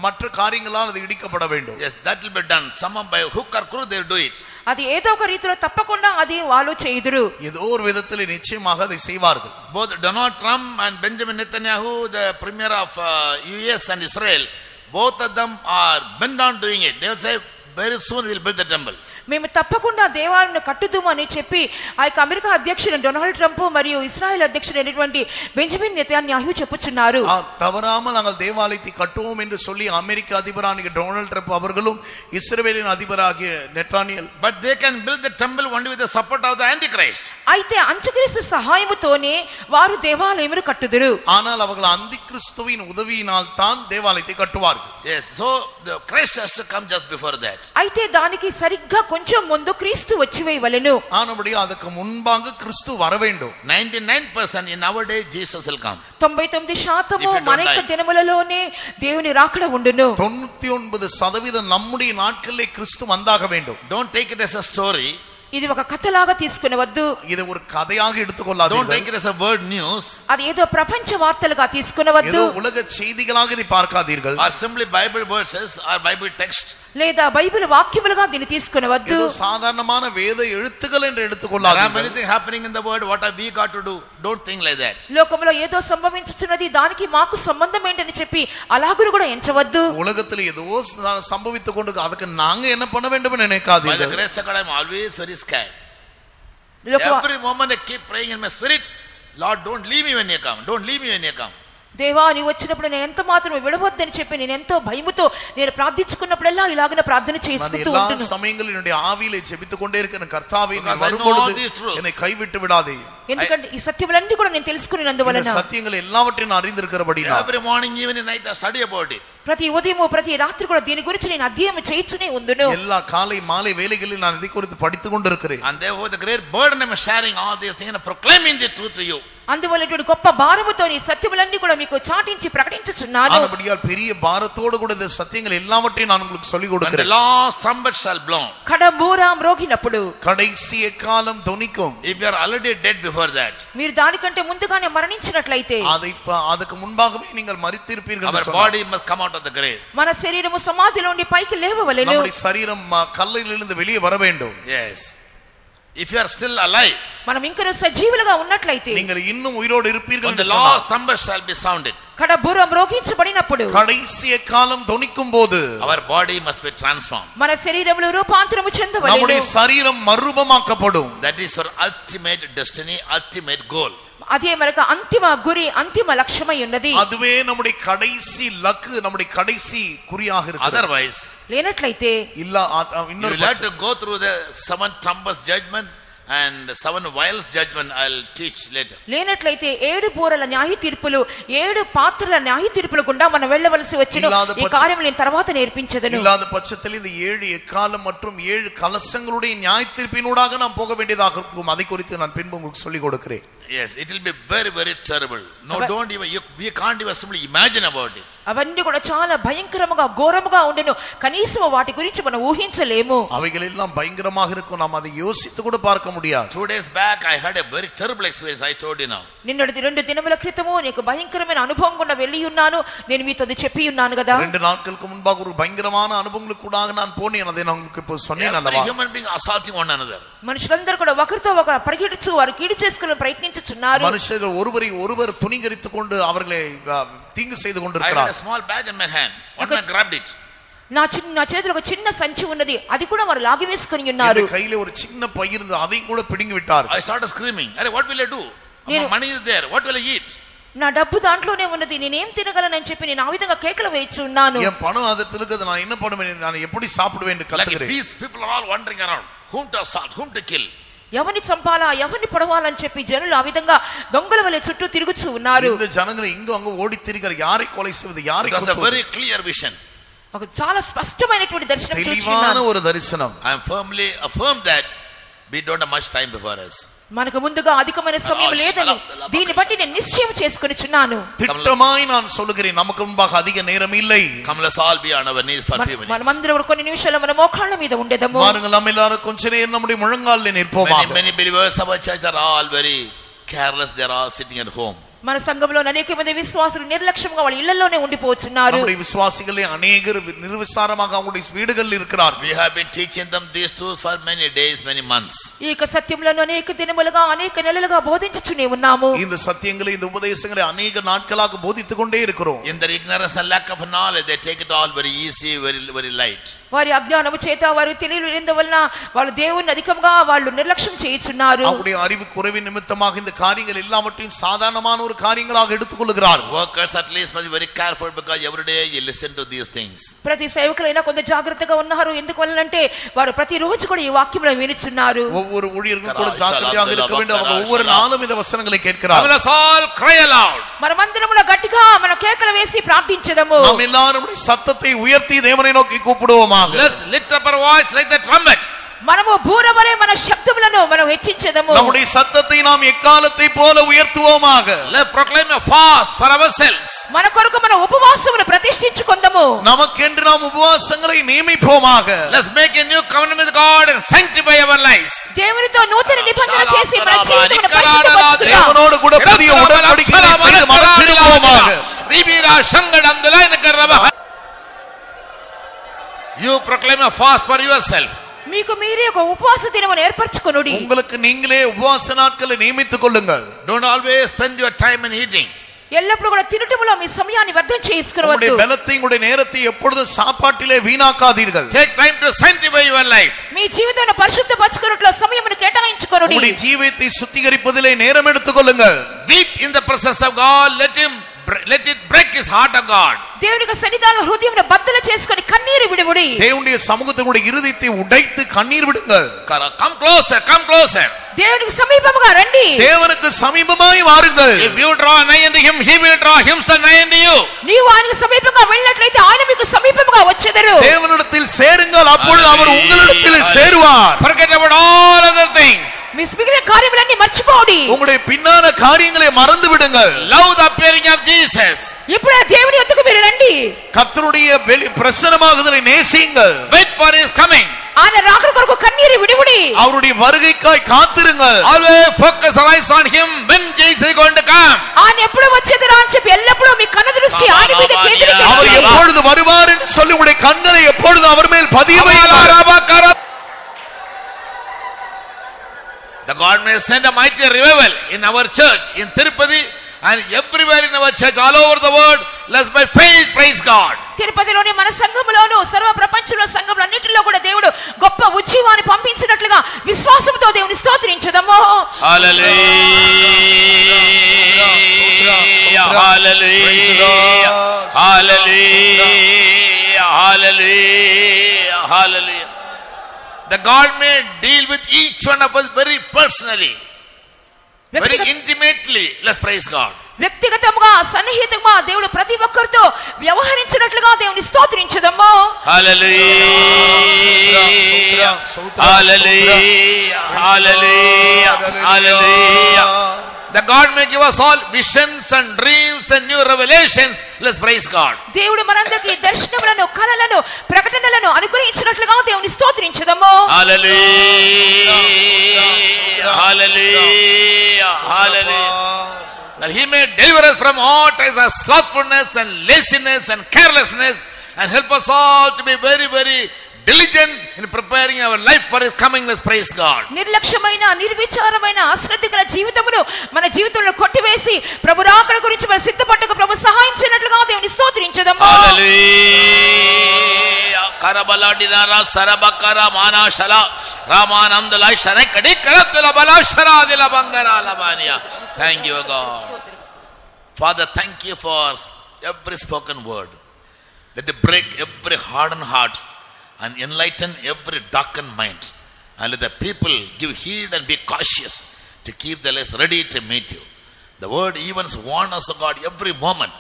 C: மற்ற காரியங்களால் அது இடிக்கப்பட வேண்டும்.
A: Yes, that will be done. Someone by hook or crook they will do it.
B: అది ఏదో ఒక రీతిలో తప్పకుండా అది వాళ్ళు చేయుదురు.
C: ஏதோ ஒரு விதத்தில் நிச்சயமாக அதை செய்வார்கள்.
A: Both Donald Trump and Benjamin Netanyahu, the premier of US and Israel, both of them are bent on doing it. They will say very soon we will build the temple.
B: మేము తప్పకుండా దేవాలయాన్ని కట్టుదుము అని చెప్పి ఆ యొక్క అమెరికా అధ్యక్షుడు Donald Trump మరియు ఇశ్రాయేల్ అధ్యక్షుడు అయినటువంటి బెంజమిన్ నెతన్యాహు చెప్పుచున్నారు.
C: தவறாமல் நாங்கள் தேவாலயத்தை கட்டுவோம் என்று சொல்லி அமெரிக்க அதிபராகிய டொனால்ட் ட்ரம்ப் அவர்களும் இஸ்ரவேலின் அதிபராகிய நெட்டானியல்,
A: but they can build the temple only with the support of the Antichrist.
B: అయితే అంత్యక్రీస్తు సహాయముతోనే వారు దేవాలయమును కట్టుదురు.
C: ஆனால் அவர்கள் அந்திகிறிஸ்துவின் உதவியினால் தான் தேவாலயத்தை கட்டுவார்கள்.
A: Yes, so the Christ has to come just before that.
B: అయితే దానికి సరిగ్గా కొంచెం ముందు క్రీస్తు వచ్చి వేయవలెను.
C: ஆனபடி அதுக்கு முன்பாக கிறிஸ்து வர வேண்டும்.
A: 99% in our day Jesus will come.
B: 99% మన యొక్క దినములలోనే దేవుని రాకడ ఉండును.
C: 99% நம்முடைய நாட்களிலே கிறிஸ்து வந்தாக வேண்டும்.
A: Don't take it as a story.
B: ఇది ఒక కథలాగా తీసుకునవద్దు.
C: இது ஒரு கதையாக எடுத்துக்கொள்ளாதீர்கள்.
A: Don't take it as a word news.
B: అది ఏదో ప్రపంచ వార్తలుగా తీసుకునవద్దు.
C: ஏதோ உலக செய்திகளாக இதை பார்க்காதீர்கள்.
A: Or simply Bible verses or Bible text.
B: లేదా బైబిల్ వాక్యములుగా దీన్ని తీసుకునవద్దు.
C: ஏதோ சாதாரணமான வேத எழுத்துக்கள் என்று
A: There are
C: எடுத்துக்கொள்ளாதீர்கள்.
A: many things happening in the world. What have we got to do? Don't think like that.
B: లోకంలో ఏదో సంభవించుచున్నది దానికి మాకు సంబంధం ఏంటని చెప్పి అలాగురు కూడా ఎంచవద్దు.
C: உலகத்தில் ஏதோ சம்பவித்துக் கொண்டு அதுக்கு நாங்க என்ன பண்ண வேண்டும் என்று
A: By the
C: நினைக்காதீர்கள்.
A: grace of God, I am always very scared.
B: లోక-
A: Every moment I keep praying in my spirit, Lord, don't leave me when you come. Don't leave me when you come.
B: దేవా నీ వచ్చినప్పుడు నేను ఎంత మాత్రం విడవద్దని చెప్పి నేను ఎంతో భయముతో నేను ప్రార్థించుకున్నప్పుడల్లా ఇలాగనే ప్రార్థన
C: நான்
B: చేసుకుంటూ
C: எல்லா
B: ఉంటాను.
C: சமயங்களில் என்னுடைய ஆவியிலே ஜெபித்துக் கொண்டே இருக்கிற கர்த்தாவே, நீ
A: Because I know
C: வரும்பொழுது
A: all these truths.
C: என்னை கைவிட்டு விடாதே.
B: ఎందుకంటే ఈ సత్యములన్నీ కూడా నేను తెలుసుకున్నందువలన
C: இந்த సత్యங்கள் எல்லாவற்றையும் நான் அறிந்திருக்கிறபடினால்
A: Every morning, evening, night, I study about it.
B: ప్రతి ఉదయము ప్రతి రాత్రి కూడా దీని గురించి నేను అధ్యయనం చేయించునే ఉందును.
C: எல்லா காலை மாலை வேளைகளில் நான் இதை குறித்து படித்துக் கொண்டிருக்கிறேன்.
A: And therefore, the great burden I am sharing all these things and proclaiming the truth to you.
B: అందువల్ల గొప్ప భారముతో ఈ సత్యములన్నీ కూడా మీకు చాటించి ప్రకటించుచున్నాను.
C: ஆனபடியால் பெரிய பாரத்தோடு கூட இந்த சத்தியங்கள் எல்லாவற்றையும் நான் உங்களுக்கு சொல்லிக் கொடுக்கிறேன்.
A: The last trumpet shall blow.
B: కడబూర మ్రోగినప్పుడు
C: கடைசி எக்காலம் தொனிக்கும்.
A: If you are already dead before that,
B: మీరు దానికంటే ముందుగానే మరణించినట్లయితే,
C: அதுக்கு முன்பாகவே நீங்கள் மரித்திருப்பீர்கள்.
A: our body must come out of the grave.
B: మన శరీరము సమాధిలో నుండి పైకి లేవవలెను.
C: நம்முடைய சரீரம் கல்லிலிருந்து வெளியே வர வேண்டும்.
A: Yes. If you are still alive,
B: మనం ఇంకా సజీవులుగా ఉన్నట్లయితే,
C: நீங்கள் இன்னும் உயிரோடு இருப்பீர்கள்.
A: the last trumpet shall be sounded.
B: కడబూర మ్రోగించబడినప్పుడు,
C: கடைசி எக்காலம் தொனிக்கும் போது,
A: our body must be transformed.
B: మన శరీరములో రూపాంతరము చెందవలెను.
C: நம்முடைய சரீரம் மறுரூபமாக்கப்படும்.
A: That is our ultimate destiny, ultimate goal.
B: అదే మనకు అంతిమ గురి, అంతిమ లక్ష్యమై ఉన్నది.
C: அதுவே நம்முடைய கடைசி லக்கு, நம்முடைய கடைசி குறியாக இருக்கு.
A: Otherwise,
B: లేనట్లయితే
C: இல்ல இன்னொரு
A: you have to go through the 7 trumpets judgment and 7 vials judgment. I'll teach later.
B: లేనట్లయితే 7 బూరల న్యాయ తీర్పులు, 7 పాత్రల న్యాయ తీర్పులు గుండా మనం వెళ్ళవలసి వచ్చిన ఈ కార్యము నేను తర్వాత నేర్పించదను.
C: இல்லாத பட்சத்தில் இந்த 7 எக்காலம் மற்றும் 7 கலசங்களுடைய நியாய தீர்ப்பினூடாக நாம் போக வேண்டியதாக இருக்கும். அதை குறித்து நான் பின்பு உங்களுக்கு சொல்லிக் கொடுக்கிறேன்.
A: Yes, it will be very, very terrible. No, don't even, we can't even simply imagine about it.
B: అవన్నీ కూడా చాలా భయంకరముగా ఘోరముగా ఉండెను. కనీసం వాటి గురించి మనం ఊహించలేము.
C: அவைகள் எல்லாம் பயங்கரமாக இருக்கும். நாம் அதை யோசித்து கூட பார்க்க முடியாது.
A: 2 days back I had a very terrible experience. I told you now.
B: నిన్నటి 2 దినముల క్రితము నీకు భయంకరమైన అనుభవం గుండా వెళ్ళి ఉన్నాను. నేను మీతో చెప్పి ఉన్నాను కదా.
C: 2 நாட்களுக்கு முன்பாக ஒரு பயங்கரமான அனுபவங்களுக்கு கூடாக நான் போனேன். அதை நான் உங்களுக்கு இப்போ சொன்னேன் அல்லவா.
A: Human being assaulting one another.
B: మనుషులందరూ కూడా ఒకరితో ఒకరు పరిగెడుచు వారు కీడు చేసుకునే ప్రయత్నించుచున్నారు.
C: மனுஷர்கள் ஒருவரை ஒருவர் துணிகரித்துக் கொண்டு அவர்களை தீங்கு செய்து
A: I had
C: கொண்டிருக்கிறார்.
A: a small bag in my hand. One man grabbed it.
B: నా చేతిలో ఒక చిన్న సంచి ఉన్నది. అది కూడా వారు లాగి వేసుకొని ఉన్నారు.
C: கையில ஒரு சின்ன பை இருந்தது. அதையும் கூட பிடுங்கி விட்டார்.
A: I started screaming. Arey, what will I do? My money is there. What will I eat?
B: నా డబ్బు దాంట్లోనే ఉన్నది. నేనేం తినగలనని చెప్పి నేను ఆ విధంగా కేకలు వేయిచు ఉన్నాను.
C: என் பணம் அதுல இருக்குது. நான் என்ன பண்ணுவேன்? நான் எப்படி சாப்பிடுவேன் என்று கத்துக்கிறேன்.
A: These people are all wandering around. Whom to assault? Whom to kill?
B: ఎవరిని చంపాలా, ఎవరిని పొడవాలని చెప్పి జనులు ఆ విధంగా దొంగల వలె చుట్టూ తిరుగుచూ ఉన్నారు.
C: இந்த ஜனங்கள் இங்க அங்க ஓடி திரிகிறார். யாரை கொலை செய்வது, யாரை
A: It was a very clear vision.
B: ఒక చాలా స్పష్టమైనటువంటి దర్శనం
C: தெளிவான
B: చూస్తున్నాను.
C: ஒரு தரிசனம்.
A: I am firmly affirmed that we don't have much time before us.
B: మనకు ముందుగా అధికమైన సమయం లేదని దీన్ని బట్టి నేను నిశ్చయం చేసుకొనిచున్నాను.
C: திட்டமாய் நான் சொல்லுகிறேன், நமக்கு முன்பாக அதிக நேரம் இல்லை.
A: Come, let's all be on our knees for a few minutes.
B: మనమందరం కొన్ని నిమిషాలు మన మోకాళ్ళ మీద ఉండేదము.
C: பாருங்கள், நம்ம எல்லாரும் கொஞ்ச நேரம் நம்முடைய முழங்காலில் நிற்போமாக.
A: Many believers of our church are all very careless. They are all sitting at home.
B: మన సంఘంలో అనేక మంది విశ్వాసులు నిర్లక్ష్యంగా వాళ్ళ ఇళ్లలోనే ఉండిపోతున్నారు.
C: நம்முடைய விசுவாசிகளே அநேகர் நிர்விசாரமாக அவங்களுடைய வீடுகளில் இருக்கிறார்கள்.
A: We have been teaching them these truths for many days, many months.
B: ఈ సత్యములను అనేక దినములుగా అనేక నెలలుగా బోధించుచునే ఉన్నాము.
C: இந்த సత్యங்களை, இந்த ఉపదేశங்களை అనేక நாட்களாக போதித்துக் கொண்டே இருக்கிறோம்.
A: In their ignorance and lack of knowledge, they take it all very easy, very light.
B: వారి అజ్ఞానము చేత, వారి తెలియని వలన వాళ్ళు దేవుని అధికంగా వాళ్ళు నిర్లక్ష్యం చేయుచున్నారు.
C: அவருடைய அறிவு குறைவின் நிமித்தமாக இந்த காரியங்கள் எல்லாவற்றையும் சாதாரணமான ஒரு காரியங்களாக எடுத்துக்கொள்கிறார்.
A: Workers at least must be very careful because every day you listen to these things.
B: ప్రతి సేవకులైనా కొంత జాగ్రత్తగా ఉన్నారు. ఎందుకు వలనంటే వారు ప్రతి రోజు కూడా ఈ వాక్యములను వినుచున్నారు.
C: ஒவ்வொரு ஊழியர்களும் கூட ஜாக்கிரதையாக இருக்க வேண்டும். அவங்க ஒவ்வொரு நாளும் இந்த வசனங்களை கேட்கிறார்கள்.
A: Let us all cry aloud.
B: మనమందరముల గట్టిగా మన కేకలు వేసి ప్రార్థించదము.
C: நாம் எல்லாரும் சத்தத்தை உயர்த்தி தேவனை நோக்கி கூப்பிடுவோமாக.
A: Let's lift up our voice like the trumpet.
B: మనము బూరవలే మన శబ్దములను మనం హెచ్చించదము.
C: நம்முடைய சத்தத்தை நாம் எக்காலத்தை போல உயர்த்துவோமாக.
A: Let's proclaim a fast for ourselves.
B: మన కొరకు మన ఉపవాసమును ప్రతిష్ఠించుకొందము.
C: நமக்கென்று நாம் உபவாசங்களை நியமிப்போமாக.
A: Let's make a new covenant with God and sanctify our lives.
B: దేవునితో నూతన నిబంధన చేసి మన జీవితమును పరిశుద్ధపరచుకుందాం.
C: தேவனோடு கூட புதிய உடன்படிக்கையை செய்து மனம் திரும்புவோமாக.
A: ரிபீரா சங்கடந்தல எனக்கரப. You proclaim a fast for yourself.
B: మీకు మీరే ఒక ఉపవాస దినమును ఏర్పరచుకొనుడి.
C: உங்களுக்கு நீங்களே உபவாச நாட்களை நியமித்துக் கொள்ளுங்கள்.
A: Don't always spend your time in eating.
B: ఎల్లప్పుడూ కూడా తినటములో మీ సమయాన్ని వ్యర్థం చేసుకొనవద్దు.
C: உங்களுடைய பலத்தை, உங்களுடைய நேரத்தை எப்பொழுதும் சாப்பாட்டிலே வீணாக்காதீர்கள்.
A: Take time to sanctify your life.
B: మీ జీవితాన్ని పరిశుద్ధపరచుకొనుటలో సమయమును కేటాయించుకొనుడి.
C: உங்களுடைய ஜீவியத்தை சுத்திகரிப்பதிலே நேரம் எடுத்துக் கொள்ளுங்கள்.
A: Weep in the presence of God. Let it break his heart of God.
B: దేవునికి సన్నిధానంలో హృదయమును బద్దలు చేసుకొని కన్నీరు విడుముడి.
C: தேவனுடைய சமூகத்தினுடைய இருதயத்தை உடைத்து கண்ணீர் விடுங்கள்.
A: Come closer, come closer.
B: దేవునికి సమీపముగా రండి.
C: தேவனுக்கு சமீபமாய் வாருங்கள்.
A: If you draw nigh unto him, he will draw himself nigh unto you.
B: నీవు ఆయనకు సమీపంగా వెళ్ళినట్లయితే ఆయన మీకు సమీపముగా వచ్చెదరు.
C: தேவனிடத்தில் சேருங்கள், அப்பொழுது அவர் உங்களிடத்தில் சேருவார்.
A: Forget about all other things.
B: మిగిలిన కార్యములన్నీ మర్చిపోండి.
C: உங்களுடைய பின்னான காரியங்களை மறந்து விடுங்கள்.
A: Love the appearing of Jesus.
B: ఇప్పుడు దేవుని యొద్దకు మీరు రండి.
C: கர்த்தருடைய பிரசன்னமாகுதலை நேசியுங்கள்.
A: Wait for his coming.
B: ఆయన రాకడ కొరకు కన్నీరు విడువుడి.
C: அவருடைய வருகைக்காய் காத்திருங்கள்.
A: Always focus your eyes on him when Jesus is going to come.
B: ఆయన ఎప్పుడు వచ్చేదిరా అని చెప్పి ఎల్లప్పుడూ మీ కన్ను దృష్టి ఆయన మీద కేంద్రీకరించండి.
C: அவர் எப்பொழுது வருவார் என்று சொல்லி உங்களுடைய கண்களை எப்பொழுது அவர் மேல் பதிய வையுங்கள்.
A: The God may send a mighty revival in our church in Tirupati and everywhere in our church all over the world. Let's by faith praise God.
B: తిరుపతిలోని మన సంఘములోను సర్వ ప్రపంచంలో సంఘములన్నిటిలో కూడా దేవుడు గొప్ప ఉజ్జీవాన్ని పంపించినట్లుగా విశ్వాసంతో దేవుని స్తోత్రించుదాము.
A: హల్లెలూయా హల్లెలూయా హల్లెలూయా హల్లెలూయా హల్లెలూయా. The God may deal with each one of us very personally, very intimately. Let's praise God.
B: వ్యక్తిగతంగా సన్నిహితంగా దేవుడు ప్రతి ఒక్కరితో వ్యవహరించినట్లుగా దేవుని స్తోత్రించుదాము.
A: హల్లెలూయా హల్లెలూయా హల్లెలూయా హల్లెలూయా. The God may give us all visions and dreams and new revelations. Let's praise God.
B: దేవుడు మనందరికీ దర్శనములను కలలను ప్రకటనలను అనుగ్రహించినట్లుగా దేవుని స్తోత్రించుదాము.
A: హల్లెలూయా హల్లెలూయా హల్లెలూయా. That he may deliver us from all types of slothfulness and laziness and carelessness and help us all to be very, very diligent in preparing our life for his coming. Let's praise God.
B: నిర్లక్ష్యమైన నిర్విచారమైన అశ్రద్ధగల జీవితమును మన జీవితంలో కొట్టివేసి ప్రభు రాకడ గురించి మన సిద్ధపట్టుకు ప్రభు సహాయం చేయనట్లుగా దేవుని స్తోత్రించుదాము.
A: హల్లెలూయా. కరబలాడినారా సరబకర మానాశల రామానందలై శరకడి కరతుల బలాశరాదిల బంగరాలబానియా. Thank you God. Father, thank you for every spoken word. Let it break every hardened heart and enlighten every darkened mind. And let the people give heed and be cautious to keep their lives ready to meet you. The word even warns us, God, every moment.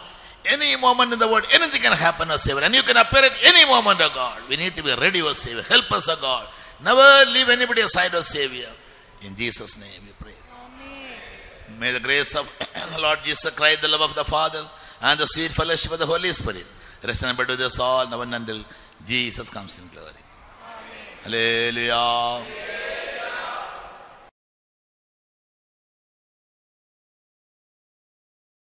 A: Any moment in the world, anything can happen, O Savior. And you can appear at any moment, O God. We need to be ready, O Savior. Help us, O God. Never leave anybody aside, O Savior. In Jesus' name we pray. Amen. May the grace of Lord Jesus Christ, the love of the Father, and the sweet fellowship of the Holy Spirit rest and abide with us all now and until Jesus comes in glory. Amen. Hallelujah.